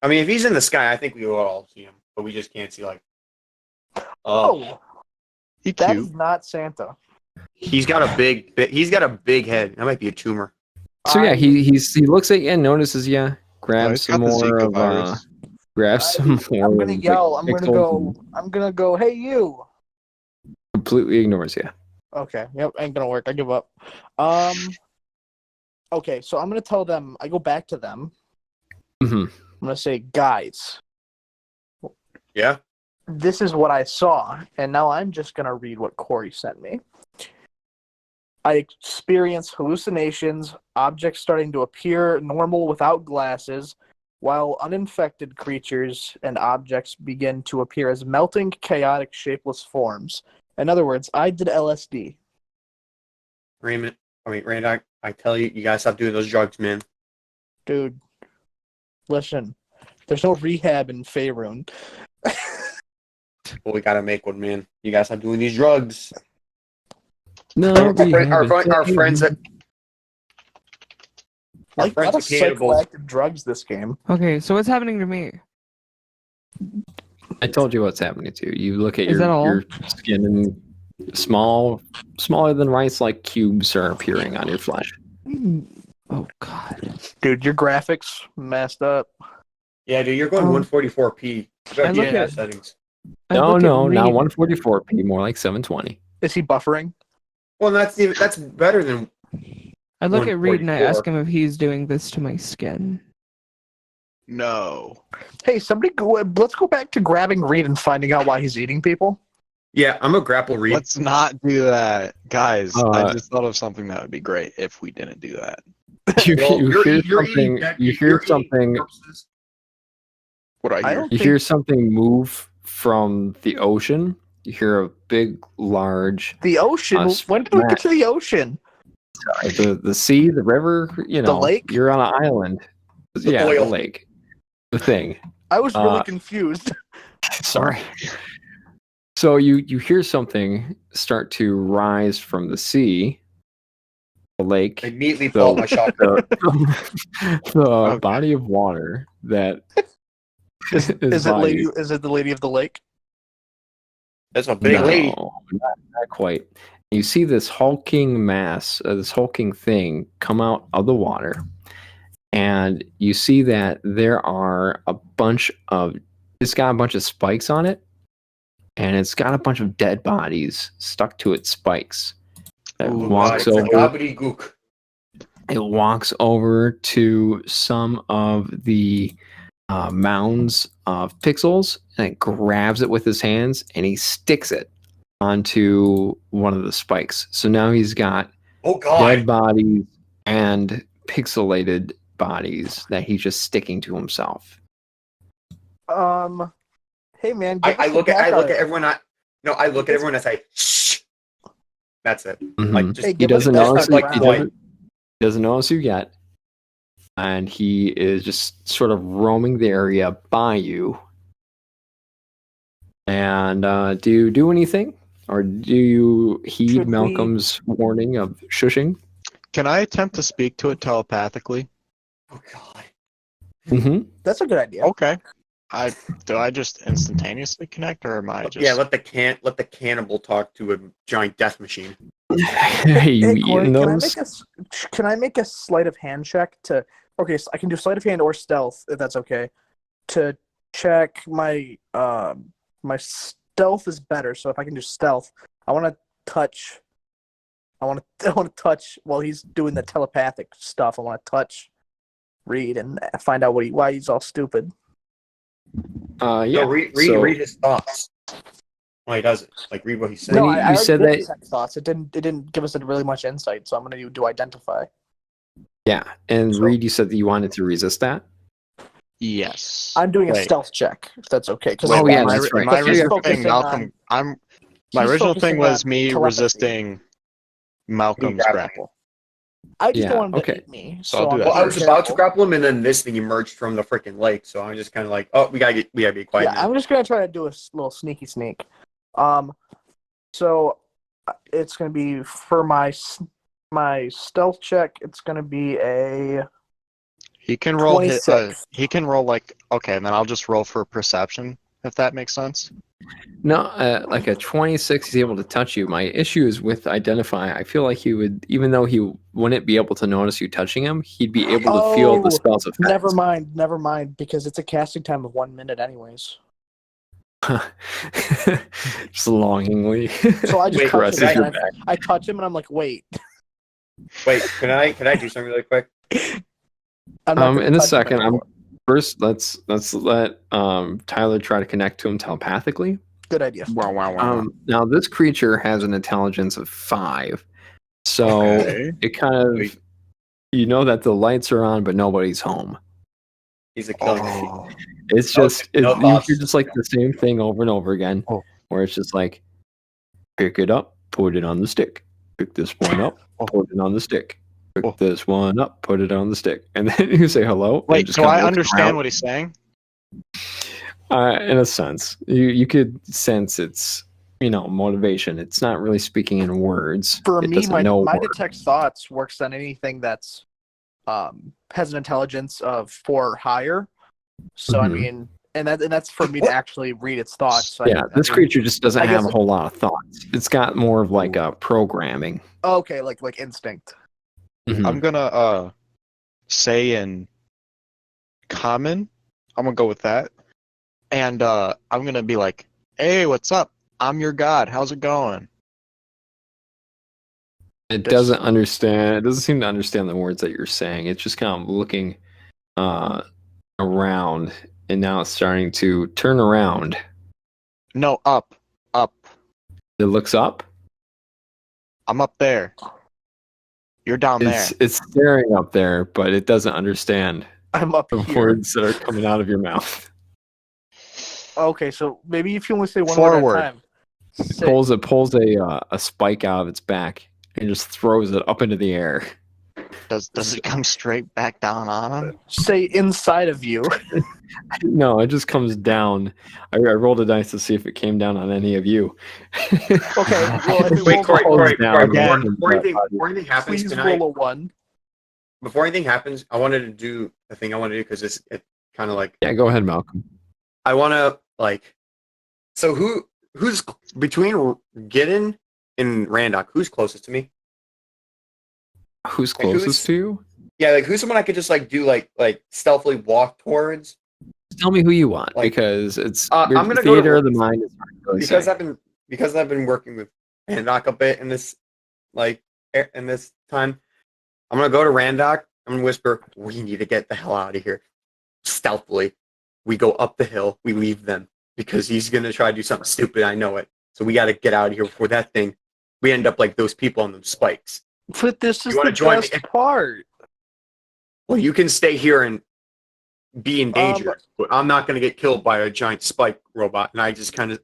I mean, if he's in the sky, I think we will all see him, but we just can't see like. Oh, He that cute. is not Santa. He's got a big. He's got a big head. That might be a tumor. So yeah, he looks at you and notices you. Grabs he's some got the more Zika of virus. grabs some more. I'm gonna of the yell. I'm gonna pixels go. and I'm gonna go. Hey, you. Completely ignores you. Okay. Yep. Ain't gonna work. I give up. Okay. So I'm gonna tell them. I go back to them. hmm I'm gonna say, guys, Yeah. this is what I saw, and now I'm just gonna read what Corey sent me. I experienced hallucinations, objects starting to appear normal without glasses, while uninfected creatures and objects begin to appear as melting, chaotic, shapeless forms. In other words, I did LSD. Raymond. Randock. I tell you, you gotta stop doing those drugs, man. Dude, listen, there's no rehab in Faerun. Well, we gotta make one, man. You gotta stop doing these drugs. No, Our we friends that. Our Like, a friends lot of with cannibals. psychoactive drugs this game. Okay, so what's happening to me? I told you what's happening to you. You look at Is that all? your skin and smaller than rice-like cubes are appearing on your flesh. Oh God. Dude, your graphics messed up. Yeah, dude, you're going 144p. I look at- settings. No, look at not Reed. 144p, more like 720. Is he buffering? Well, that's better than. I look at Reed and I 144. ask him if he's doing this to my skin. No. Hey, somebody go. Let's go back to grabbing Reed and finding out why he's eating people. Yeah, I'm a grapple read. Let's not do that. Guys, I Uh, just thought of something that would be great if we didn't do that. You, Well, you you're hear eating something. dead- You you're hear eating something. corpses. What I I hear? don't You think- hear something move from the ocean. You hear a big, large. The ocean. When did we get to the ocean? The sea, the river. You know, lake? You're on an island. Yeah, oil. the lake. The thing. I was really Uh, confused. Sorry. So you hear something start to rise from the sea, the lake, I immediately pull out my shotgun. the body of water that Is it lady? Is it the lady of the lake? That's a big lady. Not quite. You see this hulking mass, this hulking thing come out of the water, and you see that there are a bunch of. It's got a bunch of spikes on it, and it's got a bunch of dead bodies stuck to its spikes. It Ooh, walks it's a over. gobbledygook. It walks over to some of the mounds of pixels, and it grabs it with his hands, and he sticks it onto one of the spikes. So now he's got Oh god. dead bodies and pixelated bodies that he's just sticking to himself. Hey man, I look at everyone. I look at everyone and say, shh. That's it. Mhm. Like just Hey, He give us doesn't a notice. best He round. doesn't notice you yet, and he is just sort of roaming the area by you. And do you do anything, or do you heed Should we- Malcolm's warning of shushing? Can I attempt to speak to it telepathically? Oh god. Mm-hmm. That's a good idea. Okay. Do I just instantaneously connect, or am I just? Yeah, let the cannibal talk to a giant death machine. Hey, you Hey, Corey, eating can I those? can I make a sleight of hand check to? Okay, so I can do sleight of hand or stealth if that's okay. To check my my stealth is better. So if I can do stealth, I want to touch. I want to touch while he's doing the telepathic stuff. I want to touch Reed and find out why he's all stupid. Yeah. No, read his thoughts. Well, he does it. Like read what he's saying. When No, you- I you already said did that- check thoughts. It didn't give us really much insight. So I'm gonna do identify. Yeah, and So- Reed, you said that you wanted to resist that. Yes. I'm doing a Wait. stealth check if that's okay. Wait, Oh, yeah, my, that's right. My Because he's original focusing thing, Malcolm. on- My he's original focusing thing was on me telepathy. resisting Malcolm's Grapple. grapple. I just Yeah, don't want him to okay. eat me. So I'll do I'm that Well, I being was about to careful. grapple him, and then this thing emerged from the freaking lake. So I'm just kind of like, oh, we gotta be quiet Yeah, now. I'm just gonna try to do a little sneaky sneak. So it's gonna be for my stealth check. It's gonna be a He can roll 26. he can roll like okay, and then I'll just roll for perception if that makes sense. No, like a 26, he's able to touch you. My issue is with identify. I feel like he would, even though he wouldn't be able to notice you touching him, he'd be able to feel the Oh, spell's effect. Never mind, because it's a casting time of 1 minute anyways. Just longingly. So I just Wait, touch caresses him. your And back. I touch him, and I'm like, wait. Wait, can I do something really quick? I'm not gonna In a touch him second, anymore. first let's let Tyler try to connect to him telepathically. Good idea. Wow. Now this creature has an intelligence of 5, so Okay. it kind of you know that the lights are on, but nobody's home. He's a killer. Oh. It's No- just no you thoughts. hear just like the same thing over and over again, Oh. where it's just like pick it up, put it on the stick, pick this one up, put it on the stick, pick Oh. this one up, put it on the stick, and then you say hello. and Wait, just so kinda I look understand around. what he's saying? In a sense, you could sense its motivation. It's not really speaking in words. For It me, doesn't my know my words. detect thoughts works on anything that's has an intelligence of 4 or higher. So I Mhm. mean, and that's for me to actually read its thoughts. So Yeah, this creature just doesn't I guess have a whole lot of thoughts. It's got more of like a programming. Okay, like instinct. Mhm. I'm gonna say in common. I'm gonna go with that. And I'm gonna be like, hey, what's up? I'm your god. How's it going? It doesn't understand. It doesn't seem to understand the words that you're saying. It's just kind of looking around, and now it's starting to turn around. No, up. It looks up. I'm up there. You're down there. It's staring up there, but it doesn't understand I'm up the here. words that are coming out of your mouth. Okay, so maybe if you only say one Forward. word at a time. It pulls a spike out of its back and just throws it up into the air. Does it come straight back down on him? Say inside of you. No, it just comes down. I rolled a dice to see if it came down on any of you. Okay, well, if it Wait, rolls Corey, a one, Corey, down, Corey, again. before anything happens, please can I, roll a 1. before anything happens, I wanted to do the thing I want to do because it kind of like Yeah, go ahead, Malcolm. I want to like. So who's between Gidden and Randock? Who's closest to me? Who's Like, who's- closest to you? Yeah, like who's someone I could just like do like stealthily walk towards? Tell me who you want, Like, because it's I'm gonna go theater to- of the mind. Is hard to really because say. I've been working with Randock a bit in this time. I'm gonna go to Randock. I'm gonna whisper, "We need to get the hell out of here." Stealthily, we go up the hill. We leave them because he's gonna try to do something stupid. I know it. So we got to get out of here before that thing. We end up like those people on those spikes. But this is wanna the join best me? part. Well, you can stay here and be in danger, but I'm not gonna get killed by a giant spike robot. And I just kind of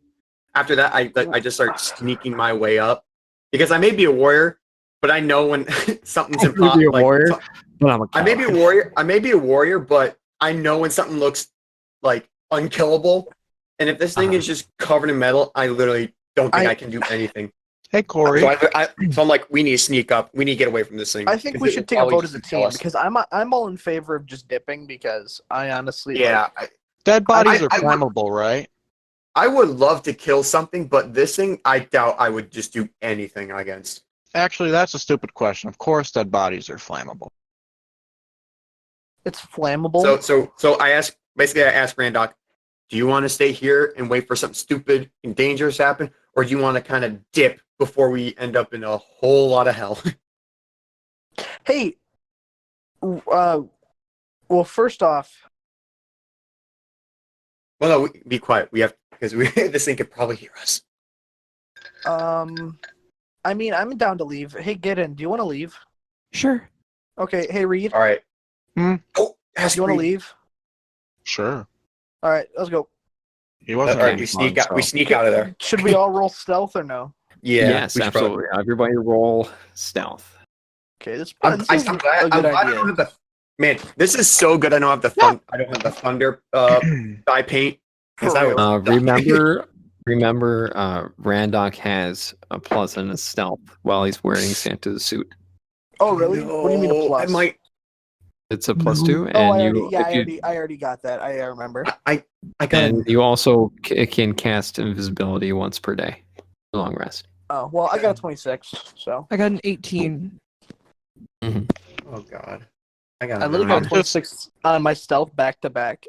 after that, I just start sneaking my way up because I may be a warrior, but I know when something's I may be a warrior, but I'm a I may be a coward. warrior. I may be a warrior, but I know when something looks like unkillable. And if this thing is just covered in metal, I literally don't think I can do anything. Hey, Corey. So I'm like, we need to sneak up. We need to get away from this thing. I think we should take a vote as a team because I'm all in favor of just dipping because I honestly Dead bodies are I would- flammable, right? I would love to kill something, but this thing, I doubt I would just do anything against. Actually, that's a stupid question. Of course, dead bodies are flammable. it's flammable. So I asked Randock, do you want to stay here and wait for something stupid and dangerous to happen, or do you want to kind of dip before we end up in a whole lot of hell? Hey, well, first off, Well, no, be quiet. We have because this thing could probably hear us. I mean, I'm down to leave. Hey, Gidden, do you want to leave? Sure. Okay. Hey, Reed, All right. Hmm? Oh, do you want to leave? Sure. All right, let's go. He All wasn't. right, any we fun, sneak out. so- We sneak out of there. Should we all roll stealth or no? Yeah. Yes, we should probably- absolutely. Everybody roll stealth. Okay, this I'm is glad. a I'm good glad I don't idea. have the. Man, this is so good. I don't have the fun. I don't have the thunder dye paint. 'Cause For I would real. die. Remember, Randock has a plus in his stealth while he's wearing Santa's suit. Oh, really? What do you mean a No, plus? I might. It's a +2, Oh, and I already got that. I remember. I got. and you also can cast invisibility once per day. Long rest. Oh, well, I got a 26, so. I got an 18. Oh God. I got. I literally got a I'm 26 on my stealth back to back.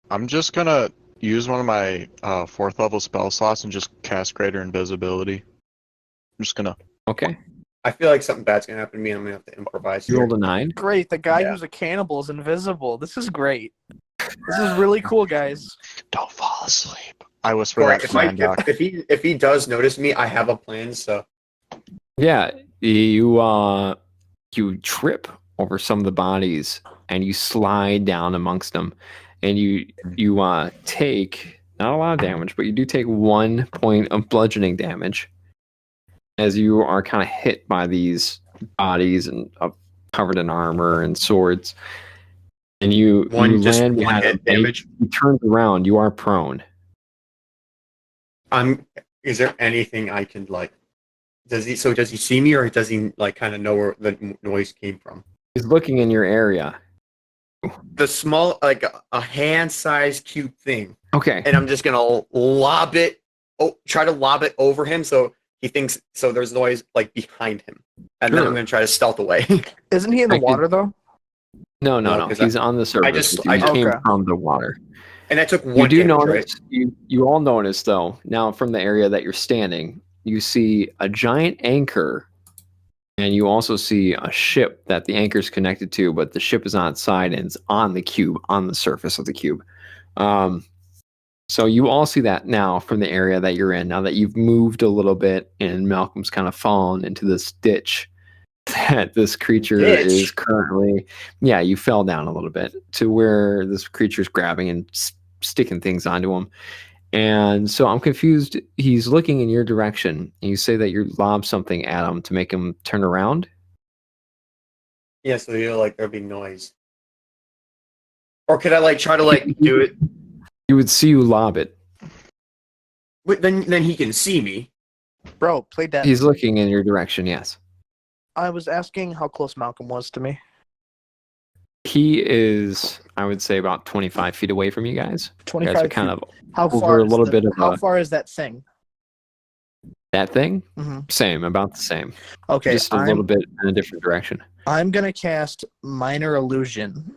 I'm just gonna use one of my 4th level spell slots and just cast Greater Invisibility. I'm just gonna. Okay. I feel like something bad's gonna happen to me. I'm gonna have to improvise. You Here. rolled a 9. Great, the guy Yeah. who's a cannibal is invisible. This is great. This is really cool, guys. Don't fall asleep. I whisper Well, that to Randock. if he does notice me, I have a plan. So Yeah, you trip over some of the bodies and you slide down amongst them, and you take not a lot of damage, but you do take 1 point of bludgeoning damage as you are kind of hit by these bodies and covered in armor and swords, and you land behind hit them, damage. You turn around, you are prone. Is there anything I can like? Does he see me, or does he like kind of know where the noise came from? He's looking in your area. The small, like a hand-sized cube thing. Okay. And I'm just gonna lob it. Oh, try to lob it over him so he thinks. So there's noise like behind him, and then I'm gonna try to stealth away. Isn't he in the water, though? No. No, 'cause He's on the surface. I He just came Okay. from the water. and I took You one do damage, notice. right? You all notice though. Now from the area that you're standing, you see a giant anchor, and you also see a ship that the anchor is connected to, but the ship is on its side and it's on the cube, on the surface of the cube. So you all see that now from the area that you're in. Now that you've moved a little bit, and Malcolm's kind of fallen into this ditch that this creature is currently. Yeah, you fell down a little bit to where this creature's grabbing and sticking things onto him. And so I'm confused. He's looking in your direction. And you say that you lob something at him to make him turn around. Yeah, so you like there'd be noise. Or could I like try to like do it? You would see you lob it. But then he can see me. Bro, play dead. He's looking in your direction. Yes. I was asking how close Malcolm was to me. He is, I would say, about 25 feet away from you guys. You 25 guys are kind feet. of How over far a is little the- bit of How a- far is that thing? that thing. Mhm. Same, about the same. Okay, Just a little bit in a different direction. I'm gonna cast Minor Illusion.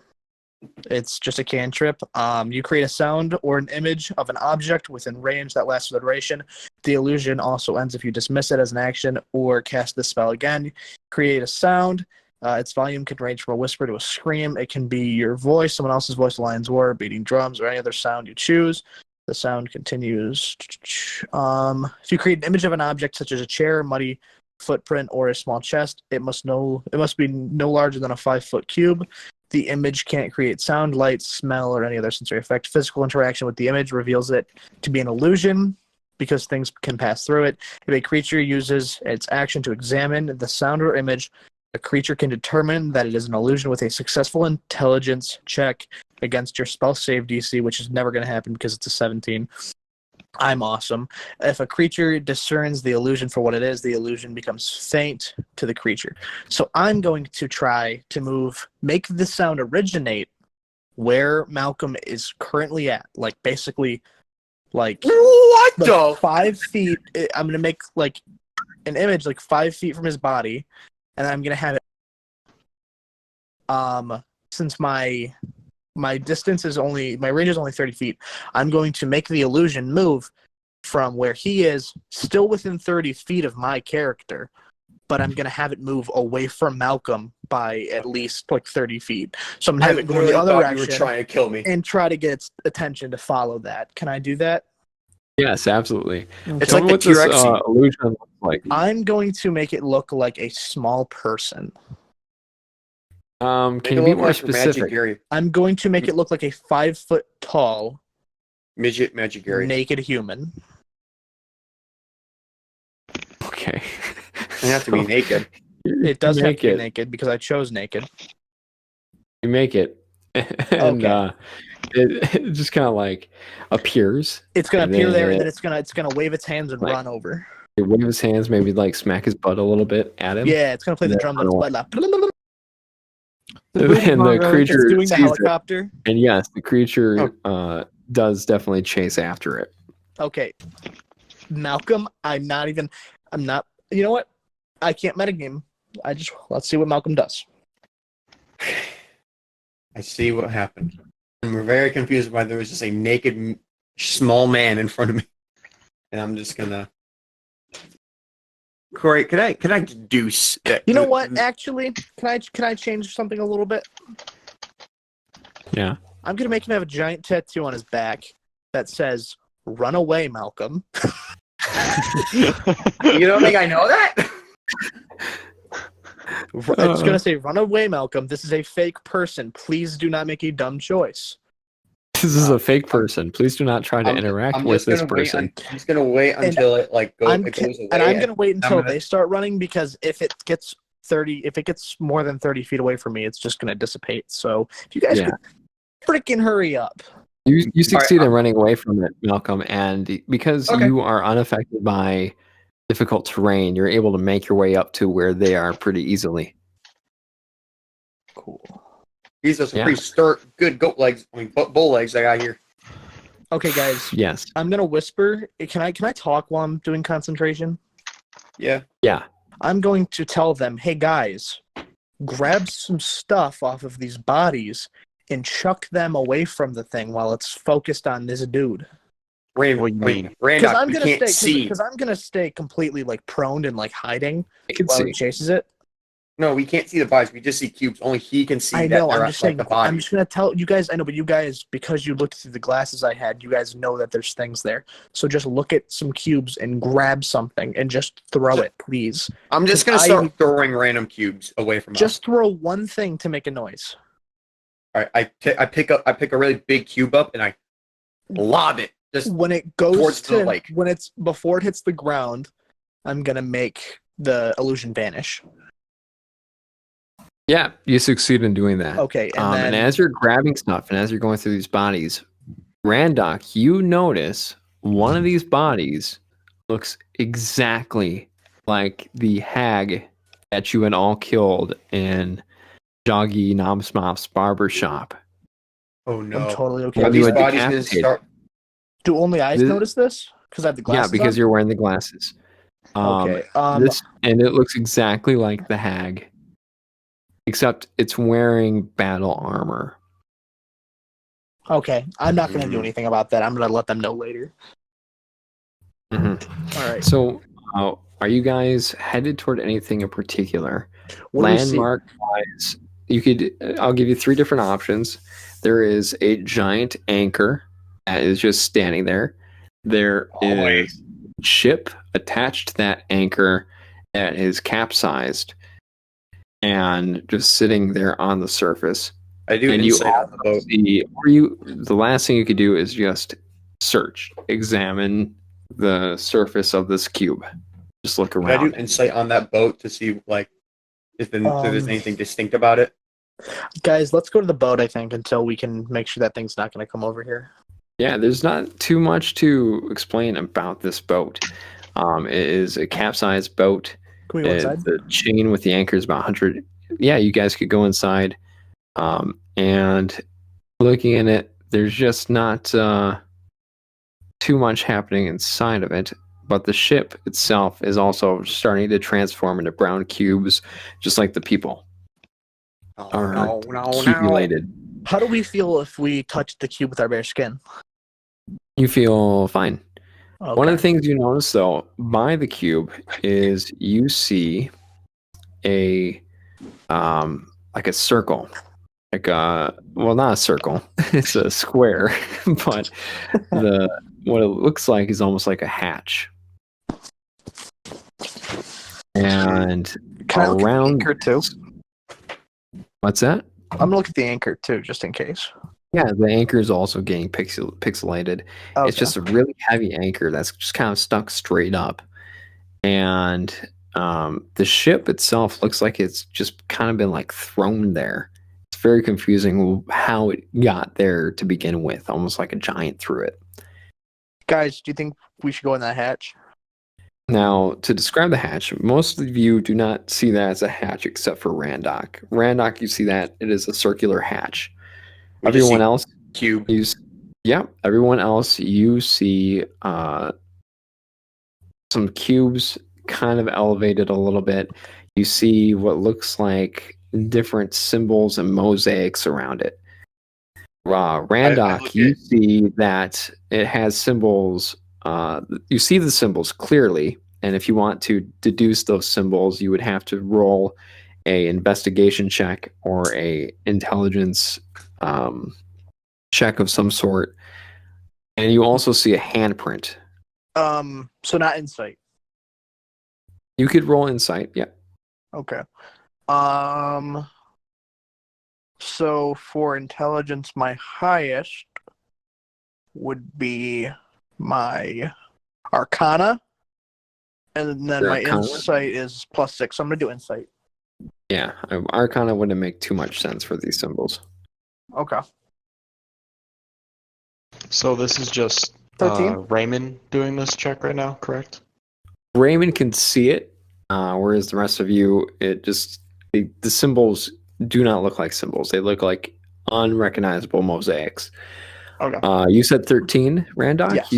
It's just a cantrip. You create a sound or an image of an object within range that lasts for the duration. The illusion also ends if you dismiss it as an action or cast the spell again. Create a sound. Its volume can range from a whisper to a scream. It can be your voice, someone else's voice, a lion's roar, beating drums, or any other sound you choose. The sound continues. If you create an image of an object such as a chair, muddy footprint, or a small chest, it must be no larger than a 5-foot cube. The image can't create sound, light, smell, or any other sensory effect. Physical interaction with the image reveals it to be an illusion because things can pass through it. If a creature uses its action to examine the sound or image, a creature can determine that it is an illusion with a successful intelligence check against your spell save DC, which is never going to happen because it's a 17. I'm awesome. If a creature discerns the illusion for what it is, the illusion becomes faint to the creature. So I'm going to try to make the sound originate where Malcolm is currently at. Like, basically, like... What the? 5 feet. I'm going to make, like, an image, like, 5 feet from his body, and I'm going to have it... Since my distance is my range is only 30 feet. I'm going to make the illusion move from where he is, still within 30 feet of my character, but I'm going to have it move away from Malcolm by at least like 30 feet. So I'm going to have it go in the other direction. You were trying to kill me. And try to get its attention to follow that. Can I do that? Yes, absolutely. It's Tell like me the what this T-Rex. illusion looks like. I'm going to make it look like a small person. Can you be more specific? I'm going to make it look like a 5 foot tall Midget Magic Gary. naked human. Okay. You have to be naked. It does have make to be it. naked because I chose naked. You make it, and Okay. it just kind of like appears. It's gonna And appear then there, and then it's gonna wave its hands and like- run over. It wave his hands, maybe like smack his butt a little bit at him. Yeah, it's gonna play the Yeah, drums I on its don't butt. Like, And the it's creature doing the sees it. helicopter. And yes, the creature does definitely chase after it. Okay, Malcolm, I'm not. You know what? I can't metagame. Let's see what Malcolm does. I see what happened. I'm very confused why there was just a naked small man in front of me, and I'm just gonna. Corey, can I deduce that? You know what? Actually, can I change something a little bit? Yeah. I'm gonna make him have a giant tattoo on his back that says "Run away, Malcolm." You don't think I know that? It's gonna say "Run away, Malcolm. This is a fake person. Please do not make a dumb choice." This is a fake person. Please do not try to interact I'm with just this gonna wait person. I'm just gonna wait until it like goes away. And I'm gonna wait until gonna- they start running because if it gets more than 30 feet away from me, it's just gonna dissipate. So if you guys could freaking hurry up. You succeed in running away from it, Malcolm, and because you are unaffected by difficult terrain, you're able to make your way up to where they are pretty easily. Cool. These are some pretty good goat legs. I mean, bull legs I got here. Okay, guys. Yes. I'm gonna whisper. Can I talk while I'm doing concentration? Yeah. Yeah. I'm going to tell them, hey guys, grab some stuff off of these bodies and chuck them away from the thing while it's focused on this dude. Randock, we can't see. Because I'm gonna stay completely like prone and like hiding can while see. he chases it. No, we can't see the bodies. We just see cubes. Only he can see. I know. That I'm they're just like saying. the bodies. I'm just gonna tell you guys. I know, but you guys, because you looked through the glasses I had, you guys know that there's things there. So just look at some cubes and grab something and just throw it, please. I'm just gonna start throwing random cubes away from us. Just throw one thing to make a noise. All right, I pick a really big cube up and I lob it. Just when it goes towards to the lake. when it's before it hits the ground, I'm gonna make the illusion vanish. Yeah, you succeed in doing that. Okay, and then and as you're grabbing stuff and as you're going through these bodies, Randock, you notice one of these bodies looks exactly like the hag that you had all killed in Joggy Nomsmop's barber shop. Oh no! I'm totally okay. Are with these that. bodies gonna start? Do only eyes notice this? Because I have the glasses. Yeah, because on? you're wearing the glasses. Okay. And it looks exactly like the hag, except it's wearing battle armor. Okay, I'm not gonna do anything about that. I'm gonna let them know later. Mm-hmm. All right. So, are you guys headed toward anything in particular? What do we see? Landmark wise, I'll give you three different options. There is a giant anchor that is just standing there. There is a ship attached to that anchor that is capsized and just sitting there on the surface. I do and you insight on the boat. The last thing you could do is just examine the surface of this cube. Just look Can I around. do insight on that boat to see like if there's anything distinct about it? Guys, let's go to the boat. I think until we can make sure that thing's not gonna come over here. Yeah, there's not too much to explain about this boat. It is a capsized boat. Can we go inside? The chain with the anchor is about 100. Yeah, you guys could go inside. And looking at it, there's just not too much happening inside of it. But the ship itself is also starting to transform into brown cubes, just like the people are cubulated. How do we feel if we touch the cube with our bare skin? You feel fine. Okay. One of the things you notice, though, by the cube is you see a like a circle, not a circle, it's a square, but what it looks like is almost like a hatch. And Can I look at the around anchor too? What's that? I'm gonna look at the anchor too, just in case. Yeah, the anchor is also getting pixelated. Okay. It's just a really heavy anchor that's just kind of stuck straight up. And The ship itself looks like it's just kind of been like thrown there. It's very confusing how it got there to begin with, almost like a giant threw it. Guys, do you think we should go in that hatch? Now, to describe the hatch, most of you do not see that as a hatch except for Randock. Randock, you see that it is a circular hatch. We just Everyone see else, cube. everyone else, you see some cubes kind of elevated a little bit. You see what looks like different symbols and mosaics around it. Randock, you see that it has symbols. You see the symbols clearly, and if you want to deduce those symbols, you would have to roll a investigation check or a intelligence check of some sort. And you also see a handprint. So not insight. You could roll insight, yeah. Okay. So for intelligence, my highest would be my Arcana, and then Your my Arcana? insight is +6. So I'm gonna do insight. Yeah, Arcana wouldn't make too much sense for these symbols. Okay. So this is just 13? Raymond doing this check right now, correct? Raymond can see it, whereas the rest of you, the symbols do not look like symbols. They look like unrecognizable mosaics. Okay. You said 13, Randock? Yes.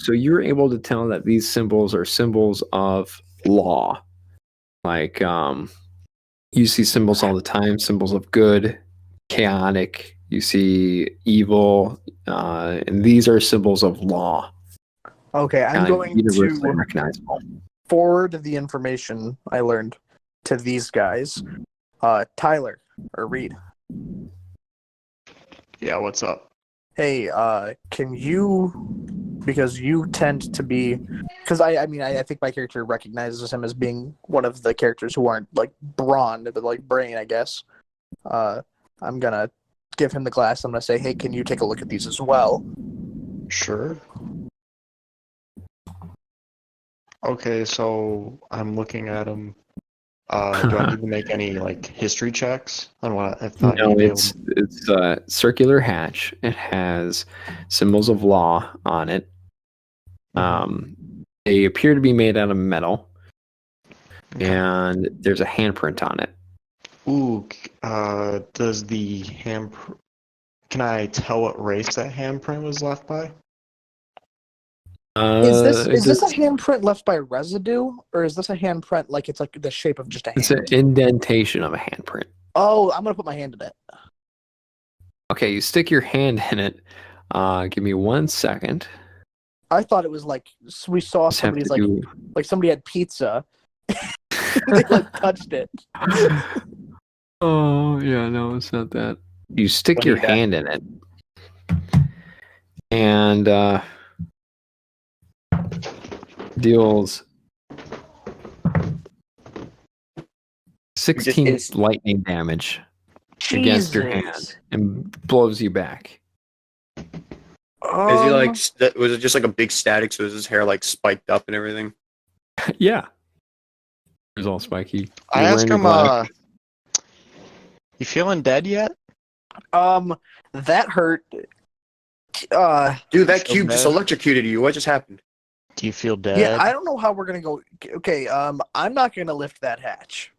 So you're able to tell that these symbols are symbols of law. Like, you see symbols all the time, symbols of good, chaotic, you see evil, and these are symbols of law. Okay, I'm going universally to recognizable. forward the information I learned to these guys. Tyler, or Reed. Yeah, what's up? Hey, can you, because you tend to be, because I think my character recognizes him as being one of the characters who aren't like brawn, but like brain, I guess. I'm gonna give him the glass. I'm gonna say, hey, can you take a look at these as well? Sure. Okay, so I'm looking at them. Do I need to make any like history checks on what I thought? No, it's a circular hatch. It has symbols of law on it. They appear to be made out of metal, and there's a handprint on it. Ooh, does the handprint? Can I tell what race that handprint was left by? Is this a handprint left by residue, or is this a handprint like it's like the shape of just a hand? It's an indentation of a handprint. Oh, I'm gonna put my hand in it. Okay, you stick your hand in it. Give me 1 second. I thought it was like we saw Just have somebody's to like somebody had pizza. They like touched it. Oh, yeah, no, it's not that. You stick What your is that? hand in it, and deals 16 is- lightning damage against your hand Jesus. and blows you back. Is he like? Was it just like a big static? So was his hair like spiked up and everything? Yeah. It was all spiky. I You're asked wearing him, your glass. you feeling dead yet? That hurt. Dude, that So cube just bad. electrocuted you. What just happened? Do you feel dead? Yeah, I don't know how we're gonna go. Okay, I'm not gonna lift that hatch.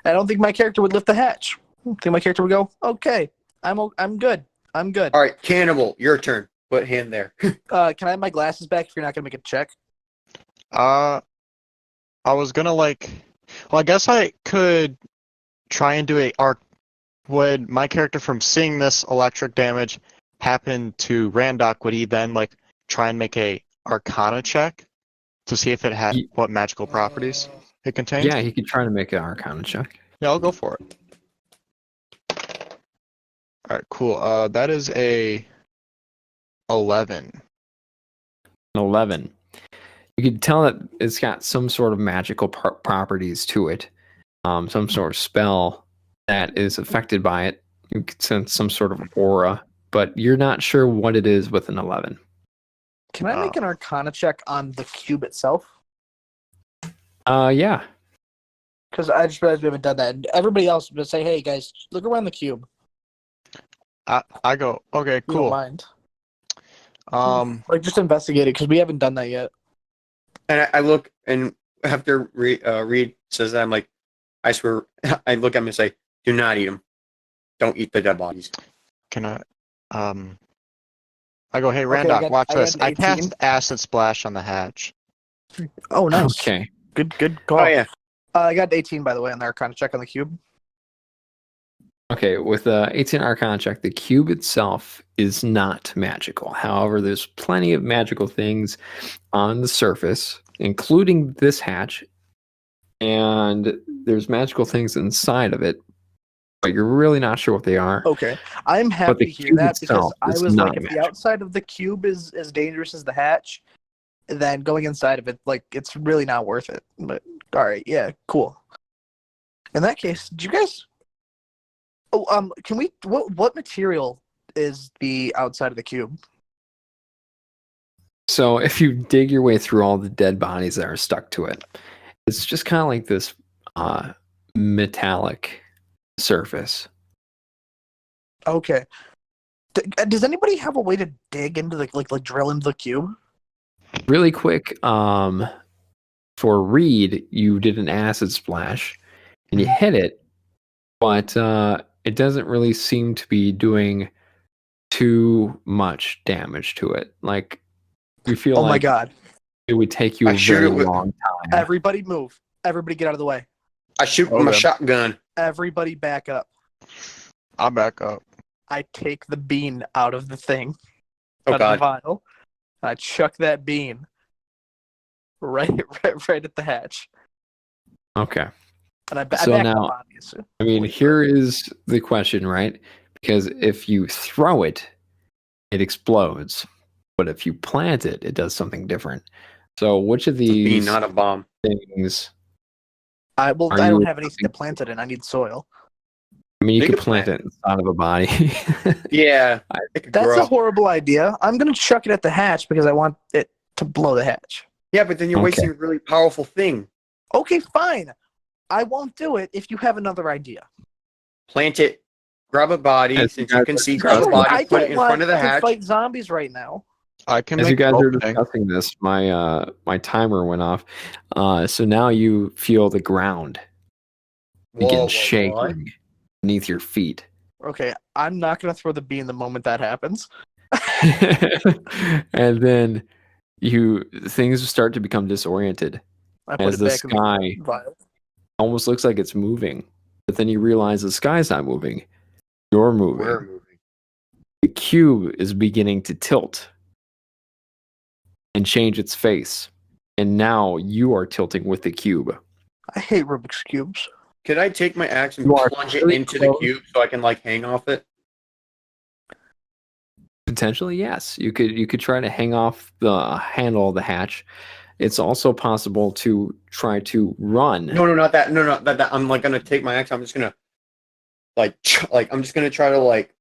I don't think my character would lift the hatch. I think my character would go, okay, I'm good. I'm good. All right, Cannibal, your turn. Put hand there. Can I have my glasses back if you're not gonna make a check? I was gonna like. Well, I guess I could try and do a arc. Would my character from seeing this electric damage happen to Randock? Would he then like try and make a Arcana check to see if it had what magical properties it contained? Yeah, he could try to make an Arcana check. Yeah, I'll go for it. All right, cool. That is a 11. An 11. You could tell that it's got some sort of magical properties to it. Some sort of spell that is affected by it. You could sense some sort of aura, but you're not sure what it is with an 11. Can I make an Arcana check on the cube itself? Yeah. Because I just realized we haven't done that. And everybody else would say, "Hey guys, look around the cube." I go, okay, You don't cool. mind? Um, Just investigate it because we haven't done that yet. And I look, and after Reed says that, I'm like, I swear, I look at him and say, "Do not eat them. Don't eat the dead bodies." can I? I go, hey, Okay, Randock, watch I this. got I 18. cast Acid Splash on the hatch. Oh, nice. Okay. Good call. Oh yeah. I got 18 by the way on the Arcana check on the cube. Okay, with 18 Arcana check, the cube itself is not magical. However, there's plenty of magical things on the surface, including this hatch, and there's magical things inside of it, but you're really not sure what they are. Okay, I'm the happy to hear cube that because itself I is was like, not if the magical. outside of the cube is as dangerous as the hatch, then going inside of it, like, it's really not worth it. But all right, yeah, cool. In that case, do you guys? Oh, can we? What material is the outside of the cube? So if you dig your way through all the dead bodies that are stuck to it, it's just kind of like this metallic surface. Okay. Does anybody have a way to dig into the like drill into the cube? Really quick, for Reed, you did an acid splash and you hit it, but it doesn't really seem to be doing too much damage to it. Like, you feel Oh my like god! it would take you I a shoot very it with- long time. Everybody move! Everybody get out of the way! I shoot with my shotgun. Everybody back up! I'll back up. I take the bean out of the thing, Oh out of the god. vial. And I chuck that bean right at the hatch, Okay. and I So back now- up, obviously. I mean, here is the question, right? Because if you throw it, it explodes. But if you plant it, it does something different. So which of It's a bean, these not a bomb. things? I Are don't you have anything to plant it in. I need soil. I mean, you Make could a plant it inside of a body. Yeah. It could That's grow. a horrible idea. I'm gonna chuck it at the hatch because I want it to blow the hatch. Yeah, but then you're Okay. wasting a really powerful thing. Okay, fine. I won't do it if you have another idea. Plant it. Grab a body, As since you you guys can are see. Grab a discussing- body, I put don't it in want front of the to hatch. fight zombies right now. I can As make you guys an are opening. discussing this, my timer went off. So now you feel the ground begin What? shaking beneath your feet. Okay, I'm not gonna throw the bean the moment that happens. And then things start to become disoriented I put as it the back in sky the vial. almost looks like it's moving, but then you realize the sky's not moving. You're moving. We're moving. The cube is beginning to tilt and change its face. And now you are tilting with the cube. I hate Rubik's cubes. Could I take my axe and You are plunge it really into close. the cube so I can like hang off it? Potentially, yes. You could try to hang off the handle of the hatch. It's also possible to try to run. No, not that. No, that. I'm like gonna take my axe. I'm just gonna I'm just gonna try to like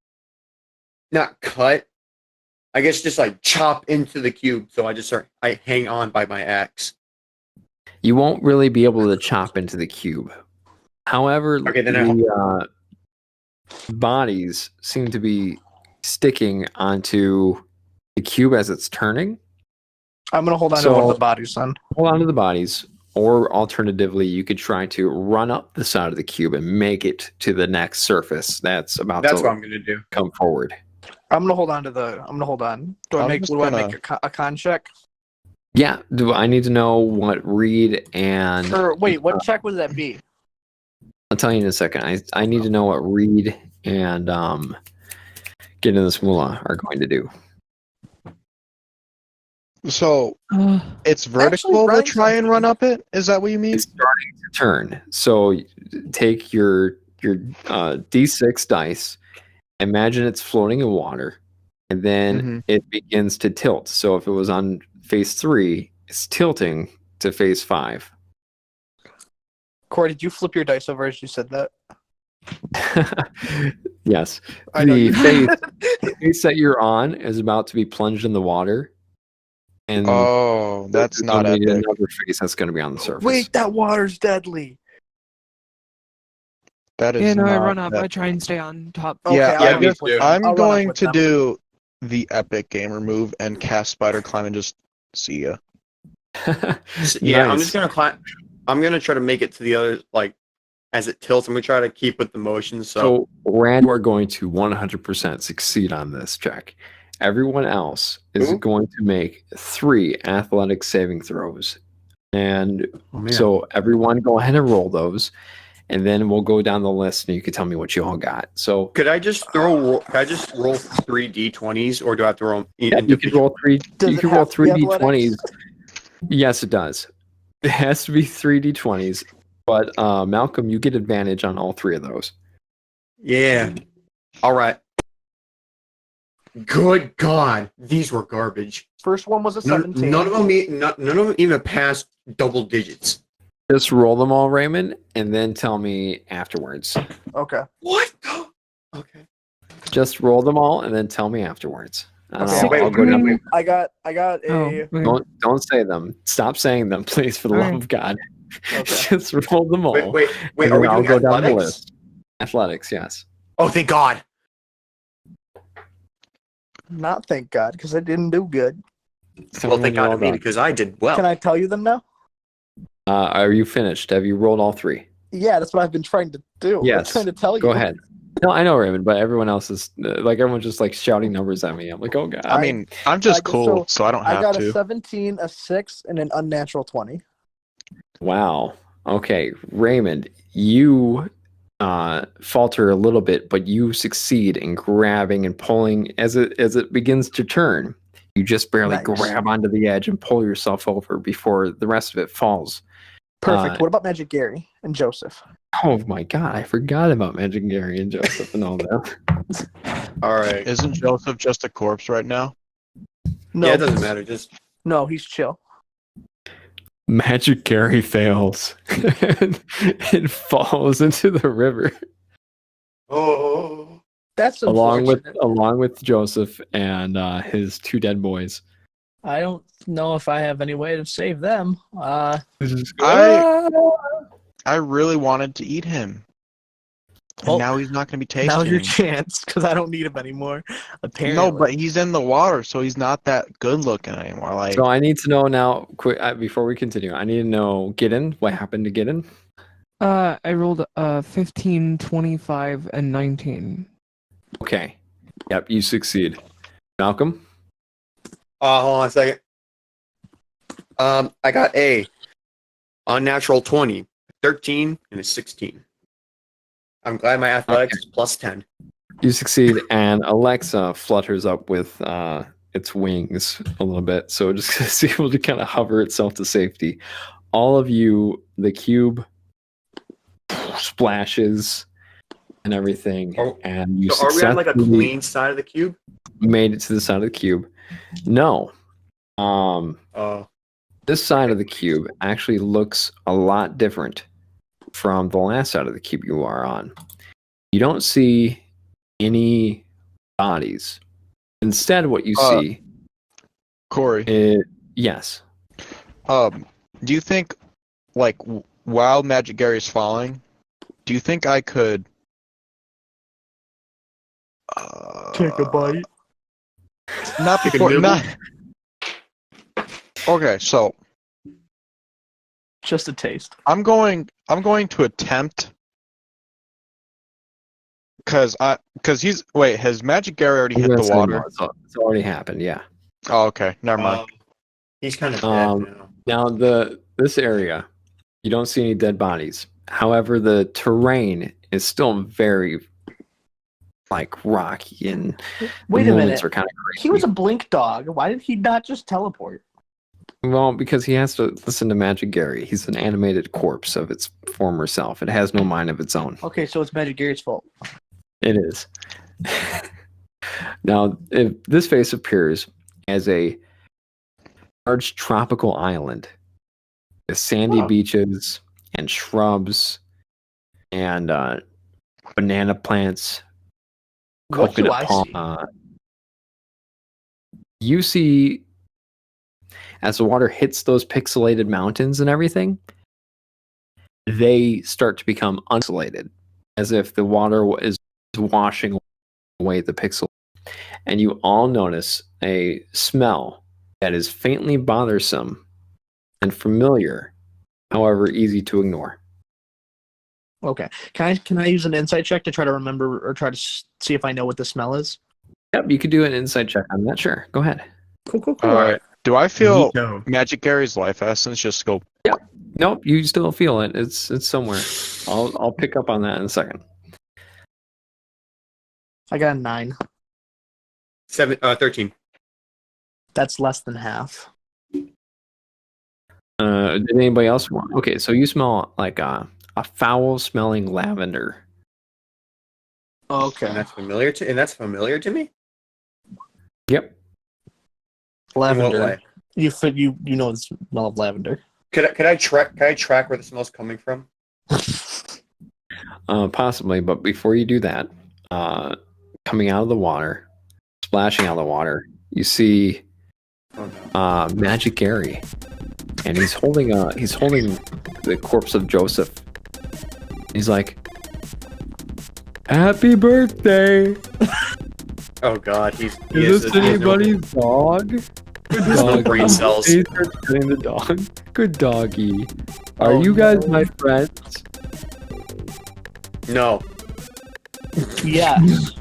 not cut. I guess just like chop into the cube. So I hang on by my axe. You won't really be able to chop into the cube. However, Okay, then the bodies seem to be sticking onto the cube as it's turning. I'm gonna hold on to So- one of the bodies, son. Hold on to the bodies, or alternatively, you could try to run up the side of the cube and make it to the next surface that's about That's to what I'm gonna do. come forward. I'm gonna hold on. Do I I'm make just do I gonna- make a con check? Yeah, do I need to know what Reed and Or wait, what check would that be? I'll tell you in a second. I need to know what Reed and Gidden this Mulah are going to do. So Uh, it's vertical to Ryan's try and thinking- run up it? Is that what you mean? It's starting to turn. So take your D6 dice. Imagine it's floating in water, and then it begins to tilt. So if it was on phase 3, it's tilting to phase 5. Corey, did you flip your dice over as you said that? Yes. I know The you phase that you're on is about to be plunged in the water, And Oh, that's there's not gonna be epic. another face that's going to be on the surface. Wait, that water's deadly. That is Yeah, no, I not run up. I epic. try and stay on top. Okay, Yeah, I'll yeah, run me up with too. them. I'm I'll run up going with to them. do the epic gamer move and cast spider climb and just see ya. Yeah, I'm Nice. just gonna climb. I'm gonna try to make it to the other, like, as it tilts. I'm gonna try to keep with the motion. So, Rand, we're going to 100% succeed on this check. Everyone else is Who? going to make 3 athletic saving throws. And Oh, man. so, everyone go ahead and roll those. And then we'll go down the list and you can tell me what you all got. So, could I just roll 3 d20s, or do I have to roll? yeah, you can roll 3. Does You it can roll have to 3 be athletics? d20s. Yes, it does. It has to be 3 d20s. But Malcolm, you get advantage on all 3 of those. Yeah. All right. Good God, these were garbage. First one was a None, 17. none of them even passed double digits. Just roll them all, Raymond, and then tell me afterwards. Okay. What? Okay. Just roll them all and then tell me afterwards. And Okay, I'll, wait, I'll go down. wait. I got a. Oh, okay. Don't say them. Stop saying them, please, for the love Alright. of God. Okay. Just roll them all. Wait. and Are then we I'll doing go down the athletics? list. Athletics, yes. Oh, thank God. Not thank God, because I didn't do good. So Well, when thank you're God all to me, done. because I did well. Can I tell you them now? Are you finished? Have you rolled all 3? Yeah, that's what I've been trying to do. I'm Yes. trying to tell you. Go ahead. No, I know, Raymond, but everyone else is like everyone's just like shouting numbers at me. I'm like, oh God. I mean, I'm just I- cool, so so I don't I have got a to. 17, a 6, and an unnatural 20. Wow. Okay, Raymond, you falter a little bit, but you succeed in grabbing and pulling as it begins to turn. You just barely Nice. grab onto the edge and pull yourself over before the rest of it falls. Perfect. What about Magic Gary and Joseph? Oh my God, I forgot about Magic Gary and Joseph and all that. All right. Isn't Joseph just a corpse right now? No, Yeah, it doesn't matter. Just No, he's chill. Magic Gary fails and falls into the river That's along unfortunate. with Joseph and his 2 dead boys. I don't know if I have any way to save them. I really wanted to eat him. And Well, now he's not going to be tasty. Now's your anymore. chance, because I don't need him anymore. Apparently. No, but he's in the water, so he's not that good looking anymore. Like, So I need to know now, quick before we continue. I need to know Gidden. What happened to Gidden? I rolled 15, 25, and 19. Okay. Yep, you succeed. Malcolm. hold on a second. I got a unnatural 20, 13, and a 16. I'm glad my athletics is plus 10. You succeed, and Alexa flutters up with its wings a little bit, so just is able to kind of hover itself to safety. All of you, the cube splashes and everything, and you So are we on like a successfully clean side of the cube? made it to the side of the cube. No. This side of the cube actually looks a lot different from the last side of the cube you are on. You don't see any bodies. Instead, what you see, Corey. Yes. Do you think, like, while Magic Gary's falling, do you think I could Take a bite. Not Take a before, nibble? not. Okay, so Just a taste. I'm going to attempt because he's wait, has Magic Gary already hit the water? It's already happened, yeah. Oh, okay, never mind. He's kind of dead now. Now this area, you don't see any dead bodies. However, the terrain is still very like rocky and Wait the a movements minute. are kind of crazy. He was a blink dog. Why did he not just teleport? Well, because he has to listen to Magic Gary. He's an animated corpse of its former self. It has no mind of its own. Okay, so it's Magic Gary's fault. It is. Now, if this face appears as a large tropical island with sandy beaches and shrubs and banana plants, What do coconut I palm. see? You see As the water hits those pixelated mountains and everything, they start to become uninsulated, as if the water is washing away the pixel. And you all notice a smell that is faintly bothersome and familiar, however easy to ignore. Okay. Can I use an insight check to try to remember or try to see if I know what the smell is? Yep, you could do an insight check on that. Sure, go ahead. Cool. All right. Do I feel Neato. Magic Gary's life essence just go? Nope, you still feel it. It's somewhere. I'll pick up on that in a second. I got a 9. 13. That's less than half. Did anybody else want? Okay, so you smell like a foul-smelling lavender. And Okay. that's familiar to me. Yep. In what Lavender. way? You know the smell of lavender. Could I track where the smell's coming from? Possibly, but before you do that, coming out of the water, splashing out of the water, you see Magic Gary, and he's holding the corpse of Joseph. He's like, "Happy birthday! Oh God, he Is is this anybody's dog? Good There's no dog. brain cells. He starts petting the dog. Good doggy. Are you guys my friends?" No. Yes.